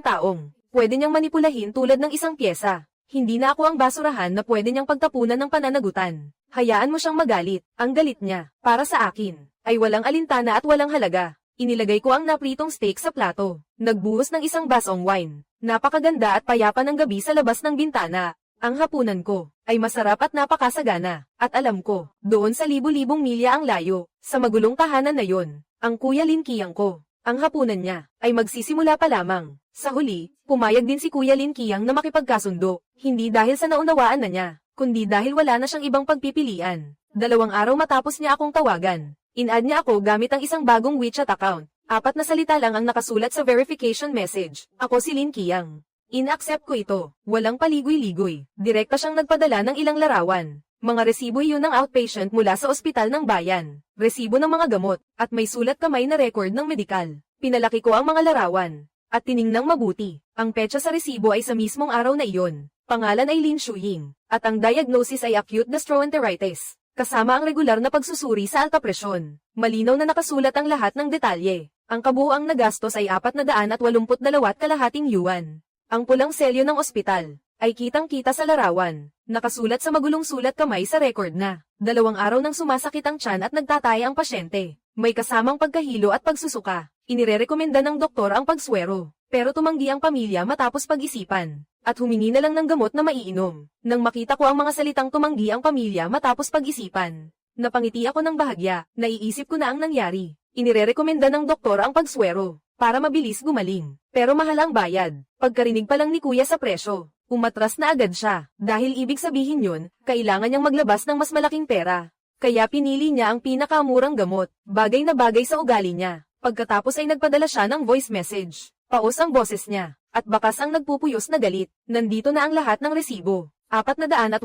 taong pwede niyang manipulahin tulad ng isang pyesa. Hindi na ako ang basurahan na pwede niyang pagtapunan ng pananagutan. Hayaan mo siyang magalit. Ang galit niya, para sa akin, ay walang alintana at walang halaga. Inilagay ko ang napritong steak sa plato. Nagbuhos ng isang basong wine. Napakaganda at payapa ng gabi sa labas ng bintana. Ang hapunan ko ay masarap at napakasagana. At alam ko, doon sa libu-libong milya ang layo, sa magulong tahanan na yon, ang Kuya Lin Qiang ko. Ang hapunan niya ay magsisimula pa lamang. Sa huli, pumayag din si Kuya Lin Qiang na makipagkasundo. Hindi dahil sa naunawaan na niya, kundi dahil wala na siyang ibang pagpipilian. 2 araw matapos niya akong tawagan, in-add niya ako gamit ang isang bagong WeChat account. 4 na salita lang ang nakasulat sa verification message. Ako si Lin Qiang. In-accept ko ito. Walang paligoy-ligoy. Direkta siyang nagpadala ng ilang larawan. Mga resibo iyon ng outpatient mula sa ospital ng bayan. Resibo ng mga gamot, at may sulat kamay na record ng medikal. Pinalaki ko ang mga larawan, at tiningnang mabuti. Ang petsa sa resibo ay sa mismong araw na iyon. Pangalan ay Lin Shuying, at ang diagnosis ay acute gastroenteritis, kasama ang regular na pagsusuri sa alta presyon. Malinaw na nakasulat ang lahat ng detalye. Ang kabuuang nagastos ay 482.2 yuan. Ang pulang selyo ng ospital ay kitang-kita sa larawan. Nakasulat sa magulong sulat kamay sa record na 2 araw nang sumasakit ang tiyan at nagtatay ang pasyente. May kasamang pagkahilo at pagsusuka. Inirerekomenda ng doktor ang pagswero, pero tumanggi ang pamilya matapos pag-isipan, at humingi na lang ng gamot na maiinom. Nang makita ko ang mga salitang tumanggi ang pamilya matapos pag-isipan, napangiti ako ng bahagya. Naiisip ko na ang nangyari. Inirerekomenda ng doktor ang pagswero, para mabilis gumaling. Pero mahal ang bayad. Pagkarinig pa lang ni kuya sa presyo, umatras na agad siya. Dahil ibig sabihin yun, kailangan niyang maglabas ng mas malaking pera. Kaya pinili niya ang pinakamurang gamot, bagay na bagay sa ugali niya. Pagkatapos ay nagpadala siya ng voice message. Paus ang boses niya, at bakas ang nagpupuyos na galit. Nandito na ang lahat ng resibo. 482.2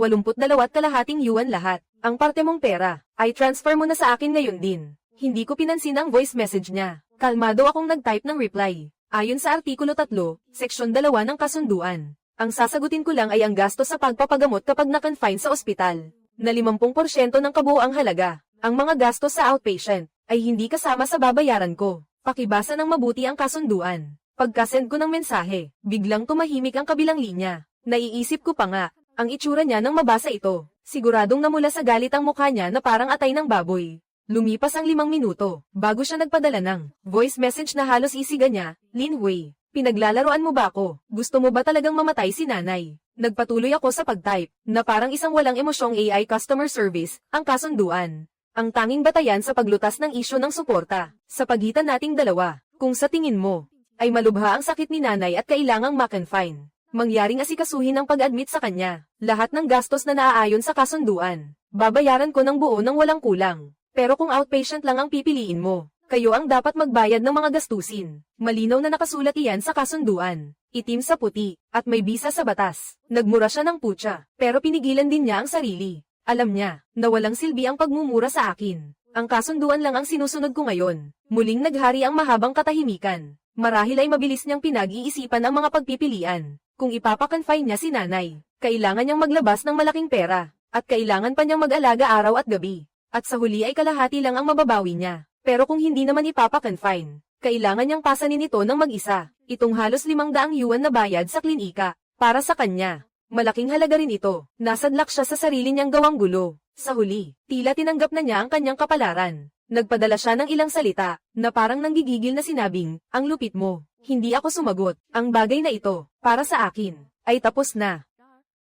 yuan lahat. Ang parte mong pera, ay transfer mo na sa akin ngayon din. Hindi ko pinansin ang voice message niya. Kalmado akong nag-type ng reply. Ayon sa Artikulo 3, Seksyon 2 ng Kasunduan. Ang sasagutin ko lang ay ang gasto sa pagpapagamot kapag na-confine sa ospital, na 50% ng kabuuang halaga. Ang mga gastos sa outpatient ay hindi kasama sa babayaran ko. Pakibasa ng mabuti ang kasunduan. Pagkasend ko ng mensahe, biglang tumahimik ang kabilang linya. Naiisip ko pa nga, ang itsura niya nang mabasa ito. Siguradong namula sa galit ang mukha niya na parang atay ng baboy. Lumipas ang 5 minuto, bago siya nagpadala ng voice message na halos isiga niya. Lin Wei, pinaglalaroan mo ba ako? Gusto mo ba talagang mamatay si nanay? Nagpatuloy ako sa pag-type, na parang isang walang emosyong AI customer service, ang kasunduan. Ang tanging batayan sa paglutas ng isyu ng suporta, sa pagitan nating dalawa. Kung sa tingin mo, ay malubha ang sakit ni nanay at kailangang ma-confine, mangyaring asikasuhin ang pag-admit sa kanya. Lahat ng gastos na naaayon sa kasunduan, babayaran ko ng buo ng walang kulang. Pero kung outpatient lang ang pipiliin mo, kayo ang dapat magbayad ng mga gastusin. Malinaw na nakasulat iyan sa kasunduan. Itim sa puti, at may bisa sa batas. Nagmura siya ng putya, pero pinigilan din niya ang sarili. Alam niya, na walang silbi ang pagmumura sa akin. Ang kasunduan lang ang sinusunod ko ngayon. Muling naghari ang mahabang katahimikan. Marahil ay mabilis niyang pinag-iisipan ang mga pagpipilian. Kung ipapakonfine niya si nanay, kailangan niyang maglabas ng malaking pera, at kailangan pa niyang mag-alaga araw at gabi. At sa huli ay kalahati lang ang mababawi niya. Pero kung hindi naman ipapakonfine, kailangan niyang pasanin ito ng mag-isa. Itong halos 500 yuan na bayad sa klinika, para sa kanya. Malaking halaga rin ito. Nasadlak siya sa sarili niyang gawang gulo. Sa huli, tila tinanggap na niya ang kanyang kapalaran. Nagpadala siya ng ilang salita, na parang nanggigigil na sinabing, ang lupit mo. Hindi ako sumagot. Ang bagay na ito, para sa akin, ay tapos na.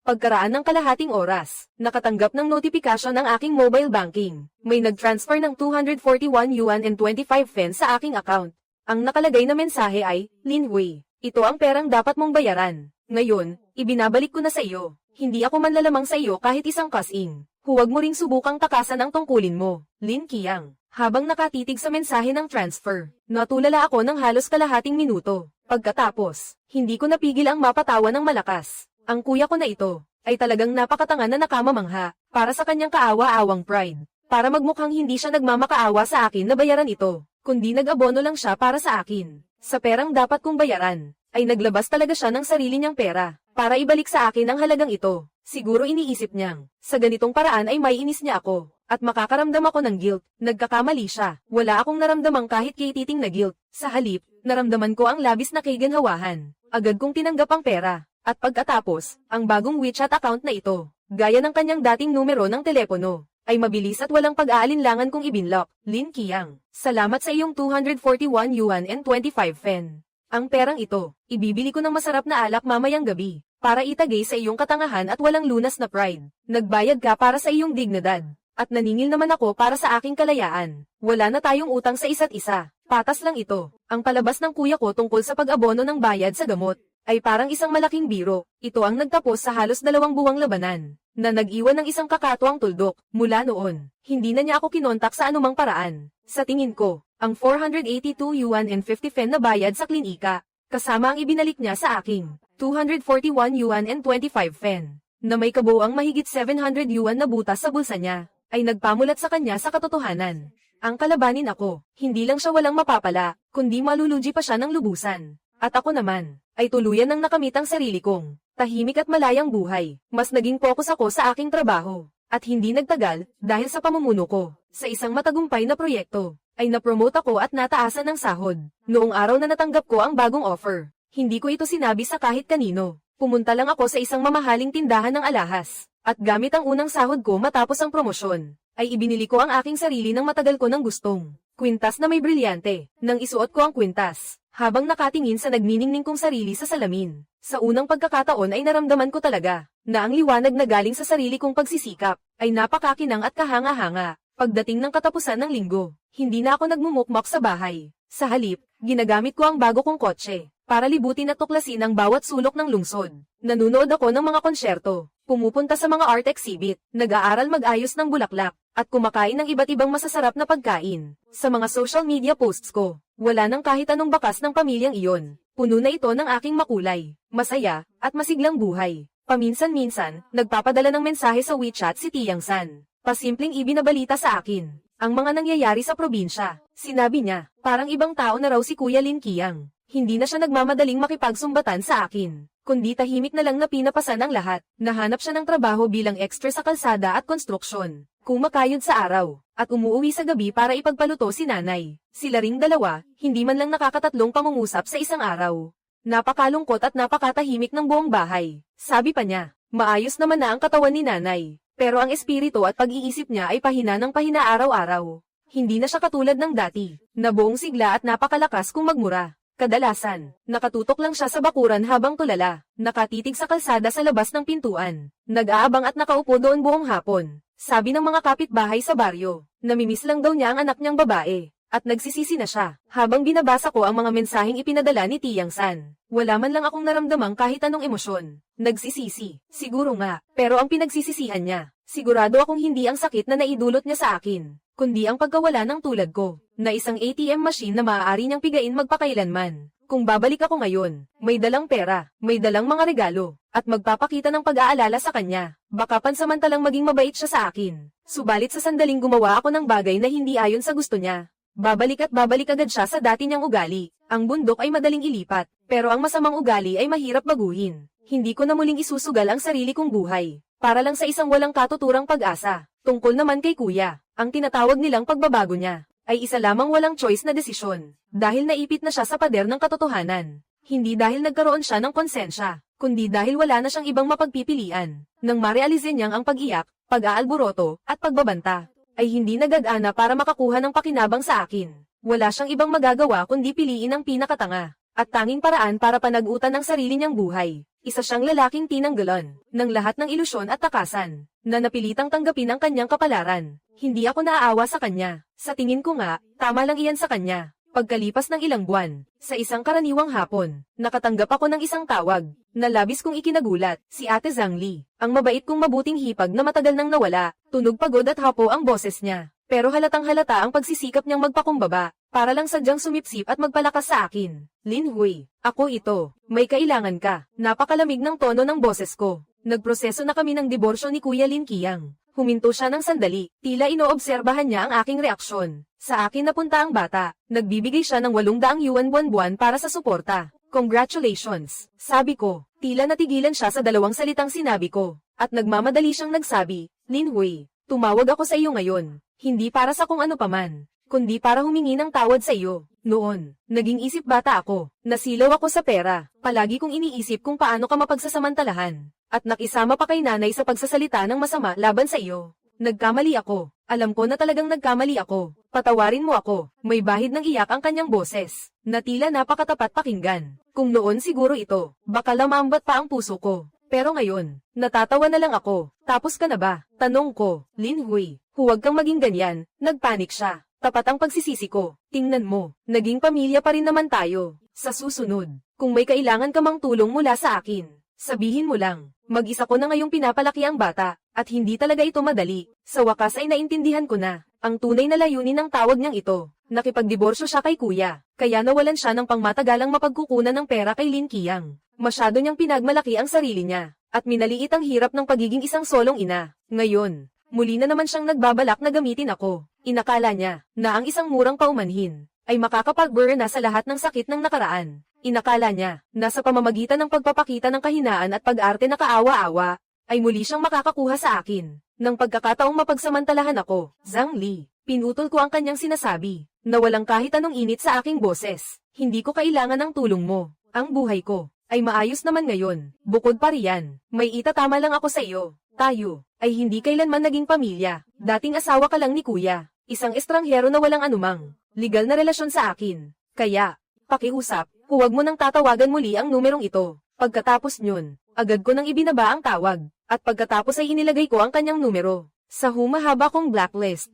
Pagkaraan ng kalahating oras, nakatanggap ng notifikasyon ng aking mobile banking. May nag-transfer ng 241 yuan and 25 cents sa aking account. Ang nakalagay na mensahe ay, Lin Wei, ito ang perang dapat mong bayaran. Ngayon, ibinabalik ko na sa iyo. Hindi ako manlalamang sa iyo kahit isang kasing. Huwag mo ring subukang takasan ang tungkulin mo, Lin Qiang. Habang nakatitig sa mensahe ng transfer, natulala ako ng halos kalahating minuto. Pagkatapos, hindi ko napigil ang mapatawa ng malakas. Ang kuya ko na ito, ay talagang napakatanga na nakamamangha, para sa kanyang kaawa-awang pride. Para magmukhang hindi siya nagmamakaawa sa akin na bayaran ito, kundi nag-abono lang siya para sa akin. Sa perang dapat kong bayaran, ay naglabas talaga siya ng sarili niyang pera, para ibalik sa akin ang halagang ito. Siguro iniisip niyang, sa ganitong paraan ay maiinis niya ako, at makakaramdam ako ng guilt. Nagkakamali siya. Wala akong naramdamang kahit kititing na guilt. Sa halip, naramdaman ko ang labis na kaiganhawahan. Agad kong tinanggap ang pera. At pagkatapos, ang bagong WeChat account na ito, gaya ng kanyang dating numero ng telepono, ay mabilis at walang pag-aalinlangan kong ibinlock. Lin Qiang, salamat sa iyong 241 yuan and 25 fen. Ang perang ito, ibibili ko ng masarap na alak mamayang gabi, para itagay sa iyong katangahan at walang lunas na pride. Nagbayad ka para sa iyong dignidad, at naningil naman ako para sa aking kalayaan. Wala na tayong utang sa isa't isa. Patas lang ito. Ang palabas ng kuya ko tungkol sa pag-abono ng bayad sa gamot, ay parang isang malaking biro. Ito ang nagtapos sa halos 2 buwang labanan, na nag-iwan ng isang kakatuwang tuldok. Mula noon, hindi na niya ako kinontak sa anumang paraan. Sa tingin ko, ang 482 yuan and 50 fen na bayad sa klinika, kasama ang ibinalik niya sa aking 241 yuan and 25 fen, na may kabuuang mahigit 700 yuan na butas sa bulsa niya, ay nagpamulat sa kanya sa katotohanan. Ang kalabanin ako, hindi lang siya walang mapapala, kundi malulugi pa siya ng lubusan. At ako naman, ay tuluyan ng nakamit ang sarili kong tahimik at malayang buhay. Mas naging focus ako sa aking trabaho. At hindi nagtagal, dahil sa pamumuno ko, sa isang matagumpay na proyekto, ay na-promote ako at nataasan ng sahod. Noong araw na natanggap ko ang bagong offer, hindi ko ito sinabi sa kahit kanino. Pumunta lang ako sa isang mamahaling tindahan ng alahas. At gamit ang unang sahod ko matapos ang promosyon, ay ibinili ko ang aking sarili ng matagal ko ng gustong kwintas na may brilyante. Nang isuot ko ang kwintas, habang nakatingin sa nagniningning kong sarili sa salamin, sa unang pagkakataon ay naramdaman ko talaga na ang liwanag na galing sa sarili kong pagsisikap ay napakakinang at kahanga-hanga. Pagdating ng katapusan ng linggo, hindi na ako nagmumukmak sa bahay. Sa halip, ginagamit ko ang bago kong kotse para libutin at tuklasin ang bawat sulok ng lungsod. Nanunood ako ng mga konsyerto, pumupunta sa mga art exhibit, nag-aaral mag-ayos ng bulaklak, at kumakain ng iba't ibang masasarap na pagkain. Sa mga social media posts ko, wala nang kahit anong bakas ng pamilyang iyon. Puno na ito ng aking makulay, masaya, at masiglang buhay. Paminsan-minsan, nagpapadala ng mensahe sa WeChat si Tiang San. Pasimpleng ibinabalita sa akin ang mga nangyayari sa probinsya. Sinabi niya, parang ibang tao na raw si Kuya Lin Qiang. Hindi na siya nagmamadaling makipagsumbatan sa akin, kundi tahimik na lang na pinapasan ang lahat. Nahanap siya ng trabaho bilang extra sa kalsada at konstruksyon. Kumakayod sa araw, at umuuwi sa gabi para ipagpaluto si nanay. Sila ring dalawa, hindi man lang nakakatatlong pangungusap sa isang araw. Napakalungkot at napakatahimik ng buong bahay. Sabi pa niya, maayos naman na ang katawan ni nanay, pero ang espiritu at pag-iisip niya ay pahina ng pahina araw-araw. Hindi na siya katulad ng dati, na buong sigla at napakalakas kung magmura. Kadalasan, nakatutok lang siya sa bakuran habang tulala, nakatitig sa kalsada sa labas ng pintuan, nag-aabang at nakaupo doon buong hapon. Sabi ng mga kapitbahay sa baryo, namimiss lang daw niya ang anak niyang babae, at nagsisisi na siya. Habang binabasa ko ang mga mensaheng ipinadala ni Tiang San, wala man lang akong naramdamang kahit anong emosyon. Nagsisisi, siguro nga, pero ang pinagsisisihan niya, sigurado akong hindi ang sakit na naidulot niya sa akin, kundi ang pagkawala ng tulad ko, na isang ATM machine na maaari niyang pigain magpakailanman. Kung babalik ako ngayon, may dalang pera, may dalang mga regalo, at magpapakita ng pag-aalala sa kanya, baka pansamantalang maging mabait siya sa akin. Subalit sa sandaling gumawa ako ng bagay na hindi ayon sa gusto niya. Babalik agad siya sa dati niyang ugali. Ang bundok ay madaling ilipat, pero ang masamang ugali ay mahirap baguhin. Hindi ko na muling isusugal ang sarili kong buhay, para lang sa isang walang katuturang pag-asa. Tungkol naman kay Kuya, ang tinatawag nilang pagbabago niya ay isa lamang walang choice na desisyon, dahil naipit na siya sa pader ng katotohanan. Hindi dahil nagkaroon siya ng konsensya, kundi dahil wala na siyang ibang mapagpipilian. Nang marealize niyang ang pag-iyak, pag-aalboroto, at pagbabanta, ay hindi nagagana para makakuha ng pakinabang sa akin. Wala siyang ibang magagawa kundi piliin ang pinakatanga, at tanging paraan para panagutan ng sarili niyang buhay. Isa siyang lalaking tinanggalan ng lahat ng ilusyon at takasan, na napilitang tanggapin ang kanyang kapalaran. Hindi ako naaawa sa kanya. Sa tingin ko nga, tama lang iyan sa kanya. Pagkalipas ng ilang buwan, sa isang karaniwang hapon, nakatanggap ako ng isang tawag, na labis kong ikinagulat, si Ate Zhangli. Ang mabait kong mabuting hipag na matagal nang nawala, tunog pagod at hapo ang boses niya. Pero halatang halata ang pagsisikap niyang magpakumbaba, para lang sadyang sumipsip at magpalakas sa akin. Lin Hui, ako ito, may kailangan ka. Napakalamig ng tono ng boses ko. Nagproseso na kami ng diborsyo ni Kuya Lin Qiang. Huminto siya ng sandali, tila inoobserbahan niya ang aking reaksyon. Sa akin napunta ang bata, nagbibigay siya ng 800 yuan buwan-buwan para sa suporta. Congratulations, sabi ko. Tila natigilan siya sa dalawang salitang sinabi ko, at nagmamadali siyang nagsabi, Lin Hui, tumawag ako sa iyo ngayon, hindi para sa kung ano paman, kundi para humingi ng tawad sa iyo. Noon, naging isip bata ako, nasilaw ako sa pera, palagi kong iniisip kung paano ka mapagsasamantalahan, at nakisama pa kay nanay sa pagsasalita ng masama laban sa iyo. Nagkamali ako, alam ko na talagang nagkamali ako, patawarin mo ako. May bahid ng iyak ang kanyang boses, na tila napakatapat pakinggan. Kung noon siguro ito, baka lamambat pa ang puso ko. Pero ngayon, natatawa na lang ako. Tapos ka na ba? Tanong ko. Lin Hui, huwag kang maging ganyan. Nagpanik siya. Tapat ang pagsisisi ko. Tingnan mo, naging pamilya pa rin naman tayo. Sa susunod, kung may kailangan ka mang tulong mula sa akin, sabihin mo lang. Mag-isa ko na ngayong pinapalaki ang bata, at hindi talaga ito madali. Sa wakas ay naintindihan ko na, ang tunay na layunin ng tawag niyang ito. Nakipagdiborsyo siya kay Kuya, kaya nawalan siya ng pangmatagalang mapagkukunan ng pera kay Lin Qiang. Masyado niyang pinagmalaki ang sarili niya, at minaliit ang hirap ng pagiging isang solong ina. Ngayon, muli na naman siyang nagbabalak na gamitin ako. Inakala niya, na ang isang murang paumanhin, ay makakapag-burn na sa lahat ng sakit ng nakaraan. Inakala niya, nasa pamamagitan ng pagpapakita ng kahinaan at pag-arte na kaawa-awa, ay muli siyang makakakuha sa akin. Nang pagkakataong mapagsamantalahan ako, Zhang Li, pinutol ko ang kanyang sinasabi, na walang kahit anong init sa aking boses. Hindi ko kailangan ng tulong mo. Ang buhay ko ay maayos naman ngayon. Bukod pa riyan, may itatama lang ako sa iyo. Tayo ay hindi kailanman naging pamilya. Dating asawa ka lang ni kuya. Isang estranghero na walang anumang legal na relasyon sa akin. Kaya, pakiusap, huwag mo nang tatawagan muli ang numerong ito. Pagkatapos nyon, agad ko nang ibinaba ang tawag. At pagkatapos ay inilagay ko ang kanyang numero sa humahaba kong blacklist.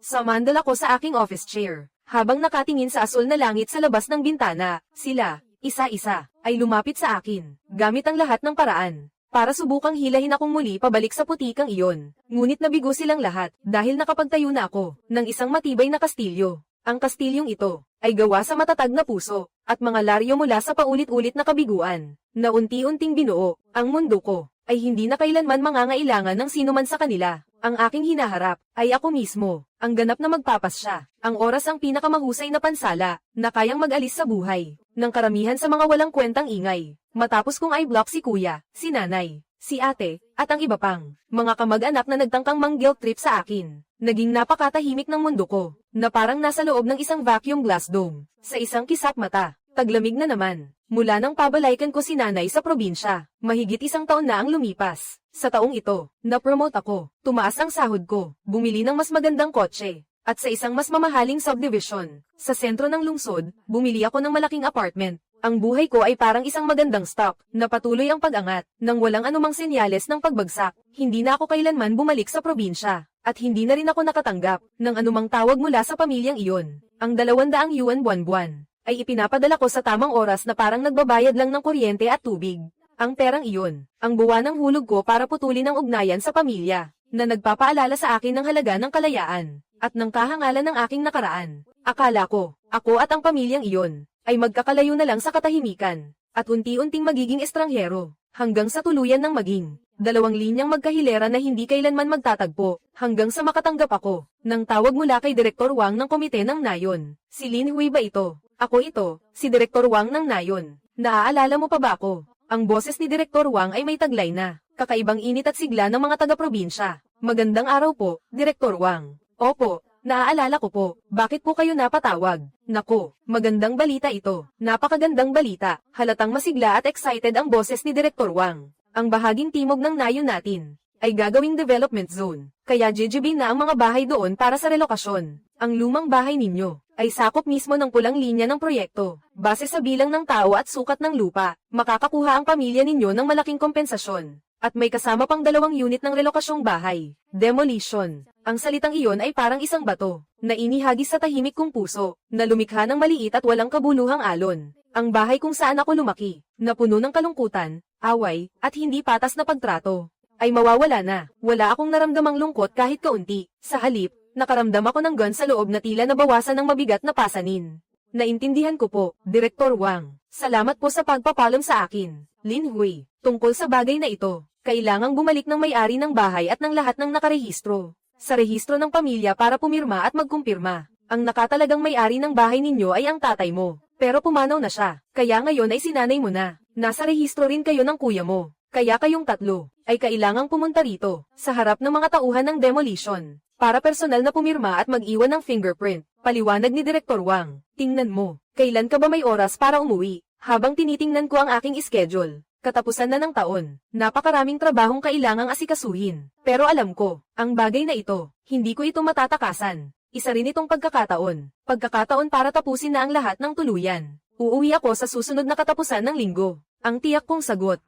Samandal ako sa aking office chair, habang nakatingin sa asul na langit sa labas ng bintana. Sila, isa-isa, ay lumapit sa akin, gamit ang lahat ng paraan, para subukang hilahin akong muli pabalik sa putikang iyon. Ngunit nabigo silang lahat, dahil nakapagtayo na ako ng isang matibay na kastilyo. Ang kastilyong ito ay gawa sa matatag na puso, at mga laryo mula sa paulit-ulit na kabiguan, na unti-unting binuo. Ang mundo ko ay hindi na kailanman mangangailangan ng sinuman sa kanila. Ang aking hinaharap ay ako mismo, ang ganap na magpapasya. Ang oras ang pinakamahusay na pansala, na kayang mag-alis sa buhay ng karamihan sa mga walang kwentang ingay. Matapos kong i-block si kuya, si nanay, si ate, at ang iba pang mga kamag-anak na nagtangkang mang-guilt trip sa akin, naging napakatahimik ng mundo ko, na parang nasa loob ng isang vacuum glass dome. Sa isang kisap mata, taglamig na naman. Mula nang pabalaykan ko si nanay sa probinsya, mahigit isang taon na ang lumipas. Sa taong ito, na-promote ako, tumaas ang sahod ko, bumili ng mas magandang kotse, at sa isang mas mamahaling subdivision. Sa sentro ng lungsod, bumili ako ng malaking apartment. Ang buhay ko ay parang isang magandang stock, na patuloy ang pag-angat, nang walang anumang senyales ng pagbagsak. Hindi na ako kailanman bumalik sa probinsya, at hindi na rin ako nakatanggap ng anumang tawag mula sa pamilyang iyon. Ang 200 yuan buwan-buwan ay ipinapadala ko sa tamang oras na parang nagbabayad lang ng kuryente at tubig. Ang perang iyon, ang buwanang hulog ko para putulin ang ugnayan sa pamilya, na nagpapaalala sa akin ng halaga ng kalayaan, at ng kahangalan ng aking nakaraan. Akala ko, ako at ang pamilyang iyon, ay magkakalayo na lang sa katahimikan, at unti-unting magiging estranghero, hanggang sa tuluyan ng maging dalawang linyang magkahilera na hindi kailanman magtatagpo, hanggang sa makatanggap ako ng tawag mula kay Direktor Wang ng Komite ng Nayon. Si Lin Hui ba ito? Ako ito, si Direktor Wang ng Nayon. Naaalala mo pa ba ako? Ang boses ni Direktor Wang ay may taglay na, kakaibang init at sigla ng mga taga-probinsya. Magandang araw po, Direktor Wang. Opo, naaalala ko po. Bakit po kayo napatawag? Nako, magandang balita ito. Napakagandang balita. Halatang masigla at excited ang boses ni Direktor Wang. Ang bahaging timog ng Nayon natin ay gagawing development zone, kaya jejebin na ang mga bahay doon para sa relokasyon. Ang lumang bahay ninyo ay sakop mismo ng pulang linya ng proyekto. Base sa bilang ng tao at sukat ng lupa, makakakuha ang pamilya ninyo ng malaking kompensasyon. At may kasama pang 2 unit ng relokasyong bahay. Demolition. Ang salitang iyon ay parang isang bato, na inihagis sa tahimik kong puso, na lumikha ng maliit at walang kabuluhang alon. Ang bahay kung saan ako lumaki, na puno ng kalungkutan, away, at hindi patas na pagtrato, ay mawawala na. Wala akong naramdamang lungkot kahit kaunti. Sa halip, nakaramdam ako ng gun sa loob na tila nabawasan ng mabigat na pasanin. Naintindihan ko po, Direktor Wang. Salamat po sa pagpapalam sa akin. Lin Hui, tungkol sa bagay na ito, kailangang bumalik ng may-ari ng bahay at ng lahat ng nakarehistro sa rehistro ng pamilya para pumirma at magkumpirma. Ang nakatalagang may-ari ng bahay ninyo ay ang tatay mo, pero pumanaw na siya, kaya ngayon ay sinanay mo na. Nasa rehistro rin kayo ng kuya mo, kaya kayong tatlo ay kailangang pumunta rito sa harap ng mga tauhan ng demolition para personal na pumirma at mag-iwan ng fingerprint. Paliwanag ni Direktor Wang. Tingnan mo, kailan ka ba may oras para umuwi? Habang tinitingnan ko ang aking schedule, katapusan na ng taon, napakaraming trabahong kailangang asikasuhin. Pero alam ko, ang bagay na ito, hindi ko ito matatakasan. Isa rin itong pagkakataon para tapusin na ang lahat ng tuluyan. Uuwi ako sa susunod na katapusan ng linggo. Ang tiyak kong sagot.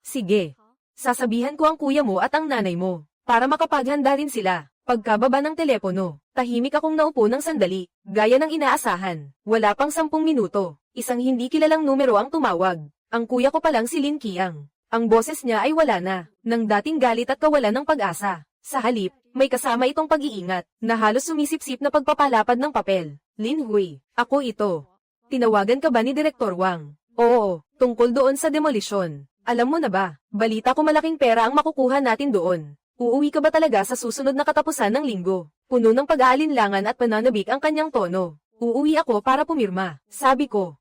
Sige. Sasabihan ko ang kuya mo at ang nanay mo, para makapaghanda rin sila. Pagkababa ng telepono, tahimik akong naupo ng sandali, gaya ng inaasahan. Wala pang 10 minuto, isang hindi kilalang numero ang tumawag. Ang kuya ko palang si Lin Qiang. Ang boses niya ay wala na, ng dating galit at kawalan ng pag-asa. Sa halip, may kasama itong pag-iingat, na halos sumisipsip na pagpapalapad ng papel. Lin Hui, ako ito. Tinawagan ka ba ni Direktor Wang? Oo, tungkol doon sa demolisyon. Alam mo na ba, balita ko malaking pera ang makukuha natin doon. Uuwi ka ba talaga sa susunod na katapusan ng linggo? Puno ng pag-aalinlangan at pananabik ang kanyang tono. Uuwi ako para pumirma. Sabi ko,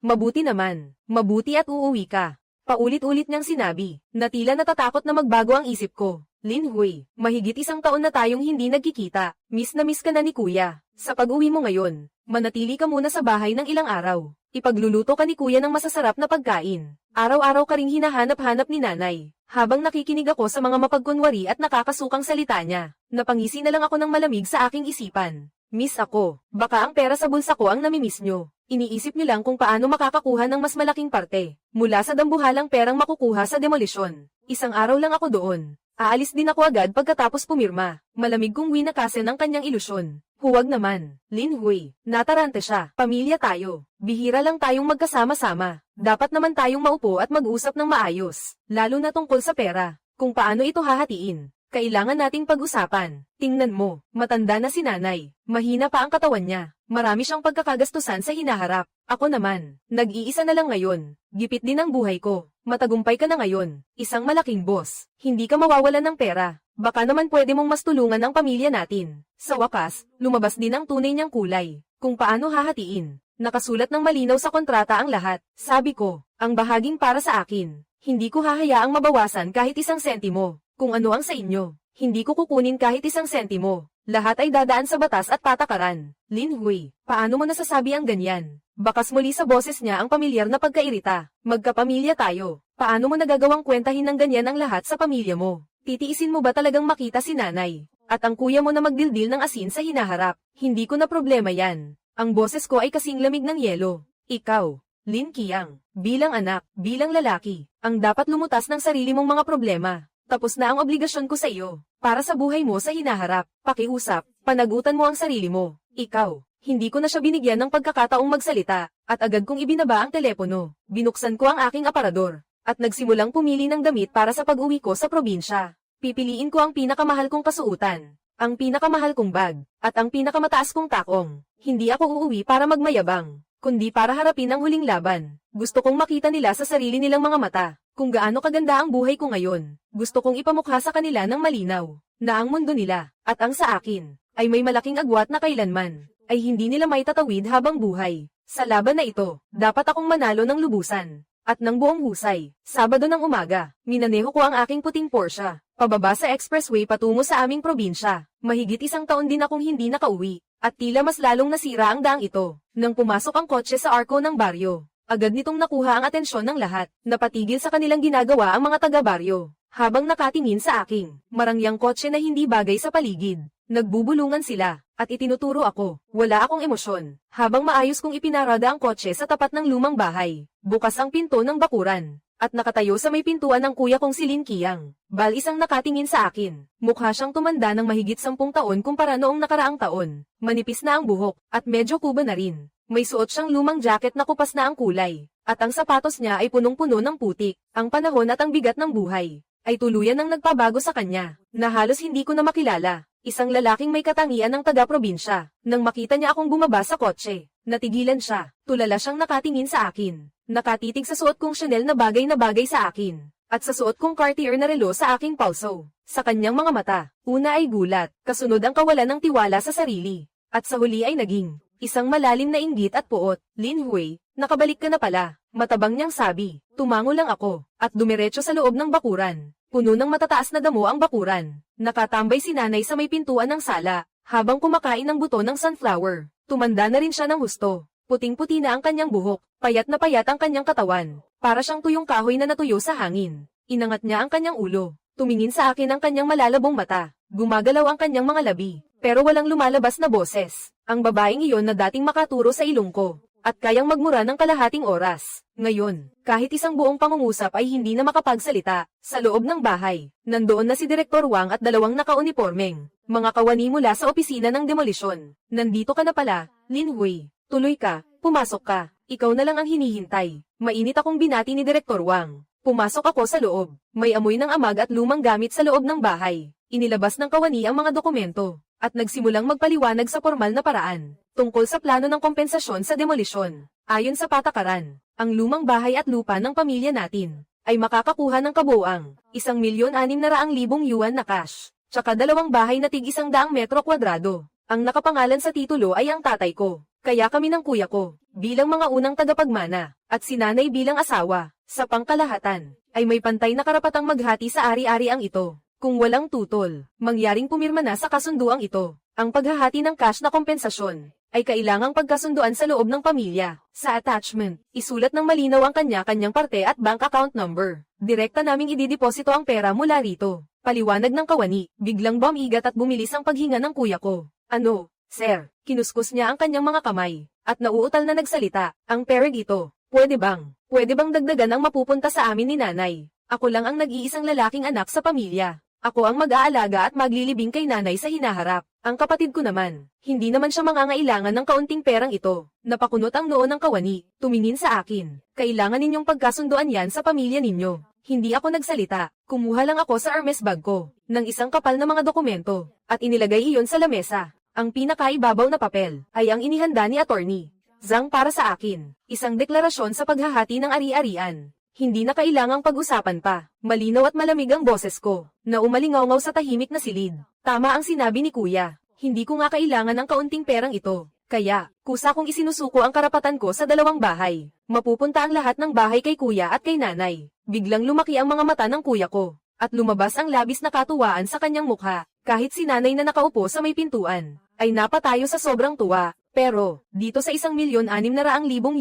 Mabuti naman. Mabuti at uuwi ka. Paulit-ulit niyang sinabi, na tila natatakot na magbago ang isip ko. Lin Hui, mahigit 1 taon na tayong hindi nagkikita. Miss na miss ka na ni kuya. Sa pag-uwi mo ngayon, manatili ka muna sa bahay ng ilang araw. Ipagluluto ka ni kuya ng masasarap na pagkain. Araw-araw ka ring hinahanap-hanap ni nanay. Habang nakikinig ako sa mga mapagkunwari at nakakasukang salita niya, napangisi na lang ako ng malamig sa aking isipan. Miss ako, baka ang pera sa bulsa ko ang namimiss nyo. Iniisip niyo lang kung paano makakakuha ng mas malaking parte, mula sa dambuhalang perang makukuha sa demolisyon. 1 araw lang ako doon. Aalis din ako agad pagkatapos pumirma. Malamig kong winakasin ang kanyang ilusyon. Huwag naman, Lin Hui, natarante siya. Pamilya tayo. Bihira lang tayong magkasama-sama. Dapat naman tayong maupo at mag-usap ng maayos, lalo na tungkol sa pera. Kung paano ito hahatiin. Kailangan nating pag-usapan. Tingnan mo, matanda na si nanay. Mahina pa ang katawan niya. Marami siyang pagkakagastusan sa hinaharap. Ako naman, nag-iisa na lang ngayon. Gipit din ang buhay ko. Matagumpay ka na ngayon. Isang malaking boss. Hindi ka mawawalan ng pera. Baka naman pwede mong mas tulungan ang pamilya natin. Sa wakas, lumabas din ang tunay niyang kulay. Kung paano hahatiin. Nakasulat ng malinaw sa kontrata ang lahat. Sabi ko, ang bahaging para sa akin. Hindi ko hahayaang mabawasan kahit 1 sentimo. Kung ano ang sa inyo, hindi ko kukunin kahit 1 sentimo. Lahat ay dadaan sa batas at patakaran. Lin Hui, paano mo nasasabi ang ganyan? Bakas muli sa boses niya ang pamilyar na pagkairita. Magkapamilya tayo. Paano mo nagagawang kwentahin ng ganyan ang lahat sa pamilya mo? Titiisin mo ba talagang makita si nanay? At ang kuya mo na magdildil ng asin sa hinaharap? Hindi ko na problema yan. Ang boses ko ay kasing lamig ng yelo. Ikaw, Lin Qiang, bilang anak, bilang lalaki, ang dapat lumutas ng sarili mong mga problema. Tapos na ang obligasyon ko sa iyo. Para sa buhay mo sa hinaharap, pakiusap, panagutan mo ang sarili mo. Ikaw, hindi ko na siya binigyan ng pagkakataong magsalita, at agad kong ibinaba ang telepono. Binuksan ko ang aking aparador, at nagsimulang pumili ng damit para sa pag-uwi ko sa probinsya. Pipiliin ko ang pinakamahal kong kasuotan, ang pinakamahal kong bag, at ang pinakamataas kong takong. Hindi ako uuwi para magmayabang, kundi para harapin ang huling laban. Gusto kong makita nila sa sarili nilang mga mata kung gaano kaganda ang buhay ko ngayon. Gusto kong ipamukha sa kanila ng malinaw, na ang mundo nila, at ang sa akin, ay may malaking agwat na kailanman, ay hindi nila may tatawid habang buhay. Sa laban na ito, dapat akong manalo ng lubusan, at ng buong husay. Sabado ng umaga, minaneho ko ang aking puting Porsche, pababa sa expressway patungo sa aming probinsya. Mahigit 1 taon din akong hindi nakauwi, at tila mas lalong nasira ang daang ito, nang pumasok ang kotse sa arko ng baryo. Agad nitong nakuha ang atensyon ng lahat, napatigil sa kanilang ginagawa ang mga taga-baryo, habang nakatingin sa aking marangyang kotse na hindi bagay sa paligid. Nagbubulungan sila, at itinuturo ako, wala akong emosyon, habang maayos kong ipinarada ang kotse sa tapat ng lumang bahay. Bukas ang pinto ng bakuran, at nakatayo sa may pintuan ng kuya kong si Lin Qiang. Isang nakatingin sa akin, mukha siyang tumanda ng mahigit 10 taon kumpara noong nakaraang taon. Manipis na ang buhok, at medyo kuba na rin. May suot siyang lumang jacket na kupas na ang kulay, at ang sapatos niya ay punong-puno ng putik. Ang panahon at ang bigat ng buhay ay tuluyan ng nagpabago sa kanya, na halos hindi ko na makilala. Isang lalaking may katangian ng taga-probinsya. Nang makita niya akong bumaba sa kotse, natigilan siya. Tulala siyang nakatingin sa akin. Nakatitig sa suot kong Chanel na bagay sa akin, at sa suot kong Cartier na relo sa aking palso. Sa kanyang mga mata, una ay gulat, kasunod ang kawalan ng tiwala sa sarili, at sa huli ay naging isang malalim na inggit at puot. Lin Hui, nakabalik ka na pala, matabang niyang sabi. Tumango lang ako, at dumiretso sa loob ng bakuran. Puno ng matataas na damo ang bakuran. Nakatambay si nanay sa may pintuan ng sala, habang kumakain ng buto ng sunflower. Tumanda na rin siya ng husto. Puting-puti na ang kanyang buhok, payat na payat ang kanyang katawan. Para siyang tuyong kahoy na natuyo sa hangin. Inangat niya ang kanyang ulo. Tumingin sa akin ang kanyang malalabong mata. Gumagalaw ang kanyang mga labi, pero walang lumalabas na boses. Ang babaeng iyon na dating makaturo sa ilong ko, at kayang magmura ng kalahating oras. Ngayon, kahit isang buong pangungusap ay hindi na makapagsalita. Sa loob ng bahay, nandoon na si Direktor Wang at 2 nakaunipormeng mga kawani mula sa opisina ng demolisyon. Nandito ka na pala, Lin Hui. Tuloy ka, pumasok ka. Ikaw na lang ang hinihintay. Mainit akong binati ni Direktor Wang. Pumasok ako sa loob. May amoy ng amag at lumang gamit sa loob ng bahay. Inilabas ng kawani ang mga dokumento, at nagsimulang magpaliwanag sa formal na paraan, tungkol sa plano ng kompensasyon sa demolisyon. Ayon sa patakaran, ang lumang bahay at lupa ng pamilya natin, ay makakakuha ng kabuuang 1,600,000 yuan na cash, tsaka 2 bahay na tig 100 metro kwadrado. Ang nakapangalan sa titulo ay ang tatay ko, kaya kami ng kuya ko, bilang mga unang tagapagmana, at si nanay bilang asawa. Sa pangkalahatan, ay may pantay na karapatang maghati sa ari-ariang ito. Kung walang tutol, mangyaring pumirma na sa kasunduang ito. Ang paghahati ng cash na kompensasyon ay kailangang pagkasunduan sa loob ng pamilya. Sa attachment, isulat ng malinaw ang kanya-kanyang parte at bank account number. Direkta naming idideposito ang pera mula rito. Paliwanag ng kawani, biglang bumigat at bumilis ang paghinga ng kuya ko. Ano, sir? Kinuskus niya ang kanyang mga kamay, at nauutal na nagsalita, ang pereg ito. Pwede bang dagdagan ang mapupunta sa amin ni nanay? Ako lang ang nag-iisang lalaking anak sa pamilya. Ako ang mag-aalaga at maglilibing kay nanay sa hinaharap. Ang kapatid ko naman, hindi naman siya mangangailangan ng kaunting perang ito. Napakunot ang noo ng kawani, tumingin sa akin. Kailangan ninyong pagkasunduan yan sa pamilya ninyo. Hindi ako nagsalita, kumuha lang ako sa Hermes bag ko, ng isang kapal na mga dokumento, at inilagay iyon sa lamesa. Ang pinakaibabaw na papel, ay ang inihanda ni attorney Zhang para sa akin. Isang deklarasyon sa paghahati ng ari-arian. Hindi na kailangang pag-usapan pa. Malinaw at malamig ang boses ko, na umalingaw-ngaw sa tahimik na silid. Tama ang sinabi ni kuya. Hindi ko nga kailangan ng kaunting perang ito. Kaya, kusa kong isinusuko ang karapatan ko sa dalawang bahay. Mapupunta ang lahat ng bahay kay kuya at kay nanay. Biglang lumaki ang mga mata ng kuya ko, at lumabas ang labis na katuwaan sa kanyang mukha. Kahit si nanay na nakaupo sa may pintuan, ay napatayo sa sobrang tuwa. Pero, dito sa 1,600,000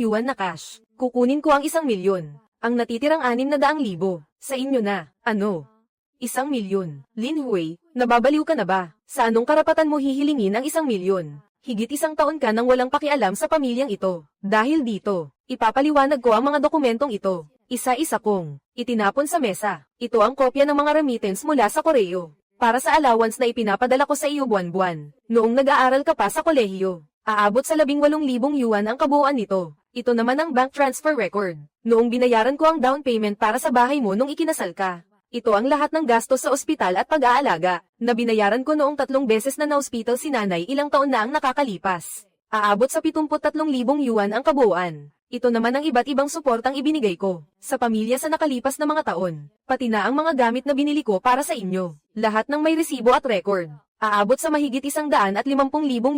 yuan na cash, kukunin ko ang 1,000,000. Ang natitirang 600,000, sa inyo na. Ano? 1,000,000. Lin Hui, nababaliw ka na ba? Sa anong karapatan mo hihilingin ang 1,000,000? Higit isang taon ka nang walang pakialam sa pamilyang ito. Dahil dito, ipapaliwanag ko ang mga dokumentong ito. Isa-isa kong itinapon sa mesa. Ito ang kopya ng mga remittance mula sa Koreo. Para sa allowance na ipinapadala ko sa iyo buwan-buwan, noong nag-aaral ka pa sa kolehiyo. Aabot sa 18,000 yuan ang kabuuan nito. Ito naman ang bank transfer record. Noong binayaran ko ang down payment para sa bahay mo nung ikinasal ka. Ito ang lahat ng gastos sa ospital at pag-aalaga, na binayaran ko noong 3 beses na na-hospital si nanay ilang taon na ang nakakalipas. Aabot sa 73,000 yuan ang kabuuan. Ito naman ang iba't ibang suportang ibinigay ko sa pamilya sa nakalipas na mga taon. Pati na ang mga gamit na binili ko para sa inyo. Lahat ng may resibo at record. Aabot sa mahigit 150,000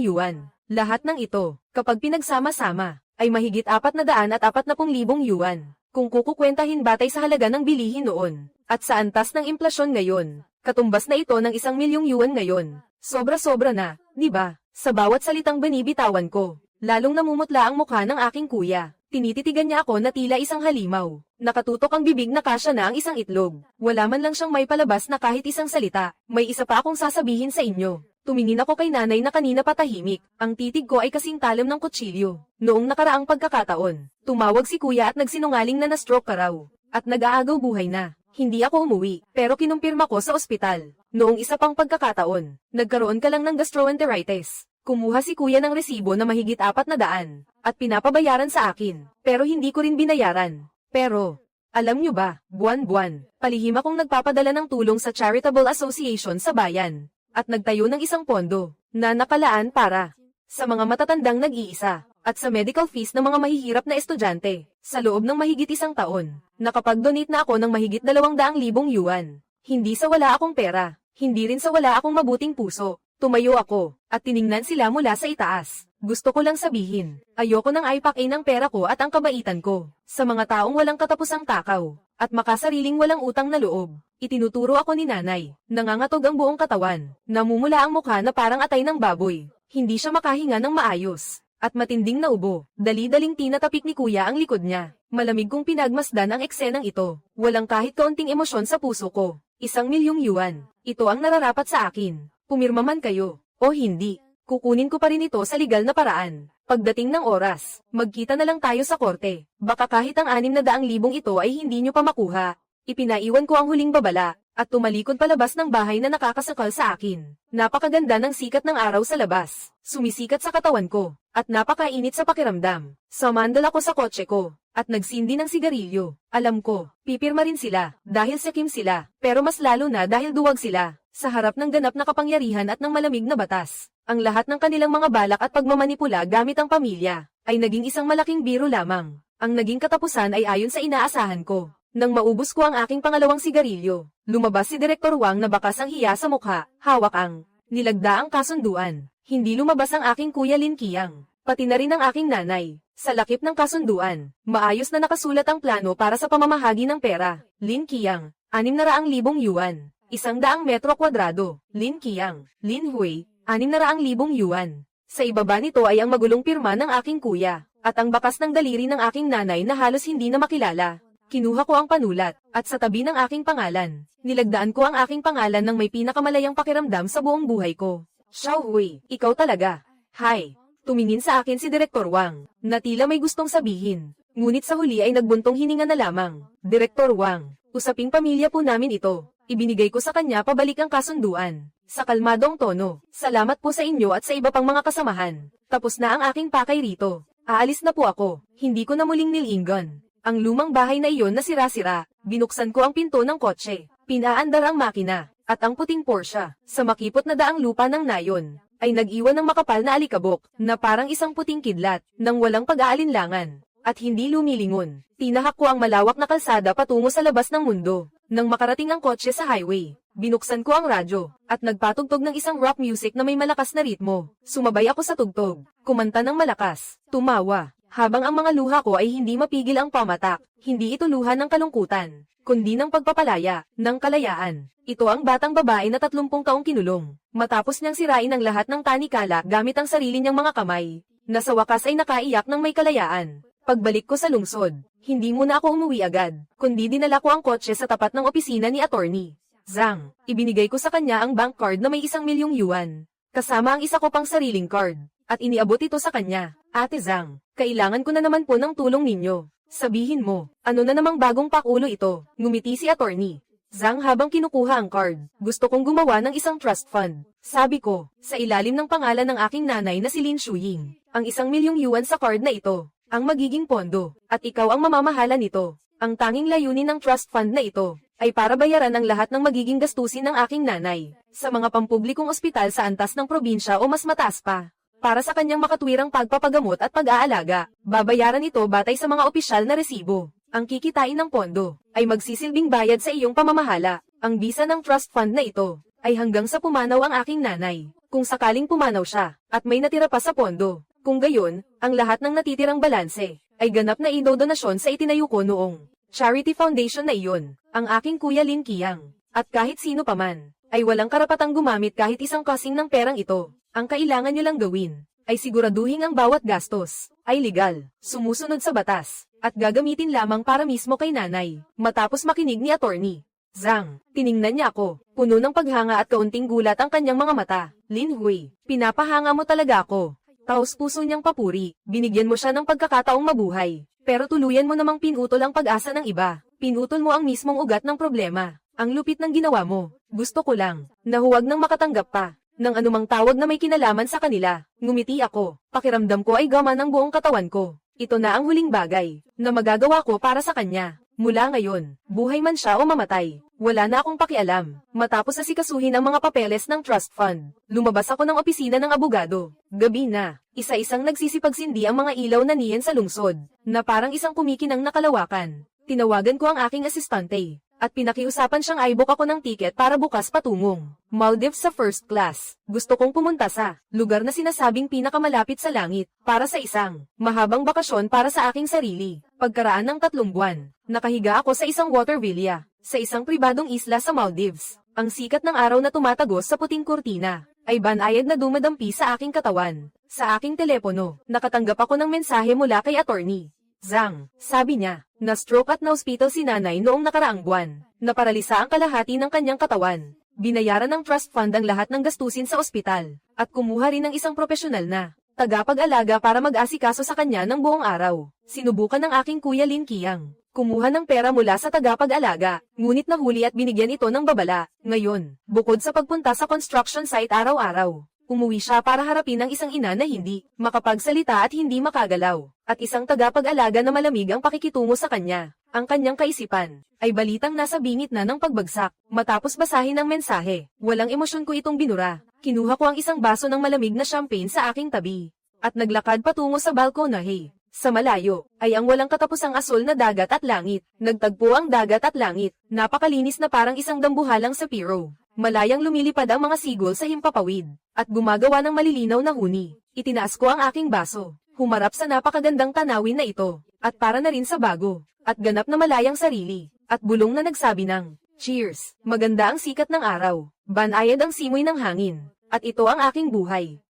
yuan. Lahat ng ito, kapag pinagsama-sama, ay mahigit 440,000 yuan. Kung kukukwentahin batay sa halaga ng bilihin noon, at sa antas ng implasyon ngayon, katumbas na ito ng 1,000,000 yuan ngayon. Sobra-sobra na, di ba? Sa bawat salitang binibitawan ko, lalong namumutla ang mukha ng aking kuya. Tinititigan niya ako na tila isang halimaw. Nakatutok ang bibig na kasya na ang isang itlog. Wala man lang siyang may palabas na kahit isang salita. May isa pa akong sasabihin sa inyo. Tumingin ako kay nanay na kanina patahimik. Ang titig ko ay kasing talam ng kutsilyo. Noong nakaraang pagkakataon, tumawag si kuya at nagsinungaling na na-stroke ka raw. At nag-aagaw buhay na. Hindi ako umuwi, pero kinumpirma ko sa ospital. Noong isa pang pagkakataon, nagkaroon ka lang ng gastroenteritis. Kumuha si kuya ng resibo na mahigit 400, at pinapabayaran sa akin. Pero hindi ko rin binayaran. Pero, alam nyo ba, buwan-buwan, palihim akong nagpapadala ng tulong sa Charitable Association sa bayan. At nagtayo ng isang pondo, na nakalaan para sa mga matatandang nag-iisa, at sa medical fees ng mga mahihirap na estudyante. Sa loob ng mahigit isang taon, nakapag-donate na ako ng mahigit 200,000 yuan. Hindi sa wala akong pera, hindi rin sa wala akong mabuting puso. Tumayo ako, at tiningnan sila mula sa itaas. Gusto ko lang sabihin, ayoko nang aipakin ang pera ko at ang kabaitan ko sa mga taong walang katapusang takaw, at makasariling walang utang na loob. Itinuturo ako ni nanay, nangangatog ang buong katawan, namumula ang mukha na parang atay ng baboy. Hindi siya makahinga ng maayos, at matinding naubo. Dali-daling tinatapik ni kuya ang likod niya. Malamig kong pinagmasdan ang eksenang ito. Walang kahit kaunting emosyon sa puso ko. 1,000,000 yuan. Ito ang nararapat sa akin. Pumirma man kayo, o hindi, kukunin ko pa rin ito sa legal na paraan. Pagdating ng oras, magkita na lang tayo sa korte. Baka kahit ang 600,000 ito ay hindi nyo pa makuha. Ipinaiwan ko ang huling babala, at tumalikod palabas ng bahay na nakakasakal sa akin. Napakaganda ng sikat ng araw sa labas, sumisikat sa katawan ko, at napakainit sa pakiramdam. Sumandal ako sa kotse ko, at nagsindi ng sigarilyo. Alam ko, pipirma rin sila, dahil sakim sila, pero mas lalo na dahil duwag sila. Sa harap ng ganap na kapangyarihan at ng malamig na batas, ang lahat ng kanilang mga balak at pagmamanipula gamit ang pamilya, ay naging isang malaking biro lamang. Ang naging katapusan ay ayon sa inaasahan ko. Nang maubos ko ang aking pangalawang sigarilyo, lumabas si Direktor Wang na bakas ang hiya sa mukha, hawak ang nilagda ang kasunduan. Hindi lumabas ang aking kuya Lin Qiang, pati na rin ang aking nanay. Sa lakip ng kasunduan, maayos na nakasulat ang plano para sa pamamahagi ng pera. Lin Qiang, 600,000 yuan. 100 metro kwadrado. Lin Qiang, Lin Hui, 600,000 yuan. Sa ibaba nito ay ang magulong pirma ng aking kuya, at ang bakas ng daliri ng aking nanay na halos hindi na makilala. Kinuha ko ang panulat, at sa tabi ng aking pangalan, nilagdaan ko ang aking pangalan ng may pinakamalayang pakiramdam sa buong buhay ko. Xiao Hui, ikaw talaga. Hi. Tumingin sa akin si Direktor Wang, na tila may gustong sabihin. Ngunit sa huli ay nagbuntong hininga na lamang. Direktor Wang, usaping pamilya po namin ito. Ibinigay ko sa kanya pabalik ang kasunduan. Sa kalmadong tono, salamat po sa inyo at sa iba pang mga kasamahan. Tapos na ang aking pakay rito. Aalis na po ako. Hindi ko na muling nilingon. Ang lumang bahay na iyon na sira-sira. Binuksan ko ang pinto ng kotse. Pinaandar ang makina, at ang puting Porsche, sa makipot na daang lupa ng nayon, ay nag-iwan ng makapal na alikabok, na parang isang puting kidlat, nang walang pag-aalinlangan, at hindi lumilingon. Tinahak ko ang malawak na kalsada patungo sa labas ng mundo. Nang makarating ang kotse sa highway, binuksan ko ang radyo, at nagpatugtog ng isang rock music na may malakas na ritmo. Sumabay ako sa tugtog, kumanta ng malakas, tumawa, habang ang mga luha ko ay hindi mapigil ang pamatak. Hindi ito luha ng kalungkutan, kundi ng pagpapalaya, ng kalayaan. Ito ang batang babae na 30 taong kinulong, matapos niyang sirain ang lahat ng tanikala gamit ang sarili niyang mga kamay, na sa wakas ay nakaiyak ng may kalayaan. Pagbalik ko sa lungsod, hindi muna ako umuwi agad, kundi dinala ko ang kotse sa tapat ng opisina ni Attorney Zhang. Ibinigay ko sa kanya ang bank card na may 1,000,000 yuan, kasama ang isa ko pang sariling card, at iniabot ito sa kanya. Ate Zhang, kailangan ko na naman po ng tulong ninyo. Sabihin mo, ano na namang bagong pakulo ito? Ngumiti si Attorney Zhang habang kinukuha ang card. Gusto kong gumawa ng isang trust fund. Sabi ko, sa ilalim ng pangalan ng aking nanay na si Lin Shuying. Ang 1,000,000 yuan sa card na ito, ang magiging pondo, at ikaw ang mamamahala nito. Ang tanging layunin ng trust fund na ito, ay para bayaran ang lahat ng magiging gastusin ng aking nanay, sa mga pampublikong ospital sa antas ng probinsya o mas mataas pa. Para sa kanyang makatwirang pagpapagamot at pag-aalaga, babayaran ito batay sa mga opisyal na resibo. Ang kikitain ng pondo, ay magsisilbing bayad sa iyong pamamahala. Ang bisa ng trust fund na ito, ay hanggang sa pumanaw ang aking nanay, kung sakaling pumanaw siya, at may natira pa sa pondo. Kung gayon, ang lahat ng natitirang balanse, ay ganap na idodonasyon sa itinayo ko noong charity foundation na iyon, ang aking kuya Lin Qiang. At kahit sino paman, ay walang karapatang gumamit kahit isang kasing ng perang ito. Ang kailangan nyo lang gawin, ay siguraduhin ang bawat gastos, ay legal, sumusunod sa batas, at gagamitin lamang para mismo kay nanay. Matapos makinig ni Attorney Zhang, tiningnan niya ako, puno ng paghanga at kaunting gulat ang kanyang mga mata. Lin Hui, pinapahanga mo talaga ako. Taos puso niyang papuri, binigyan mo siya ng pagkakataong mabuhay. Pero tuluyan mo namang pinutol ang pag-asa ng iba. Pinutol mo ang mismong ugat ng problema. Ang lupit ng ginawa mo. Gusto ko lang, na huwag nang makatanggap pa ng anumang tawag na may kinalaman sa kanila. Ngumiti ako. Pakiramdam ko ay gama ng buong katawan ko. Ito na ang huling bagay na magagawa ko para sa kanya. Mula ngayon, buhay man siya o mamatay, wala na akong pakialam. Matapos asikasuhin ang mga papeles ng trust fund, lumabas ako ng opisina ng abogado. Gabi na, isa-isang nagsisipagsindi ang mga ilaw na niyan sa lungsod, na parang isang kumikinang nakalawakan. Tinawagan ko ang aking asistante, at pinakiusapan siyang i-book ako ng tiket para bukas patungong Maldives sa first class. Gusto kong pumunta sa lugar na sinasabing pinakamalapit sa langit, para sa isang mahabang bakasyon para sa aking sarili. Pagkaraan ng 3 buwan, nakahiga ako sa isang water villa, sa isang pribadong isla sa Maldives. Ang sikat ng araw na tumatagos sa puting kurtina, ay banayad na dumadampi sa aking katawan. Sa aking telepono, nakatanggap ako ng mensahe mula kay Attorney Zhang. Sabi niya, na-stroke at na-hospital si nanay noong nakaraang buwan. Naparalisa ang kalahati ng kanyang katawan. Binayaran ng trust fund ang lahat ng gastusin sa ospital, at kumuha rin ng isang profesional na tagapag-alaga para mag-asikaso sa kanya ng buong araw. Sinubukan ng aking kuya Lin Qiang kumuha ng pera mula sa tagapag-alaga, ngunit nahuli at binigyan ito ng babala. Ngayon, bukod sa pagpunta sa construction site araw-araw, umuwi siya para harapin ang isang ina na hindi makapagsalita at hindi makagalaw, at isang tagapag-alaga na malamig ang pakikitungo sa kanya. Ang kanyang kaisipan ay balitang nasa bingit na ng pagbagsak. Matapos basahin ang mensahe, walang emosyon ko itong binura. Kinuha ko ang isang baso ng malamig na champagne sa aking tabi, at naglakad patungo sa balkonahe. Sa malayo, ay ang walang katapusang asul na dagat at langit. Nagtagpo ang dagat at langit, napakalinis na parang isang dambuhalang sa piro. Malayang lumilipad ang mga sigol sa himpapawid, at gumagawa ng malilinaw na huni. Itinaas ko ang aking baso, humarap sa napakagandang tanawin na ito, at para na rin sa bago, at ganap na malayang sarili, at bulong na nagsabi ng, "Cheers! Maganda ang sikat ng araw, banayad ang simoy ng hangin, at ito ang aking buhay."